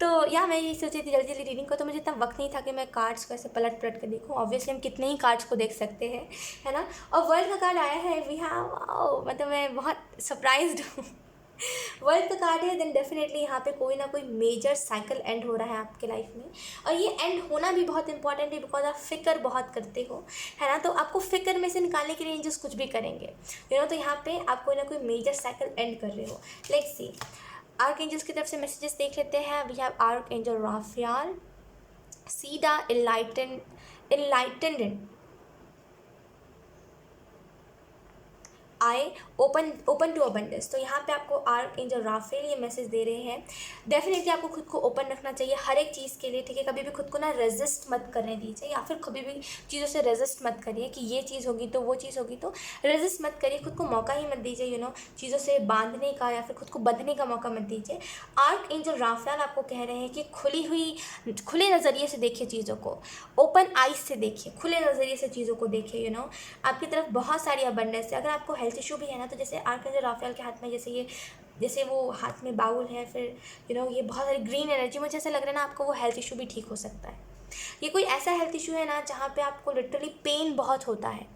तो या मैं ये सोची थी जल्दी जल्दी रीडिंग को, तो मुझे इतना वक्त नहीं था कि मैं कार्ड्स को ऐसे पलट पलट कर देखूँ। ऑब्वियसली हम कितने ही कार्ड्स को देख सकते हैं, है ना। और वर्ल्ड का कार्ड आया है, वी हैव, मतलब मैं बहुत सरप्राइज्ड हूँ। वर्ल्ड का कार्ड है, देन डेफिनेटली यहाँ पे कोई ना कोई मेजर साइकिल एंड हो रहा है आपके लाइफ में। और ये एंड होना भी बहुत इंपॉर्टेंट है, बिकॉज आप फिक्र बहुत करते हो, है ना। तो आपको फिक्र में से निकालने के लिए एंजल्स कुछ भी करेंगे, तो यहाँ पे आप कोई ना कोई मेजर साइकिल एंड कर रहे हो। लेट्स सी आर्क एंजल्स की तरफ से मैसेजेस देख लेते हैं। We have archangel Raphael, see the enlightened eye open to abundance. तो यहाँ पे आपको आर्क एंजल राफेल ये मैसेज दे रहे हैं। डेफिनेटली आपको खुद को ओपन रखना चाहिए हर एक चीज़ के लिए, ठीक है। कभी भी खुद को ना रेजिस्ट मत करने दीजिए, या फिर कभी भी चीज़ों से रेजिस्ट मत करिए कि ये चीज़ होगी तो वो चीज़ होगी, तो रेजिस्ट मत करिए। खुद को मौका ही मत दीजिए चीज़ों से बांधने का या फिर खुद को बंधने का मौका मत दीजिए। आर्क एंजल राफेल आपको कह रहे हैं कि खुले नज़रिए से देखिए चीज़ों को, ओपन आइज से देखिए, खुले नज़रिए से चीज़ों को देखिए। आपकी तरफ बहुत सारी अबंडेंस है। अगर आपको हेल्थ इशू भी है ना, तो जैसे आर्कएंजल राफेल के हाथ में जैसे वो हाथ में बाउल है, फिर ये बहुत सारी ग्रीन एनर्जी, मुझे ऐसा लग रहा है ना आपको वो हेल्थ इशू भी ठीक हो सकता है। ये कोई ऐसा हेल्थ इशू है ना जहाँ पे आपको लिटरली पेन बहुत होता है।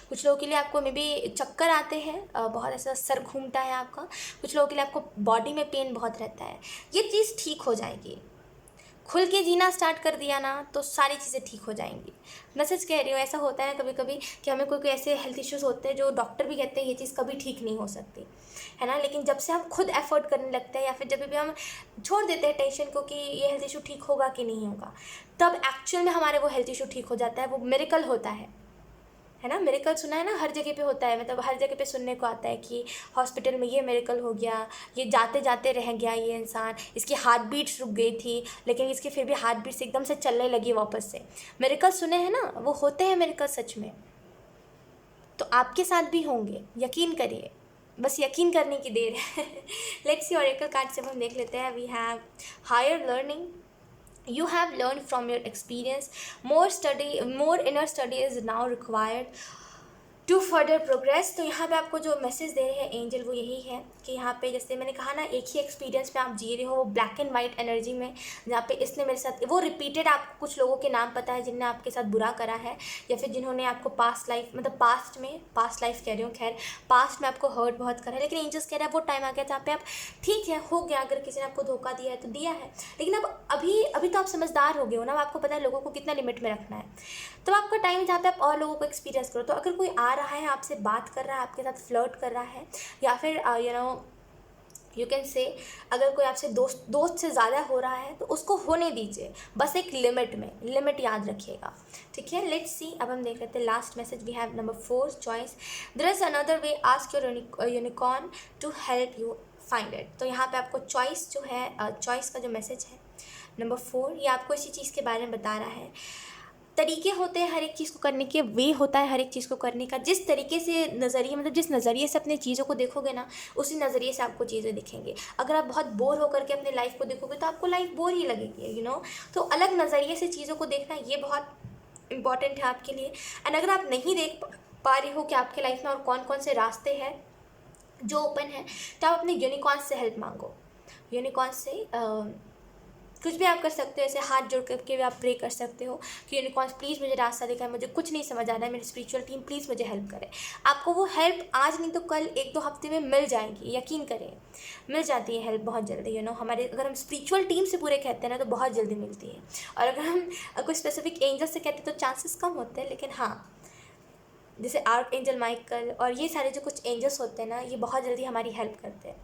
कुछ लोगों के लिए आपको मे बी चक्कर आते हैं, बहुत ऐसा सर घूमता है आपका। कुछ लोगों के लिए आपको बॉडी में पेन बहुत रहता है। ये चीज़ ठीक हो जाएगी। खुल के जीना स्टार्ट कर दिया ना तो सारी चीज़ें ठीक हो जाएंगी। मैं सच कह रही हूँ, ऐसा होता है ना कभी कभी कि हमें कोई ऐसे हेल्थ इश्यूज़ होते हैं जो डॉक्टर भी कहते हैं ये चीज़ कभी ठीक नहीं हो सकती, है ना। लेकिन जब से हम खुद एफर्ट करने लगते हैं या फिर जब भी हम छोड़ देते हैं टेंशन को कि ये हेल्थ इशू ठीक होगा कि नहीं होगा, तब एक्चुअल में हमारे वो हेल्थ इशू ठीक हो जाता है। वो मिरेकल होता है ना। मिरेकल सुना है ना, हर जगह पे होता है, मतलब हर जगह पे सुनने को आता है कि हॉस्पिटल में ये मिरेकल हो गया, ये जाते जाते रह गया ये इंसान, इसकी हार्ट बीट्स रुक गई थी लेकिन इसकी फिर भी हार्ट बीट्स एकदम से चलने लगी वापस से। मिरेकल सुने हैं ना, वो होते हैं मिरेकल सच में। तो आपके साथ भी होंगे, यकीन करिए, बस यकीन करने की देर है। लेट्स सी ऑरेकल कार्ड से हम देख लेते हैं। We have higher learning, you have learned from your experience, more inner study is now required to further progress. तो यहाँ पे आपको जो मैसेज दे रहे हैं एंजल वो यही है कि यहाँ पे जैसे मैंने कहा ना, एक ही एक्सपीरियंस में आप जी रहे हो, ब्लैक एंड वाइट एनर्जी में, जहाँ पे इसने मेरे साथ वो रिपीटेड, आपको कुछ लोगों के नाम पता है जिनने आपके साथ बुरा करा है, या फिर जिन्होंने आपको पास्ट लाइफ मतलब पास्ट लाइफ कह रही हूँ, खैर पास्ट में आपको हर्ट बहुत करा है। लेकिन एंजल्स कह रहा है वो टाइम आ गया जहाँ पे आप ठीक है, हो गया, अगर किसी ने आपको धोखा दिया है तो दिया है, लेकिन अब अभी तो आप समझदार हो गए हो ना, आपको पता है लोगों को कितना लिमिट में रखना है। तो आपका टाइम जहाँ पे आप और लोगों को एक्सपीरियंस करो। तो अगर कोई आ रहा है आपसे बात कर रहा है, आपके साथ फ्लर्ट कर रहा है, या फिर यू कैन से अगर कोई आपसे दोस्त से ज़्यादा हो रहा है तो उसको होने दीजिए, बस एक लिमिट में, लिमिट याद रखिएगा, ठीक है। लेट्स सी अब हम देख लेते हैं last message. We have number 4 choice, there is another way, ask your unicorn to help you find it. तो यहाँ पे आपको चॉइस जो है, चॉइस का जो मैसेज है नंबर 4, ये आपको इसी चीज़ के बारे में बता रहा है। तरीके होते हैं हर एक चीज़ को करने के, वे होता है हर एक चीज़ को करने का। जिस तरीके से नज़रिए, मतलब जिस नज़रिए से अपने चीज़ों को देखोगे ना, उसी नज़रिए से आपको चीज़ें दिखेंगी। अगर आप बहुत बोर होकर के अपने लाइफ को देखोगे तो आपको लाइफ बोर ही लगेगी, तो अलग नज़रिए से चीज़ों को देखना ये बहुत इंपॉर्टेंट है आपके लिए। एंड अगर आप नहीं देख पा रही हो कि आपके लाइफ में और कौन कौन से रास्ते हैं जो ओपन है, तो आप अपने यूनिकॉर्न से हेल्प मांगो। यूनिकॉर्न से कुछ भी आप कर सकते हो, ऐसे हाथ जोड़ करके भी आप प्रे कर सकते हो कि यूनिकॉर्न्स प्लीज़ मुझे रास्ता दिखाए, मुझे कुछ नहीं समझ आ रहा है, मेरी स्पिरिचुअल टीम प्लीज़ मुझे हेल्प करे। आपको वो हेल्प आज नहीं तो कल 1-2 हफ्ते में मिल जाएगी, यकीन करें मिल जाती है हेल्प बहुत जल्दी। हमारे अगर हम स्पिरिचुअल टीम से पूरे कहते हैं ना तो बहुत जल्दी मिलती है, और अगर हम कोई स्पेसिफिक एंजल से कहते हैं तो चांसेस कम होते हैं। लेकिन हाँ, जैसे आर्क एंजल माइकल और ये सारे जो कुछ एंजल्स होते हैं ना, ये बहुत जल्दी हमारी हेल्प करते हैं,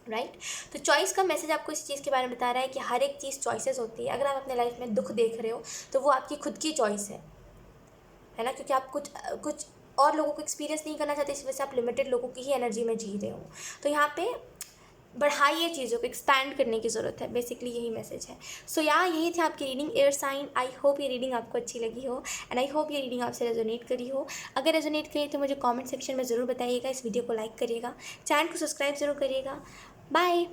राइट। तो चॉइस का मैसेज आपको इस चीज़ के बारे में बता रहा है कि हर एक चीज़ चॉइसेस होती है। अगर आप अपने लाइफ में दुख देख रहे हो तो वो आपकी खुद की चॉइस है ना, क्योंकि आप कुछ और लोगों को एक्सपीरियंस नहीं करना चाहते, इस वजह से आप लिमिटेड लोगों की ही एनर्जी में जी रहे हो। तो यहाँ पे बढ़ाइए चीज़ों को, एक्सपैंड करने की ज़रूरत है, बेसिकली यही मैसेज है। सो यही थी आपकी reading air sign. I hope ये रीडिंग आपको अच्छी लगी हो, एंड आई होप ये रीडिंग आपसे रेजोनेट करी हो। अगर रेजोनेट करी तो मुझे कमेंट सेक्शन में ज़रूर बताइएगा, इस वीडियो को लाइक करिएगा, चैनल को सब्सक्राइब ज़रूर करिएगा। बाय।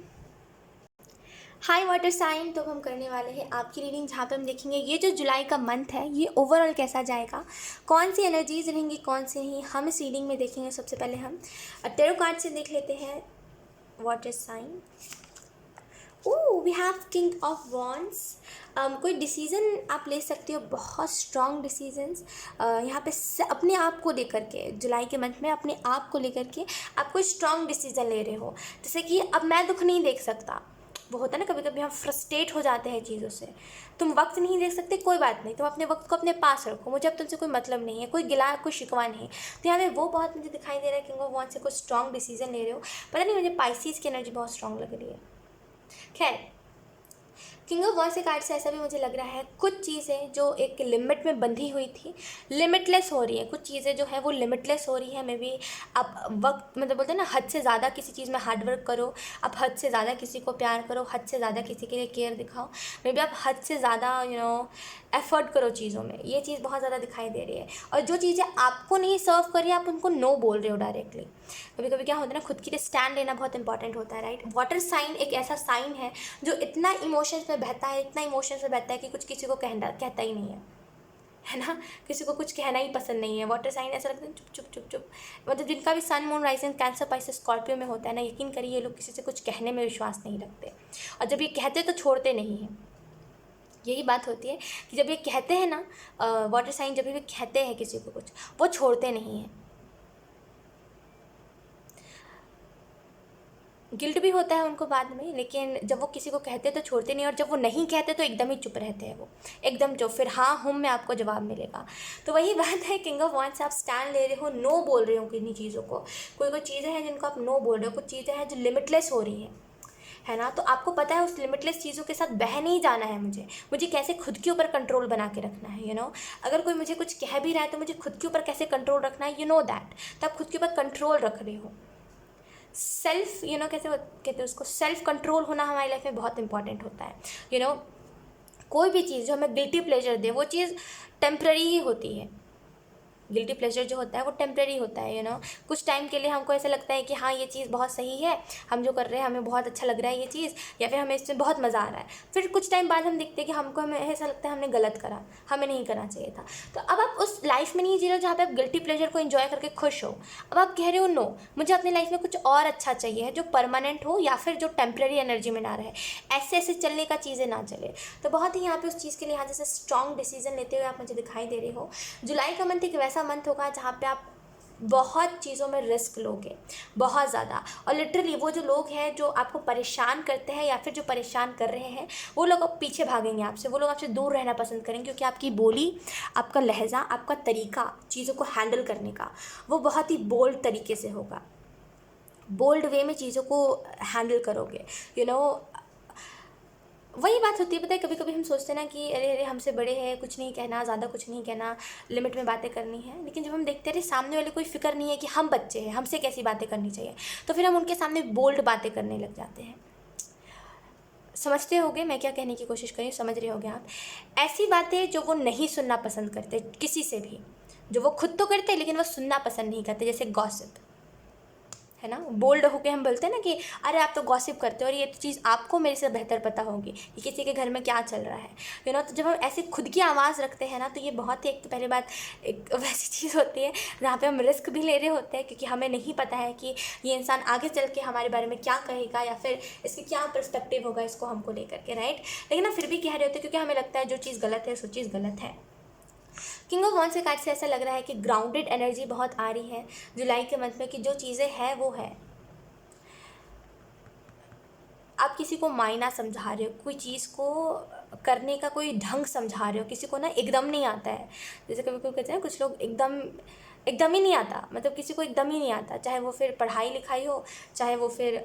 हाय वाटर साइन, तो हम करने वाले हैं आपकी रीडिंग, जहाँ पे हम देखेंगे ये जो जुलाई का मंथ है ये ओवरऑल कैसा जाएगा, कौन सी एनर्जीज रहेंगी, कौन सी नहीं, हम इस रीडिंग में देखेंगे। सबसे पहले हम टेरो कार्ड से देख लेते हैं water sign. Oh, we have king of wands. कोई डिसीज़न आप ले सकते हो, बहुत स्ट्रॉन्ग डिसीजंस यहाँ पे अपने आप को लेकर के, जुलाई के मंथ में अपने आप को लेकर के आप कोई स्ट्रॉन्ग डिसीजन ले रहे हो। जैसे कि अब मैं दुख नहीं देख सकता, वो होता है ना, कभी कभी हम फ्रस्ट्रेट हो जाते हैं चीज़ों से। तुम वक्त नहीं देख सकते, कोई बात नहीं, तुम अपने वक्त को अपने पास रखो, मुझे अब तुमसे कोई मतलब नहीं है, कोई गिला कोई शिकवा नहीं। तो यहाँ पे वो बहुत मुझे दिखाई दे रहा है, किंग ऑफ वॉन्ड्स से कोई स्ट्रॉन्ग डिसीजन ले रहे हो। पता नहीं, मुझे पाइसीज़ की एनर्जी बहुत स्ट्रॉन्ग लग रही है। खैर, किंग ऑफ वॉन्ड्स के कार्ड से ऐसा भी मुझे लग रहा है, कुछ चीज़ें जो एक लिमिट में बंधी हुई थी लिमिटलेस हो रही है। कुछ चीज़ें जो है वो लिमिटलेस हो रही है। मे बी आप वक्त, मतलब बोलते हैं ना, हद से ज़्यादा किसी चीज़ में हार्डवर्क करो, आप हद से ज़्यादा किसी को प्यार करो, हद से ज़्यादा किसी के लिए केयर दिखाओ, मे बी आप हद से ज़्यादा एफर्ट करो चीज़ों में। ये चीज़ बहुत ज़्यादा दिखाई दे रही है, और जो चीज़ें आपको नहीं सर्व कर रही है आप उनको नो बोल रहे हो डायरेक्टली। कभी कभी क्या होता है ना, खुद के लिए स्टैंड लेना बहुत इंपॉर्टेंट होता है, राइट। वाटर साइन एक ऐसा साइन है जो इतना इमोशंस में बहता है, इतना इमोशंस में बहता है कि कुछ किसी को कहता ही नहीं है ना, किसी को कुछ कहना ही पसंद नहीं है। वाटर साइन ऐसा लगता है चुप चुप चुप चुप, मतलब जिनका भी sun moon rising Cancer Pisces Scorpio में होता है ना, यकीन करिए ये लोग किसी से कुछ कहने में विश्वास नहीं रखते, और जब ये कहते तो छोड़ते नहीं हैं। यही बात होती है कि जब ये कहते हैं ना, वाटर साइन जब भी कहते हैं किसी को कुछ, वो छोड़ते नहीं हैं। गिल्ट भी होता है उनको बाद में, लेकिन जब वो किसी को कहते तो छोड़ते नहीं, और जब वो नहीं कहते तो एकदम ही चुप रहते हैं, वो एकदम चुप, फिर हाँ में आपको जवाब मिलेगा। तो वही बात है, किंग ऑफ वॉन्ड्स से आप स्टैंड ले रहे हो, नो बोल रहे हो किन्हीं चीज़ों को। कोई चीज़ें हैं जिनको आप नो बोल रहे हो, कुछ चीज़ें हैं जो लिमिटलेस हो रही हैं, है ना। तो आपको पता है उस लिमिटलेस चीज़ों के साथ बह नहीं जाना है, मुझे कैसे खुद के ऊपर कंट्रोल बना के रखना है, अगर कोई मुझे कुछ कह भी रहा है तो मुझे खुद के ऊपर कैसे कंट्रोल रखना है, दैट। तो आप खुद के ऊपर कंट्रोल रख रहे हो। सेल्फ कैसे कहते हैं उसको, सेल्फ कंट्रोल होना हमारी लाइफ में बहुत इंपॉर्टेंट होता है। कोई भी चीज़ जो हमें गिल्टी प्लेजर दे, वो चीज़ टेम्प्ररी ही होती है। गिल्टी प्लेजर जो होता है वो टेम्प्रेरी होता है। कुछ टाइम के लिए हमको ऐसा लगता है कि हाँ ये चीज़ बहुत सही है, हम जो कर रहे हैं हमें बहुत अच्छा लग रहा है ये चीज़, या फिर हमें इसमें बहुत मज़ा आ रहा है। फिर कुछ टाइम बाद हम देखते हैं कि हमें ऐसा लगता है हमने गलत करा, हमें नहीं करना चाहिए था। तो अब आप उस लाइफ में नहीं जी रहे हो जहाँ पे आप गिल्टी प्लेजर को एंजॉय करके खुश हो। अब आप कह रहे हो नो, मुझे अपनी लाइफ में कुछ और अच्छा चाहिए है जो परमानेंट हो, या फिर जो टेम्प्रेरी एनर्जी में ना रहे, ऐसे चलने का चीज़ें ना चले। तो बहुत ही यहाँ पे उस चीज़ के लिए यहाँ जैसे स्ट्रॉन्ग डिसीजन लेते हुए आप मुझे दिखाई दे रहे हो। जुलाई का मंथ एक वैसा मंथ होगा जहाँ पे आप बहुत चीज़ों में रिस्क लोगे, बहुत ज़्यादा। और लिटरली वो जो लोग हैं जो आपको परेशान करते हैं या फिर जो परेशान कर रहे हैं, वो लोग अब पीछे भागेंगे आपसे, वो लोग आपसे दूर रहना पसंद करेंगे, क्योंकि आपकी बोली, आपका लहजा, आपका तरीका चीज़ों को हैंडल करने का वो बहुत ही बोल्ड तरीके से होगा। बोल्ड वे में चीज़ों को हैंडल करोगे। वही बात होती है, पता है, कभी कभी हम सोचते हैं ना कि अरे अरे हमसे बड़े हैं, कुछ नहीं कहना, ज़्यादा कुछ नहीं कहना, लिमिट में बातें करनी है। लेकिन जब हम देखते हैं अरे सामने वाले कोई फिक्र नहीं है कि हम बच्चे हैं, हमसे कैसी बातें करनी चाहिए, तो फिर हम उनके सामने बोल्ड बातें करने लग जाते हैं। समझते होगे मैं क्या कहने की कोशिश कर रही हूँ, समझ रहे होगे आप। ऐसी बातें जो वो नहीं सुनना पसंद करते किसी से भी, जो वो खुद तो करते लेकिन वो सुनना पसंद नहीं करते, जैसे गॉसिप, है ना। बोल्ड होके हम बोलते हैं ना कि अरे आप तो गॉसिप करते हो और ये तो चीज़ आपको मेरे से बेहतर पता होगी कि किसी के घर में क्या चल रहा है, तो जब हम ऐसे खुद की आवाज़ रखते हैं ना, तो ये बहुत ही, एक तो पहली बात एक वैसी चीज़ होती है जहाँ पे हम रिस्क भी ले रहे होते हैं, क्योंकि हमें नहीं पता है कि ये इंसान आगे चल के हमारे बारे में क्या कहेगा या फिर इसकी क्या पर्सपेक्टिव होगा इसको हमको लेकर के, राइट। लेकिन हम फिर भी कह रहे होते हैं क्योंकि हमें लगता है जो चीज़ गलत है वो चीज़ गलत है। किंग ऑफ वॉन्ड्स के कार्ड से ऐसा लग रहा है कि ग्राउंडेड एनर्जी बहुत आ रही है जुलाई के मंथ में, कि जो चीज़ें हैं वो है। आप किसी को मायना समझा रहे हो, कोई चीज़ को करने का कोई ढंग समझा रहे हो, किसी को ना एकदम नहीं आता है। जैसे कभी कोई कहते हैं कुछ लोग एकदम एकदम ही नहीं आता, मतलब किसी को एकदम ही नहीं आता, चाहे वो फिर पढ़ाई लिखाई हो, चाहे वो फिर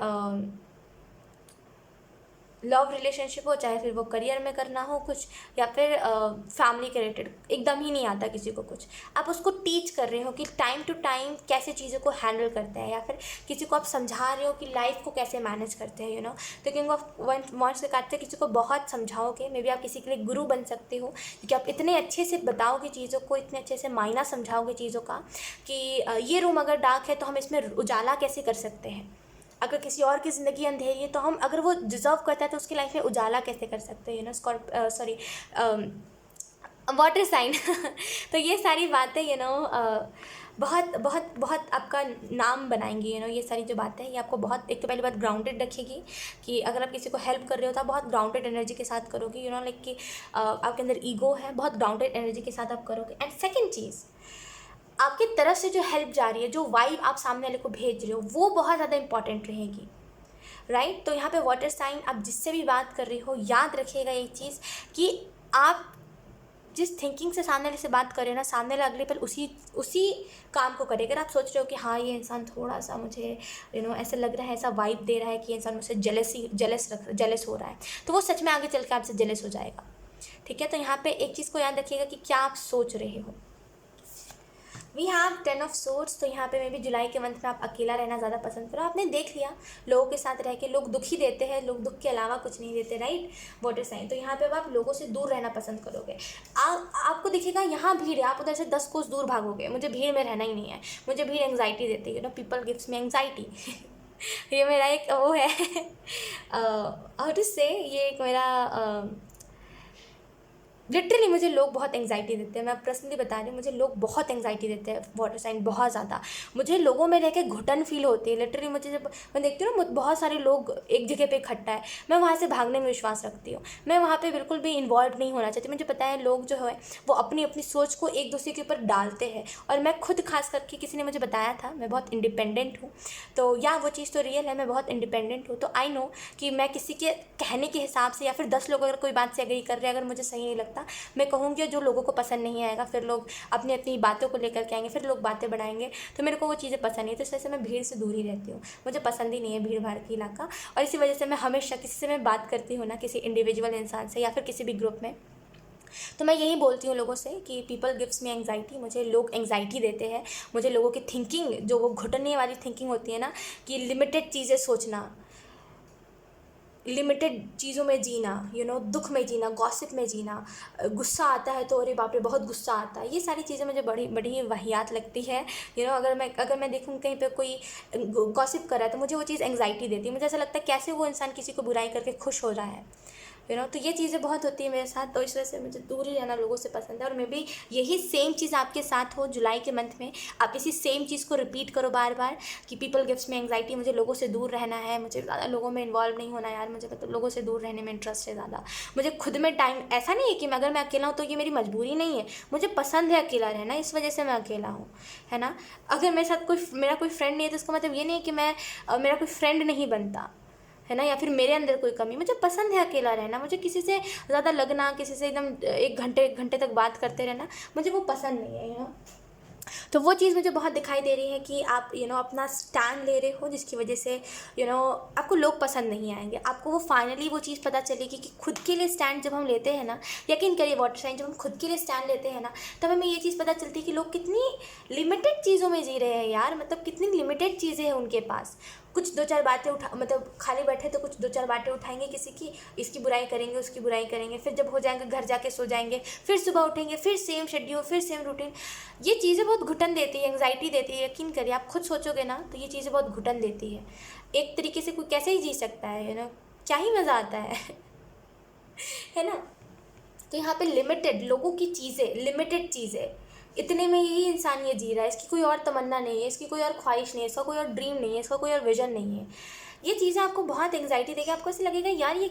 लव रिलेशनशिप हो, चाहे फिर वो करियर में करना हो कुछ, या फिर फैमिली के रिलेटेड, एकदम ही नहीं आता किसी को कुछ। आप उसको टीच कर रहे हो कि टाइम टू टाइम कैसे चीज़ों को हैंडल करते हैं, या फिर किसी को आप समझा रहे हो कि लाइफ को कैसे मैनेज करते हैं, तो किंग ऑफ वॉन्ड्स के कार्ड से किसी को बहुत समझाओगे, मे बी आप किसी के लिए गुरु बन सकते हो, क्योंकि आप इतने अच्छे से बताओगे चीज़ों को, इतने अच्छे से मायना समझाओगे चीज़ों का कि ये रूम अगर डार्क है तो हम इसमें उजाला कैसे कर सकते हैं, अगर किसी और की ज़िंदगी अंधेरी है तो हम, अगर वो डिज़र्व करता है तो उसकी लाइफ में उजाला कैसे कर सकते हैं, वाटर साइन तो ये सारी बातें बहुत बहुत बहुत आपका नाम बनाएंगी, ये सारी जो बातें हैं ये आपको बहुत, एक तो पहली बात ग्राउंडेड रखेगी, कि अगर आप किसी को हेल्प कर रहे हो तो आप बहुत ग्राउंडेड एनर्जी के साथ करोगे, लाइक कि आपके अंदर ईगो है, बहुत ग्राउंडेड एनर्जी के साथ आप करोगे। एंड सेकेंड चीज़, आपकी तरफ से जो हेल्प जा रही है, जो वाइब आप सामने वाले को भेज रहे हो, वो बहुत ज़्यादा इंपॉर्टेंट रहेगी, राइट। तो यहाँ पे वाटर साइन, आप जिससे भी बात कर रही हो, याद रखिएगा एक चीज़ कि आप जिस थिंकिंग से सामने वाले से बात कर रहे हो ना, सामने वाला अगले पल उसी काम को करे। अगर आप सोच रहे हो कि हाँ ये इंसान थोड़ा सा मुझे ऐसा लग रहा है, ऐसा वाइब दे रहा है कि इंसान मुझसे जेलस हो रहा है, तो वो सच में आगे चल के आपसे जेलस हो जाएगा, ठीक है। तो यहाँ पे एक चीज़ को याद रखिएगा कि क्या आप सोच रहे हो। वी हैव 10 ऑफ सोर्ड्स, तो यहाँ पे मे भी जुलाई के मंथ में आप अकेला रहना ज़्यादा पसंद करो। आपने देख लिया लोगों के साथ रह के लोग दुख ही देते हैं, लोग दुख के अलावा कुछ नहीं देते, राइट। वाटर साइन, तो यहाँ पे अब आप लोगों से दूर रहना पसंद करोगे। आपको दिखेगा यहाँ भीड़ है, आप उधर से 10 कोस दूर भागोगे, मुझे भीड़ में रहना ही नहीं है, मुझे भीड़ एंग्जाइटी देती है, पीपल गिव्स मी एंग्जाइटी ये मेरा एक वो है हाउ टू से, ये एक मेरा लिटरली मुझे लोग बहुत एंग्जाइटी देते हैं, मैं पर्सनली बता रही हूँ, मुझे लोग बहुत एंग्जाइटी देते हैं, वाटर साइन बहुत ज़्यादा। मुझे लोगों में रह के घुटन फील होती है लिटरली, मुझे जब मैं देखती हूँ ना बहुत सारे लोग एक जगह पे इकट्ठा है, मैं वहाँ से भागने में विश्वास रखती हूँ, मैं वहाँ पे बिल्कुल भी इन्वॉल्व नहीं होना चाहती। मुझे पता है लोग जो है वो अपनी अपनी सोच को एक दूसरे के ऊपर डालते हैं, और मैं खुद खास करके, किसी ने मुझे बताया था, मैं बहुत इंडिपेंडेंट हूँ, तो या वो चीज़ तो रियल है, मैं बहुत इंडिपेंडेंट हूँ, तो आई नो कि मैं किसी के कहने के हिसाब से, या फिर 10 लोग अगर कोई बात से एग्री कर रहे हैं, अगर मुझे सही नहीं लगता मैं कहूँगी, जो लोगों को पसंद नहीं आएगा, फिर लोग अपनी अपनी बातों को लेकर के आएंगे, फिर लोग बातें बढ़ाएंगे, तो मेरे को वो चीज़ें पसंद नहीं है। तो इस वजह से मैं भीड़ से दूर ही रहती हूँ, मुझे पसंद ही नहीं है भीड़ भाड़ की इलाका। और इसी वजह से मैं हमेशा किसी से मैं बात करती हूँ ना, किसी इंडिविजुअल इंसान से या फिर किसी भी ग्रुप में, तो मैं यही बोलती हूँ लोगों से कि पीपल गिव्स मी एंग्जाइटी, मुझे लोग एंग्जाइटी देते हैं, मुझे लोगों की थिंकिंग, जो वो घुटने वाली थिंकिंग होती है ना, कि लिमिटेड चीज़ें सोचना, लिमिटेड चीज़ों में जीना, दुख में जीना, गॉसिप में जीना, गुस्सा आता है तो अरे बाप रे बहुत गुस्सा आता है, ये सारी चीज़ें मुझे बड़ी बड़ी वाहियात लगती है। अगर मैं देखूँ कहीं पे कोई गॉसिप कर रहा है तो मुझे वो चीज़ एंग्जाइटी देती है, मुझे ऐसा लगता है कैसे वो इंसान किसी को बुराई करके खुश हो रहा है, तो ये चीज़ें बहुत होती है मेरे साथ, तो इस वजह से मुझे दूर ही रहना लोगों से पसंद है। और मे बी यही सेम चीज़ आपके साथ हो जुलाई के मंथ में, आप इसी सेम चीज़ को रिपीट करो बार बार कि पीपल गिव्स मी एंग्जाइटी, मुझे लोगों से दूर रहना है, मुझे ज़्यादा लोगों में इन्वॉल्व नहीं होना यार, मुझे मतलब लोगों से दूर रहने में इंटरेस्ट है ज़्यादा, मुझे खुद में टाइम, ऐसा नहीं है कि अगर मैं अकेला हूँ तो ये मेरी मजबूरी नहीं है, मुझे पसंद है अकेला रहना, इस वजह से मैं अकेला हूँ, है ना। अगर मेरे साथ मेरा कोई फ्रेंड नहीं है तो इसका मतलब ये नहीं है कि मेरा कोई फ्रेंड नहीं बनता, है ना, या फिर मेरे अंदर कोई कमी, मुझे पसंद है अकेला रहना, मुझे किसी से ज़्यादा लगना, किसी से एकदम एक घंटे तक बात करते रहना, मुझे वो पसंद नहीं है, तो वो चीज़ मुझे बहुत दिखाई दे रही है कि आप अपना स्टैंड ले रहे हो, जिसकी वजह से आपको लोग पसंद नहीं आएंगे, आपको वो फाइनली वो चीज़ पता चलेगी कि खुद के लिए स्टैंड जब हम लेते हैं ना, यकीन करिए वाटर साइन, जब हम खुद के लिए स्टैंड लेते हैं ना, तब हमें ये चीज़ पता चलती है कि लोग कितनी लिमिटेड चीज़ों में जी रहे हैं यार, मतलब कितनी लिमिटेड चीज़ें हैं उनके पास, कुछ दो चार बातें मतलब खाली बैठे तो कुछ दो चार बातें उठाएंगे किसी की, इसकी बुराई करेंगे, उसकी बुराई करेंगे, फिर जब हो जाएंगे घर जाके सो जाएंगे, फिर सुबह उठेंगे, फिर सेम शेड्यूल, फिर सेम रूटीन। ये चीज़ें बहुत घुटन देती है, एंग्जाइटी देती है। यकीन करिए, आप खुद सोचोगे ना तो ये चीज़ें बहुत घुटन देती है। एक तरीके से कोई कैसे ही जी सकता है, क्या ही मज़ा आता है है ना। तो यहाँ पे लिमिटेड लोगों की चीज़ें, लिमिटेड चीज़ें, इतने में ही इंसान ये जी रहा है। इसकी कोई और तमन्ना नहीं है, इसकी कोई और ख्वाहिश नहीं है, इसका कोई और ड्रीम नहीं है, इसका कोई और विजन नहीं है। ये चीज़ें आपको बहुत एंग्जाइटी देगी। आपको ऐसे लगेगा यार ये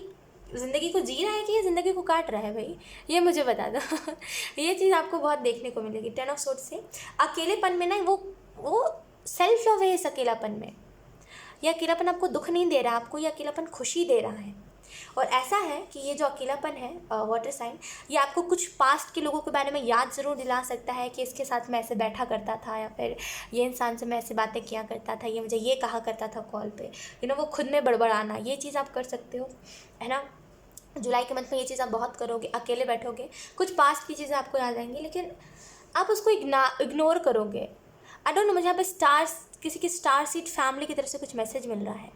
ज़िंदगी को जी रहा है कि ये ज़िंदगी को काट रहा है, भाई ये मुझे बता दो ये चीज़ आपको बहुत देखने को मिलेगी। 10 ऑफ सोर्ड्स से अकेलेपन में ना वो सेल्फ लव है इस अकेलापन में। ये अकेलापन आपको दुख नहीं दे रहा, आपको ये अकेलापन खुशी दे रहा है। और ऐसा है कि ये जो अकेलापन है वाटर साइन, ये आपको कुछ पास्ट के लोगों के बारे में याद ज़रूर दिला सकता है कि इसके साथ मैं ऐसे बैठा करता था, या फिर ये इंसान से मैं ऐसे बातें किया करता था, ये मुझे ये कहा करता था कॉल पे, वो खुद में बड़बड़ाना, ये चीज़ आप कर सकते हो, है ना। जुलाई के मंथ में ये चीज़ आप बहुत करोगे, अकेले बैठोगे, कुछ पास्ट की चीज़ें आपको याद आएंगी, लेकिन आप उसको इग्नोर करोगे। आई डोंट नो, मुझे यहाँ पे स्टार्स, किसी की स्टार सीड फैमिली की तरफ से कुछ मैसेज मिल रहा है।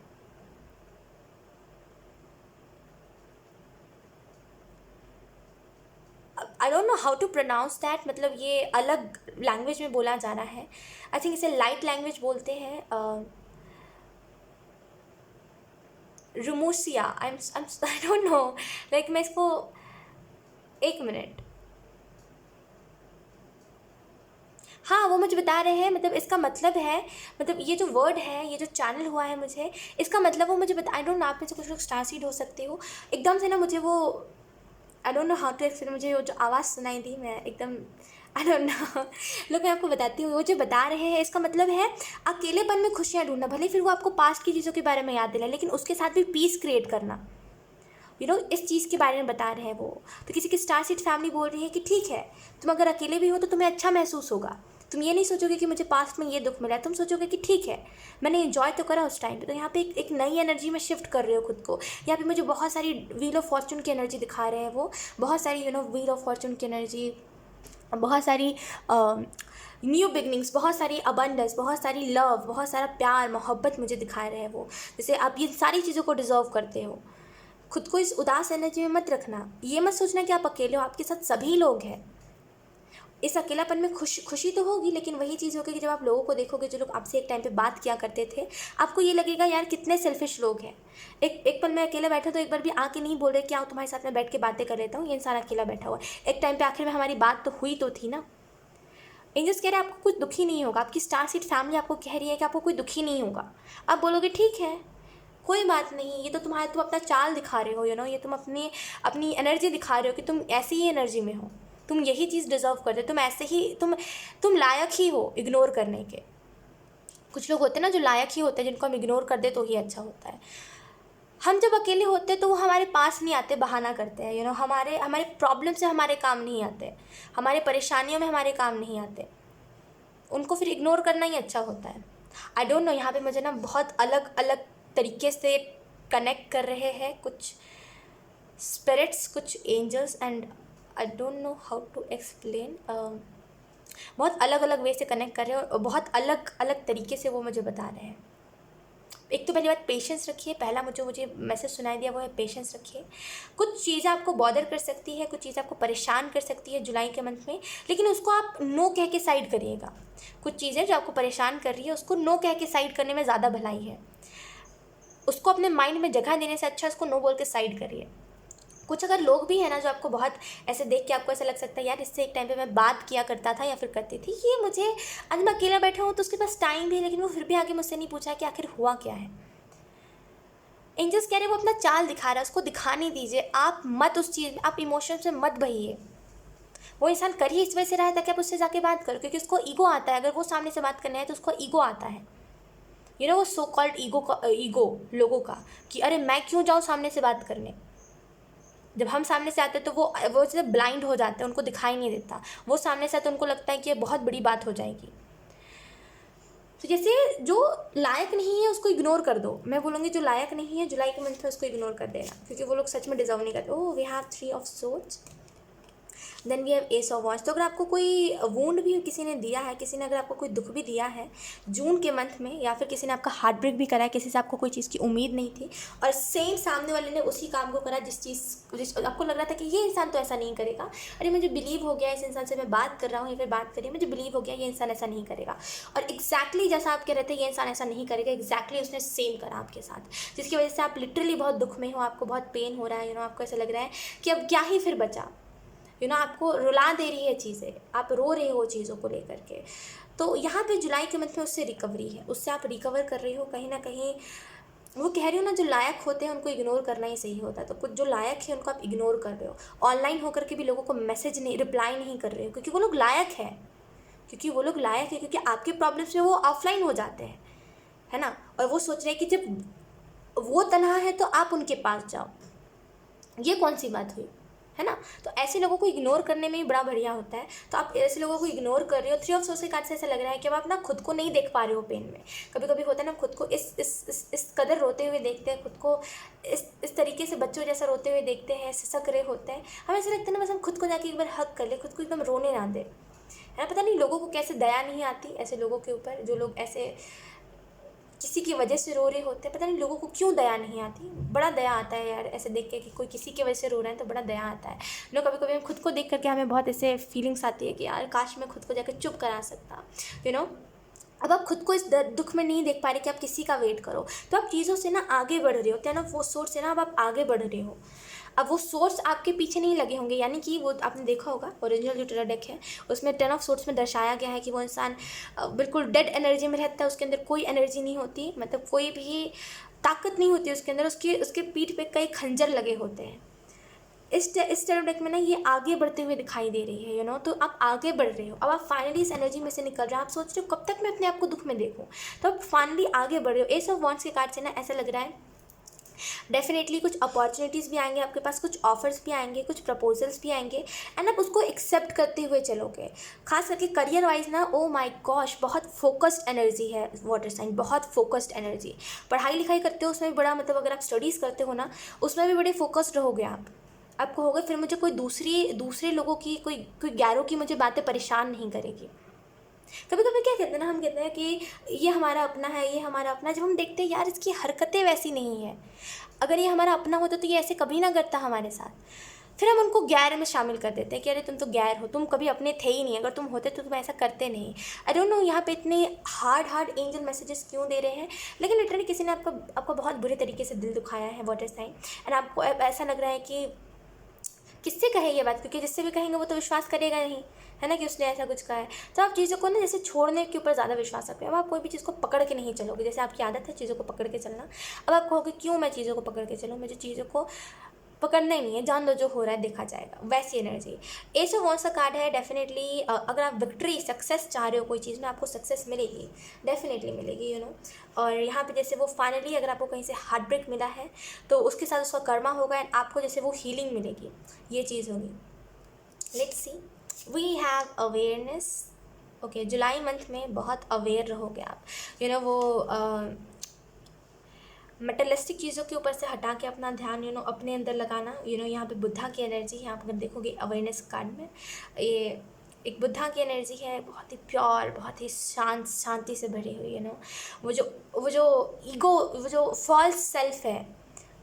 I don't know how to pronounce that, मतलब ये अलग लैंग्वेज में बोला जा रहा है। आई थिंक इसे लाइट लैंग्वेज बोलते हैं, रुमोसिया। आई डोंट नो, लाइक मैं इसको, एक मिनट, हाँ वो मुझे बता रहे हैं, मतलब इसका मतलब है, मतलब ये जो वर्ड है, ये जो चैनल हुआ है मुझे, इसका मतलब वो मुझे बता, आई डोंट नो, आप में से कुछ लोग स्टार सीड हो सकते हो। एकदम से ना मुझे वो, I don't know how to explain, मुझे वो जो आवाज़ सुनाई दी, मैं एकदम आई डोंट नो लोग, मैं आपको बताती हूँ। वो जो बता रहे हैं इसका मतलब है अकेलेपन में खुशियाँ ढूंढना। भले फिर वो आपको पास्ट की चीज़ों के बारे में याद दिलाए, लेकिन उसके साथ भी पीस क्रिएट करना, इस चीज़ के बारे में बता रहे हैं वो। तो किसी की स्टार सीड फैमिली बोल रही है कि ठीक है, तुम अगर अकेले भी हो तो तुम्हें अच्छा महसूस होगा। तुम ये नहीं सोचोगे कि मुझे पास्ट में ये दुख मिला है, तुम सोचोगे कि ठीक है मैंने एंजॉय तो करा उस टाइम पे। तो यहाँ पे एक नई एनर्जी में शिफ्ट कर रहे हो खुद को। यहाँ पे मुझे बहुत सारी व्हील ऑफ फॉर्चून की एनर्जी दिखा रहे हैं वो, बहुत सारी व्हील ऑफ फॉर्चून की एनर्जी, बहुत सारी न्यू बिगनिंग्स, बहुत सारी अबंडेंस, बहुत सारी लव, बहुत सारा प्यार मोहब्बत मुझे दिखा रहे हैं वो। जैसे आप ये सारी चीज़ों को डिजर्व करते हो। खुद को इस उदास एनर्जी में मत रखना। ये मत सोचना कि आप अकेले हो, आपके साथ सभी लोग हैं। इस अकेलापन में खुशी तो होगी, लेकिन वही चीज़ होगी कि जब आप लोगों को देखोगे जो लोग आपसे एक टाइम पे बात किया करते थे, आपको ये लगेगा यार कितने सेल्फिश लोग हैं। एक पल में अकेले बैठा तो एक बार भी आके नहीं बोल रहे कि आओ तुम्हारे साथ में बैठ के बातें कर लेता हूँ, ये इंसान अकेला बैठा हुआ है। एक टाइम पे आखिर में हमारी बात तो हुई तो थी ना। एंजल्स कह रहे हैं आपको कुछ दुखी नहीं होगा। आपकी स्टार सीड फैमिली आपको कह रही है कि आपको कोई दुखी नहीं होगा। आप बोलोगे ठीक है कोई बात नहीं, ये तो तुम अपना चाल दिखा रहे हो, ये तुम अपनी एनर्जी दिखा रहे हो कि तुम ऐसी ही एनर्जी में हो, तुम यही चीज़ डिजर्व करते हो, तुम ऐसे ही तुम लायक ही हो इग्नोर करने के। कुछ लोग होते हैं ना जो लायक ही होते हैं, जिनको हम इग्नोर कर दे तो ही अच्छा होता है। हम जब अकेले होते हैं तो वो हमारे पास नहीं आते, बहाना करते हैं, हमारे प्रॉब्लम से हमारे काम नहीं आते, हमारे परेशानियों में हमारे काम नहीं आते, उनको फिर इग्नोर करना ही अच्छा होता है। आई डोंट नो, यहाँ पे मुझे ना बहुत अलग अलग तरीके से कनेक्ट कर रहे हैं कुछ स्पिरिट्स, कुछ angels, and I don't know how to explain. बहुत अलग अलग वे से कनेक्ट कर रहे हैं और बहुत अलग अलग तरीके से वो मुझे बता रहे हैं। एक तो पहली बात पेशेंस रखिए। पहला मुझे मैसेज सुनाई दिया वो है पेशेंस रखिए। कुछ चीज़ें आपको बॉदर कर सकती है, कुछ चीज़ें आपको परेशान कर सकती है जुलाई के मंथ में, लेकिन उसको आप नो कह के साइड करिएगा। कुछ चीज़ें जो आपको परेशान कर रही है उसको नो कह के साइड करने में ज़्यादा भलाई है। उसको अपने माइंड में जगह देने से अच्छा उसको नो बोल के साइड करिए। कुछ अगर लोग भी हैं ना जो आपको बहुत ऐसे देख के आपको ऐसा लग सकता है यार इससे एक टाइम पे मैं बात किया करता था या फिर करती थी, ये मुझे आज मैं अकेला बैठा हूँ तो उसके पास टाइम भी है, लेकिन वो फिर भी आगे मुझसे नहीं पूछा कि आखिर हुआ क्या है। एंजल्स कह रहे हैं वो अपना चाल दिखा रहा है, उसको दिखाने दीजिए। आप मत उस चीज़, आप इमोशन से मत बहिए। वो इंसान कर ही इस वजह से रहा है ताकि आप उससे जाके बात करो, क्योंकि उसको ईगो आता है। अगर वो सामने से बात करने है तो उसको ईगो आता है, वो सो कॉल्ड ईगो लोगों का, कि अरे मैं क्यों जाऊँ सामने से बात करने। जब हम सामने से आते हैं तो वो जैसे ब्लाइंड हो जाते हैं, उनको दिखाई नहीं देता। वो सामने से आते उनको लगता है कि ये बहुत बड़ी बात हो जाएगी। तो जैसे जो लायक नहीं है उसको इग्नोर कर दो। मैं बोलूँगी जो लायक नहीं है जुलाई के मंथ में उसको इग्नोर कर देना, क्योंकि वो लोग सच में डिजर्व नहीं करते। Oh we have 3 of swords. Then we have ace of wands. तो अगर आपको कोई वुंड भी किसी ने दिया है, किसी ने अगर आपको कोई दुख भी दिया है जून के मंथ में, या फिर किसी ने आपका हार्ट ब्रेक भी करा है, किसी से आपको कोई चीज़ की उम्मीद नहीं थी और सेम सामने वाले ने उसी काम को करा जिस आपको लग रहा था कि ये इंसान तो ऐसा नहीं करेगा, अरे मुझे बिलीव हो गया इस इंसान से मैं बात कर रहा हूँ या फिर बात करिए, मुझे बिलीव हो गया ये इंसान ऐसा नहीं करेगा, और एग्जैक्टली जैसा आप कह रहे थे ये इंसान ऐसा नहीं करेगा, एग्जैक्टली उसने सेम करा आपके साथ, जिसकी वजह से आप लिटरली बहुत दुख में हो, आपको बहुत पेन हो रहा है, आपको ऐसा लग रहा है कि अब क्या ही फिर बचा, आपको रुला दे रही है चीज़ें, आप रो रहे हो चीज़ों को लेकर के। तो यहाँ पे जुलाई के मंथ में उससे रिकवरी है, उससे आप रिकवर कर रहे हो कहीं ना कहीं। वो कह रही हो ना, जो लायक होते हैं उनको इग्नोर करना ही सही होता है, तो कुछ जो लायक है उनको आप इग्नोर कर रहे हो, ऑनलाइन होकर के भी लोगों को मैसेज नहीं, रिप्लाई नहीं कर रहे हो, क्योंकि वो लोग लायक है, क्योंकि आपके प्रॉब्लम्स में वो ऑफलाइन हो जाते हैं, है ना, और वो सोच रहे हैं कि जब वो तनहा है तो आप उनके पास जाओ, ये कौन सी बात हुई, है ना। तो ऐसे लोगों को इग्नोर करने में ही बड़ा बढ़िया होता है। तो आप ऐसे लोगों को इग्नोर कर रहे हो। 3 ऑफ सोर्स के कार्ड से ऐसा लग रहा है कि अब आप ना खुद को नहीं देख पा रहे हो पेन में। कभी कभी होता है ना, खुद को इस कदर रोते हुए देखते हैं, खुद को इस तरीके से बच्चों जैसा रोते हुए देखते हैं, सिसक रहे होते हैं, हमें ऐसा लगता है ना बस हम खुद को जाके एक बार हक कर ले, खुद को एकदम रोने ना दे, है ना। पता नहीं लोगों को कैसे दया नहीं आती ऐसे लोगों के ऊपर, जो लोग ऐसे किसी की वजह से रो रहे होते हैं, पता नहीं लोगों को क्यों दया नहीं आती। बड़ा दया आता है यार ऐसे देख के कि कोई किसी की वजह से रो रहा है, तो बड़ा दया आता है। लोग कभी कभी खुद को देख करके हमें बहुत ऐसे फीलिंग्स आती है कि यार काश मैं खुद को जाकर चुप करा सकता, अब आप खुद को इस दुख में नहीं देख पा रहे कि आप किसी का वेट करो, तो आप चीज़ों से ना आगे बढ़ रहे हो, तो ना वो सोर्स से ना अब आप आगे बढ़ रहे हो। अब वो सोर्स आपके पीछे नहीं लगे होंगे, यानी कि वो आपने देखा होगा ओरिजिनल जो टेरा डेक है उसमें 10 ऑफ सोर्स में दर्शाया गया है कि वो इंसान बिल्कुल डेड एनर्जी में रहता है, उसके अंदर कोई एनर्जी नहीं होती, मतलब कोई भी ताकत नहीं होती उसके अंदर, उसके पीठ पे कई खंजर लगे होते हैं। इस टेरो डेक में ना ये आगे बढ़ते हुए दिखाई दे रही है, तो आप आगे बढ़ रहे हो, अब आप फाइनली इस एनर्जी में से निकल रहे हो। आप सोच रहे हो कब तक मैं अपने आप को दुख में देखूं, तो आप फाइनली आगे बढ़ रहे हो। एस ऑफ वॉन्ड्स के कार्ड से ना ऐसा लग रहा है डेफिनेटली कुछ अपॉर्चुनिटीज़ भी आएंगे आपके पास, कुछ ऑफर्स भी आएंगे, कुछ प्रपोजल्स भी आएंगे, एंड आप उसको एक्सेप्ट करते हुए चलोगे। खास करके करियर वाइज ना, ओ माय गॉश, बहुत फोकस्ड एनर्जी है वाटर साइन, बहुत फोकस्ड एनर्जी। पढ़ाई लिखाई करते हो उसमें भी बड़ा, मतलब अगर आप स्टडीज़ करते हो ना उसमें भी बड़े फोकस्ड रहोगे आपको होगा फिर मुझे कोई दूसरे लोगों की कोई गैरों की मुझे बातें परेशान नहीं करेगी। कभी कभी क्या कहते हैं ना, हम कहते हैं कि ये हमारा अपना है, ये हमारा अपना, जब हम देखते हैं यार इसकी हरकतें वैसी नहीं है, अगर ये हमारा अपना होता तो ये ऐसे कभी ना करता हमारे साथ, फिर हम उनको गैर में शामिल कर देते हैं कि अरे तुम तो गैर हो, तुम कभी अपने थे ही नहीं, अगर तुम होते तो तुम ऐसा करते नहीं। आई डोंट नो यहाँ पे इतने हार्ड एंजल मैसेजेस क्यों दे रहे हैं, लेकिन लिटरली किसी ने आपको बहुत बुरे तरीके से दिल दुखाया है वाटर साइन, एंड आपको ऐसा लग रहा है कि किससे कहे ये बात, क्योंकि जिससे भी कहेंगे वो तो विश्वास करेगा नहीं, है ना, कि उसने ऐसा कुछ कहा है। तो आप चीज़ों को ना जैसे छोड़ने के ऊपर ज़्यादा विश्वास रखते हो। अब आप कोई भी चीज़ को पकड़ के नहीं चलोगे, जैसे आपकी आदत है चीज़ों को पकड़ के चलना, अब आप कहोगे क्यों मैं चीज़ों को पकड़ के चलूँ, मुझे चीज़ों को पकड़ना ही नहीं है, जान दो जो हो रहा है देखा जाएगा, वैसी एनर्जी। एस ऑफ वॉन्ड्स का कार्ड है। डेफिनेटली अगर आप विक्ट्री सक्सेस चाह रहे हो कोई चीज़ में, आपको सक्सेस मिलेगी, डेफिनेटली मिलेगी, और यहाँ पे जैसे वो फाइनली अगर आपको कहीं से हार्ट ब्रेक मिला है तो उसके साथ उसका कर्मा होगा एंड आपको जैसे वो हीलिंग मिलेगी, ये चीज़ होगी। Let's see, we have awareness. Okay, जुलाई मंथ में बहुत अवेयर रहोगे आप, वो मटेरियलिस्टिक चीज़ों के ऊपर से हटा के अपना ध्यान अपने अंदर लगाना। यहाँ पे बुद्धा की एनर्जी यहाँ पर अगर देखोगे अवेयरनेस कार्ड में, ये एक बुद्धा की एनर्जी है, बहुत ही प्योर, बहुत ही शांति से भरी हुई, वो जो ईगो, वो जो फॉल्स सेल्फ है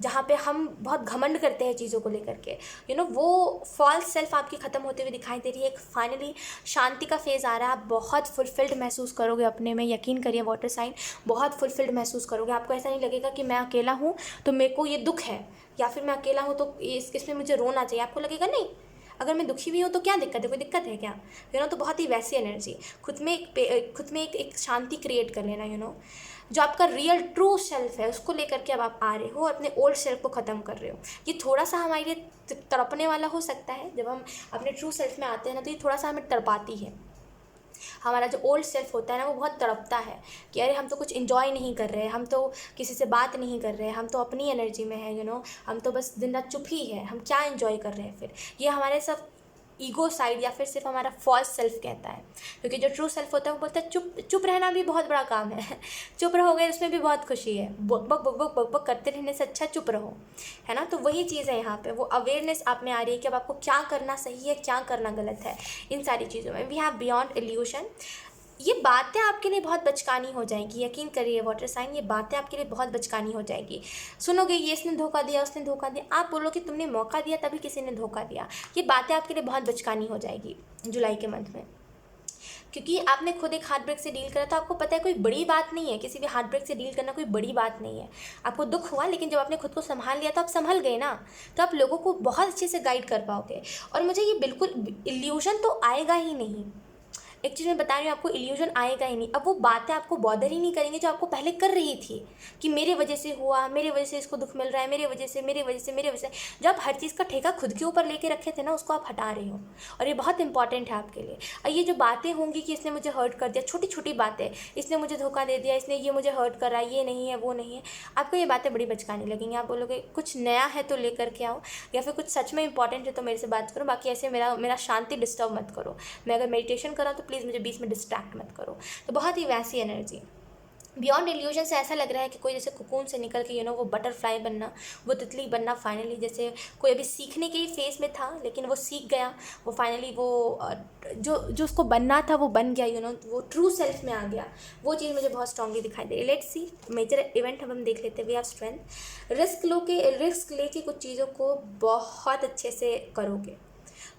जहाँ पे हम बहुत घमंड करते हैं चीज़ों को लेकर के, वो फॉल्स सेल्फ आपकी ख़त्म होते हुए दिखाई दे रही है। एक फाइनली शांति का फेज़ आ रहा है, आप बहुत फुलफिल्ड महसूस करोगे अपने में, यकीन करिए वाटर साइन, बहुत फुलफिल्ड महसूस करोगे। आपको ऐसा नहीं लगेगा कि मैं अकेला हूँ तो मेरे को ये दुख है, या फिर मैं अकेला हूँ तो इसमें मुझे रोना चाहिए। आपको लगेगा नहीं, अगर मैं दुखी भी हूँ तो क्या दिक्कत है, कोई दिक्कत है क्या, तो बहुत ही वैसी एनर्जी खुद में एक शांति क्रिएट कर लेना, जो आपका रियल ट्रू सेल्फ है उसको लेकर के अब आप आ रहे हो, अपने ओल्ड सेल्फ को ख़त्म कर रहे हो। ये थोड़ा सा हमारे लिए तड़पने वाला हो सकता है, जब हम अपने ट्रू सेल्फ में आते हैं ना तो ये थोड़ा सा हमें तड़पाती है। हमारा जो ओल्ड सेल्फ होता है ना वो बहुत तड़पता है कि अरे हम तो कुछ इन्जॉय नहीं कर रहे, हम तो किसी से बात नहीं कर रहे, हम तो अपनी एनर्जी में है, हम तो बस दिन रात चुप ही है, हम क्या इन्जॉय कर रहे हैं फिर। ये हमारे सब ईगो साइड या फिर सिर्फ हमारा फॉल्स सेल्फ कहता है। क्योंकि जो ट्रू सेल्फ होता है वो बोलता है चुप चुप रहना भी बहुत बड़ा काम है। चुप रहोगे उसमें भी बहुत खुशी है, बक बक बक बक बक बक करते रहने से अच्छा चुप रहो, है ना। तो वही चीज़ है यहाँ पे, वो अवेयरनेस आप में आ रही है कि अब आपको क्या करना सही है, क्या करना गलत है। इन सारी चीज़ों में वी हैव बियॉन्ड इल्यूशन। ये बातें आपके लिए बहुत बचकानी हो जाएगी, यकीन करिए वाटर साइन, ये बातें आपके लिए बहुत बचकानी हो जाएगी। सुनोगे ये इसने धोखा दिया, उसने धोखा दिया, आप बोलोगे तुमने मौका दिया तभी किसी ने धोखा दिया। ये बातें आपके लिए बहुत बचकानी हो जाएगी जुलाई के मंथ में, क्योंकि आपने खुद एक हार्ट ब्रेक से डील करा, तो आपको पता है कोई बड़ी बात नहीं है, किसी भी हार्ट ब्रेक से डील करना कोई बड़ी बात नहीं है। आपको दुख हुआ, लेकिन जब आपने खुद को संभाल लिया तो आप संभल गए ना, तो आप लोगों को बहुत अच्छे से गाइड कर पाओगे। और मुझे ये बिल्कुल इल्यूजन तो आएगा ही नहीं, एक चीज़ मैं बता रही हूँ आपको, इल्यूजन आएगा ही नहीं। अब वो बातें आपको बॉदर ही नहीं करेंगे जो आपको पहले कर रही थी, कि मेरे वजह से हुआ, मेरे वजह से इसको दुख मिल रहा है, मेरे वजह से, मेरे वजह से, मेरे वजह से। जो आप हर चीज़ का ठेका खुद के ऊपर लेके रखे थे ना, उसको आप हटा रहे हो, और ये बहुत इंपॉर्टेंट है आपके लिए। और ये जो बातें होंगी कि इसने मुझे हर्ट कर दिया, छोटी छोटी बातें, इसने मुझे धोखा दे दिया, इसने ये मुझे हर्ट करा, ये नहीं है वो नहीं है, आपको ये बातें बड़ी बचकानी लगेंगी। आप बोलोगे कुछ नया है तो लेकर के आओ, या फिर कुछ सच में इंपॉर्टेंट है तो मेरे से बात करो, बाकी ऐसे मेरा शांति डिस्टर्ब मत करो। मैं अगर मेडिटेशन कर रहा हूँ तो प्लीज़ मुझे बीच में डिस्ट्रैक्ट मत करो। तो बहुत ही वैसी एनर्जी बियॉन्ड इल्यूजन से ऐसा लग रहा है कि कोई जैसे कुकून से निकल के वो बटरफ्लाई बनना, वो तितली बनना फाइनली, जैसे कोई अभी सीखने के ही फेज में था लेकिन वो सीख गया, वो फाइनली वो जो जो उसको बनना था वो बन गया, वो ट्रू सेल्फ में आ गया। वो चीज़ मुझे बहुत स्ट्रांगली दिखाई दे रही है। लेट्स सी मेजर इवेंट हम देख लेते हैं। वी हैव स्ट्रेंथ, रिस्क लेके कुछ चीज़ों को बहुत अच्छे से करोगे,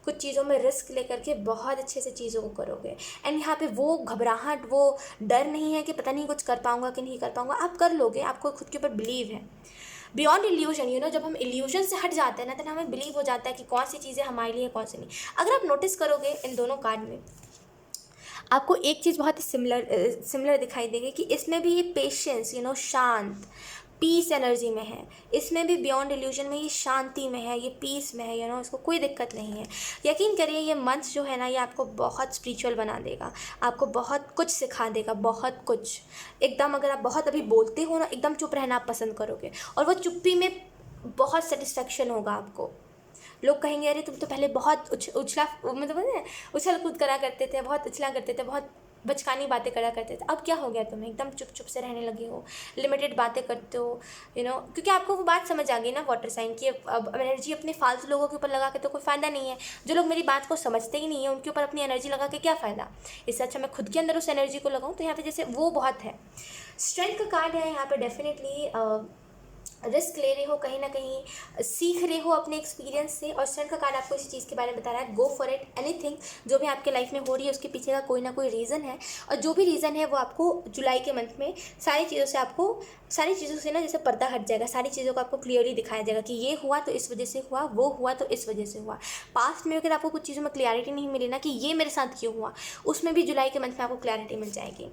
कुछ चीज़ों में रिस्क लेकर के बहुत अच्छे से चीज़ों को करोगे। एंड यहाँ पे वो घबराहट, वो डर नहीं है कि पता नहीं कुछ कर पाऊँगा कि नहीं कर पाऊँगा, आप कर लोगे, आपको खुद के ऊपर बिलीव है। बियॉन्ड इल्यूजन, जब हम इल्यूजन से हट जाते हैं ना, तो हमें बिलीव हो जाता है कि कौन सी चीज़ें हमारे लिए, कौन सी नहीं। अगर आप नोटिस करोगे इन दोनों कार्ड में आपको एक चीज़ बहुत ही सिमिलर दिखाई देगी, कि इसमें भी ये पेशेंस, शांत पीस एनर्जी में है। इसमें भी बियॉन्ड इल्यूजन में ये शांति में है, ये पीस में है, इसको कोई दिक्कत नहीं है। यकीन करिए ये मंथ जो है ना, ये आपको बहुत स्पिरिचुअल बना देगा, आपको बहुत कुछ सिखा देगा, बहुत कुछ एकदम। अगर आप बहुत अभी बोलते हो ना, एकदम चुप रहना आप पसंद करोगे, और वो चुप्पी में बहुत सेटिस्फेक्शन होगा आपको। लोग कहेंगे अरे तुम तो पहले बहुत उछल कूद करा करते थे, बहुत उछला करते थे, बहुत बचकानी बातें करा करते थे, अब क्या हो गया तुम्हें, एकदम चुप चुप से रहने लगे हो, लिमिटेड बातें करते हो, क्योंकि आपको वो बात समझ आ गई ना वाटर साइन की, अब एनर्जी अपने फालतू लोगों के ऊपर लगा के तो कोई फ़ायदा नहीं है। जो लोग मेरी बात को समझते ही नहीं है उनके ऊपर अपनी एनर्जी लगा के क्या फ़ायदा। इससे अच्छा मैं खुद के अंदर उस एनर्जी को लगाऊँ। तो यहाँ पे जैसे वो बहुत है। स्ट्रेंथ का कार्ड है यहाँ पे, डेफिनेटली रिस्क ले रहे हो, कहीं ना कहीं सीख रहे हो अपने एक्सपीरियंस से, और स्ट्रेंथ का कार्ड आपको इसी चीज़ के बारे में बता रहा है, गो फॉर इट। एनीथिंग जो भी आपके लाइफ में हो रही है उसके पीछे का कोई ना कोई रीज़न है, और जो भी रीज़न है वो आपको जुलाई के मंथ में सारी चीज़ों से ना जैसे पर्दा हट जाएगा, सारी चीज़ों को आपको क्लियरली दिखाया जाएगा कि ये हुआ तो इस वजह से हुआ, वो हुआ तो इस वजह से हुआ। पास्ट में अगर आपको कुछ चीज़ों में क्लियरिटी नहीं मिली ना कि ये मेरे साथ क्यों हुआ, उसमें भी जुलाई के मंथ में आपको क्लैरिटी मिल जाएगी।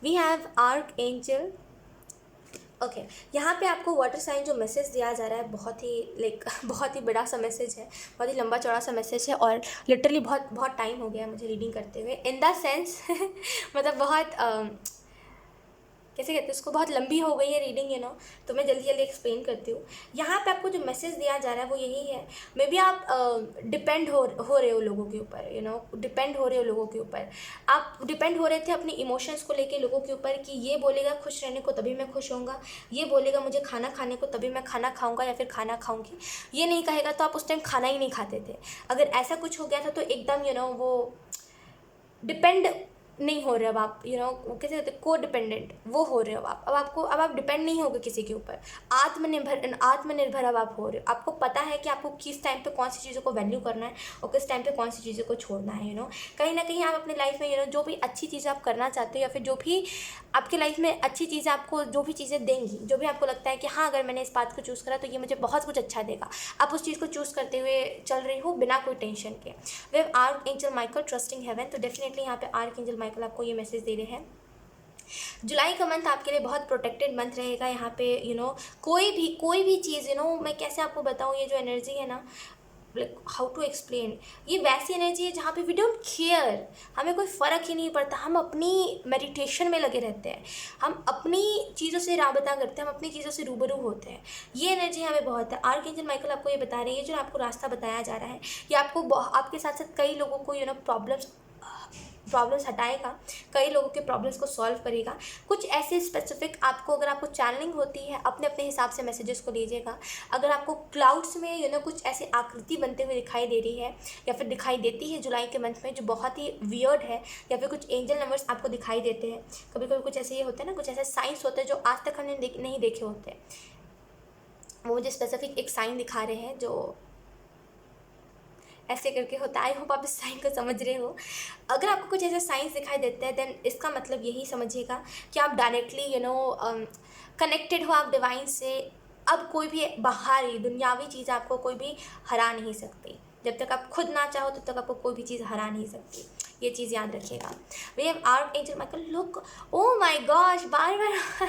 We have archangel. Okay यहाँ पे आपको वाटर साइन जो मैसेज दिया जा रहा है, बहुत ही बहुत ही बड़ा सा मैसेज है, बहुत ही लंबा चौड़ा सा मैसेज है, और लिटरली बहुत बहुत टाइम हो गया मुझे रीडिंग करते हुए, इन द सेंस मतलब बहुत कैसे कहते हैं उसको, बहुत लंबी हो गई है रीडिंग, तो मैं जल्दी जल्दी एक्सप्लेन करती हूँ। यहाँ पे आपको जो मैसेज दिया जा रहा है वो यही है, मे बी आप डिपेंड हो रहे हो लोगों के ऊपर, डिपेंड हो रहे हो लोगों के ऊपर। आप डिपेंड हो रहे थे अपने इमोशंस को लेके लोगों के ऊपर, कि ये बोलेगा खुश रहने को तभी मैं खुश होऊंगा, ये बोलेगा मुझे खाना खाने को तभी मैं खाना खाऊंगा या फिर खाना खाऊंगी, ये नहीं कहेगा तो आप उस टाइम खाना ही नहीं खाते थे। अगर ऐसा कुछ हो गया था तो एकदम वो डिपेंड नहीं हो रहे अब आप, वो कैसे कहते हैं, को डिपेंडेंट वो हो रहे हो आप। अब आप डिपेंड नहीं होगे किसी के ऊपर, आत्मनिर्भर अब आप हो रहे हो। आपको पता है कि आपको किस टाइम पे कौन सी चीज़ों को वैल्यू करना है और किस टाइम पे कौन सी चीज़ों को छोड़ना है। कहीं ना कहीं आप अपनी लाइफ में जो भी अच्छी चीज़ें आप करना चाहते हो, या फिर जो भी आपकी लाइफ में अच्छी चीज़ें आपको जो भी चीज़ें देंगी, जो भी आपको लगता है कि हाँ अगर मैंने इस बात को चूज़ करा तो ये मुझे बहुत कुछ अच्छा देगा, आप उस चीज़ को चूज़ करते हुए चल रही हो बिना कोई टेंशन के। We have archangel Michael trusting heaven. तो डेफिनेटली यहाँ पे आर्क एंजल माइकल आपको ये मैसेज दे रहे हैं, जुलाई का मंथ आपके लिए बहुत प्रोटेक्टेड मंथ रहेगा। यहाँ पे कोई भी चीज़ मैं कैसे आपको बताऊँ, ये जो एनर्जी है ना, लाइक हाउ टू एक्सप्लेन, ये वैसी एनर्जी है जहाँ पे वी डोंट केयर, हमें कोई फ़र्क ही नहीं पड़ता, हम अपनी मेडिटेशन में लगे रहते हैं, हम अपनी चीज़ों से राबता करते हैं, हम अपनी चीज़ों से रूबरू होते हैं। ये एनर्जी हमें बहुत है। आर्कएंजल माइकल आपको ये बता रहे हैं, ये जो आपको रास्ता बताया जा रहा है, ये आपको आपके साथ साथ कई लोगों को प्रॉब्लम्स हटाएगा, कई लोगों के प्रॉब्लम्स को सॉल्व करेगा। कुछ ऐसे स्पेसिफिक आपको, अगर आपको चैनलिंग होती है, अपने अपने हिसाब से मैसेजेस को लीजिएगा। अगर आपको क्लाउड्स में कुछ ऐसी आकृति बनते हुए दिखाई दे रही है या फिर दिखाई देती है जुलाई के मंथ में, जो बहुत ही वियर्ड है, या फिर कुछ एंजल नंबर्स आपको दिखाई देते हैं, कभी कभी कुछ ऐसे ये होते हैं ना, कुछ ऐसे साइंस होते हैं जो आज तक हमने नहीं देखे होते, वो मुझे स्पेसिफिक एक साइन दिखा रहे हैं जो ऐसे करके होता है। आई होप आप इस साइन को समझ रहे हो। अगर आपको कुछ ऐसे साइंस दिखाई देते हैं, देन इसका मतलब यही समझिएगा कि आप डायरेक्टली कनेक्टेड हो आप डिवाइन से। अब कोई भी बाहरी दुनियावी चीज़ आपको कोई भी हरा नहीं सकती। जब तक आप खुद ना चाहो तब तक आपको कोई भी चीज़ हरा नहीं सकती, ये चीज़ याद रखिएगा। We have archangel Michael, look, oh my gosh, बार बार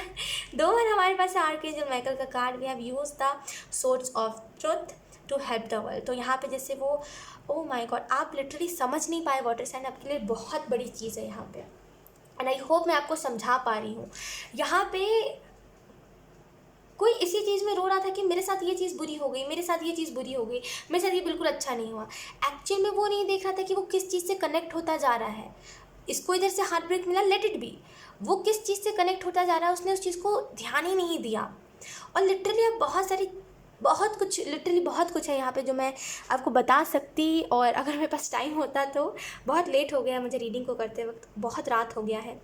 2 बार हमारे पास आर्कएंजल माइकल का card. We have use the source of truth to help the world. तो यहाँ पे जैसे वो, ओ माय गॉड, आप लिटरली समझ नहीं पाए, वाटर साइन आपके लिए बहुत बड़ी चीज़ है यहाँ पे। एंड आई होप मैं आपको समझा पा रही हूँ। यहाँ पे कोई इसी चीज़ में रो रहा था कि मेरे साथ ये चीज़ बुरी हो गई, मेरे साथ ये चीज़ बुरी हो गई, मेरे साथ ये बिल्कुल अच्छा नहीं हुआ। एक्चुअल में वो नहीं देख रहा था कि वो किस चीज़ से कनेक्ट होता जा रहा है। इसको इधर से हार्ट ब्रेक मिला, लेट इट बी। वो किस चीज़ से कनेक्ट होता जा रहा है, उसने उस चीज़ को ध्यान ही नहीं दिया। और लिटरली अब लिटरली बहुत कुछ है यहाँ पे जो मैं आपको बता सकती, और अगर मेरे पास टाइम होता तो। बहुत लेट हो गया मुझे रीडिंग को करते वक्त, बहुत रात हो गया है।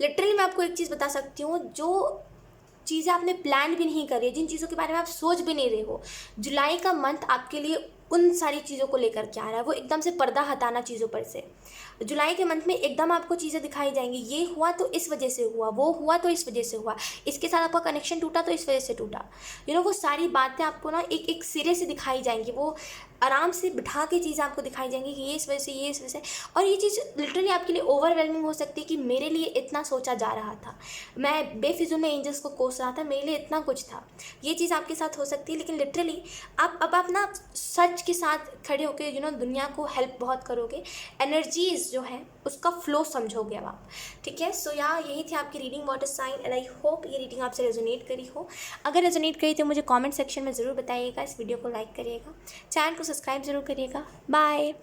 लिटरली मैं आपको एक चीज़ बता सकती हूँ, जो चीज़ें आपने प्लान भी नहीं करी, जिन चीज़ों के बारे में आप सोच भी नहीं रहे हो, जुलाई का मंथ आपके लिए उन सारी चीज़ों को लेकर के आ रहा है। वो एकदम से पर्दा हटाना चीज़ों पर से। जुलाई के मंथ में एकदम आपको चीज़ें दिखाई जाएंगी, ये हुआ तो इस वजह से हुआ, वो हुआ तो इस वजह से हुआ, इसके साथ आपका कनेक्शन टूटा तो इस वजह से टूटा। वो सारी बातें आपको ना एक एक सिरे से दिखाई जाएंगी, वो आराम से बिठा के चीज़ें आपको दिखाई जाएंगी कि ये इस वजह से, ये इस वजह से। और ये चीज़ लिटरली आपके लिए ओवरवेलमिंग हो सकती है कि मेरे लिए इतना सोचा जा रहा था, मैं बेफिजूल में एंजल्स को कोस रहा था, मेरे लिए इतना कुछ था। ये चीज़ आपके साथ हो सकती है, लेकिन लिटरली आप ना सच के साथ खड़े होकर दुनिया को हेल्प बहुत करोगे। एनर्जीज जो है उसका फ्लो समझोगे अब आप, ठीक है। सो यही थी आपकी reading water sign, and I hope ये रीडिंग आपसे रेजोनेट करी हो। अगर रेजोनेट करी तो मुझे कमेंट सेक्शन में ज़रूर बताइएगा। इस वीडियो को लाइक करिएगा, चैनल को सब्सक्राइब ज़रूर करिएगा। बाय।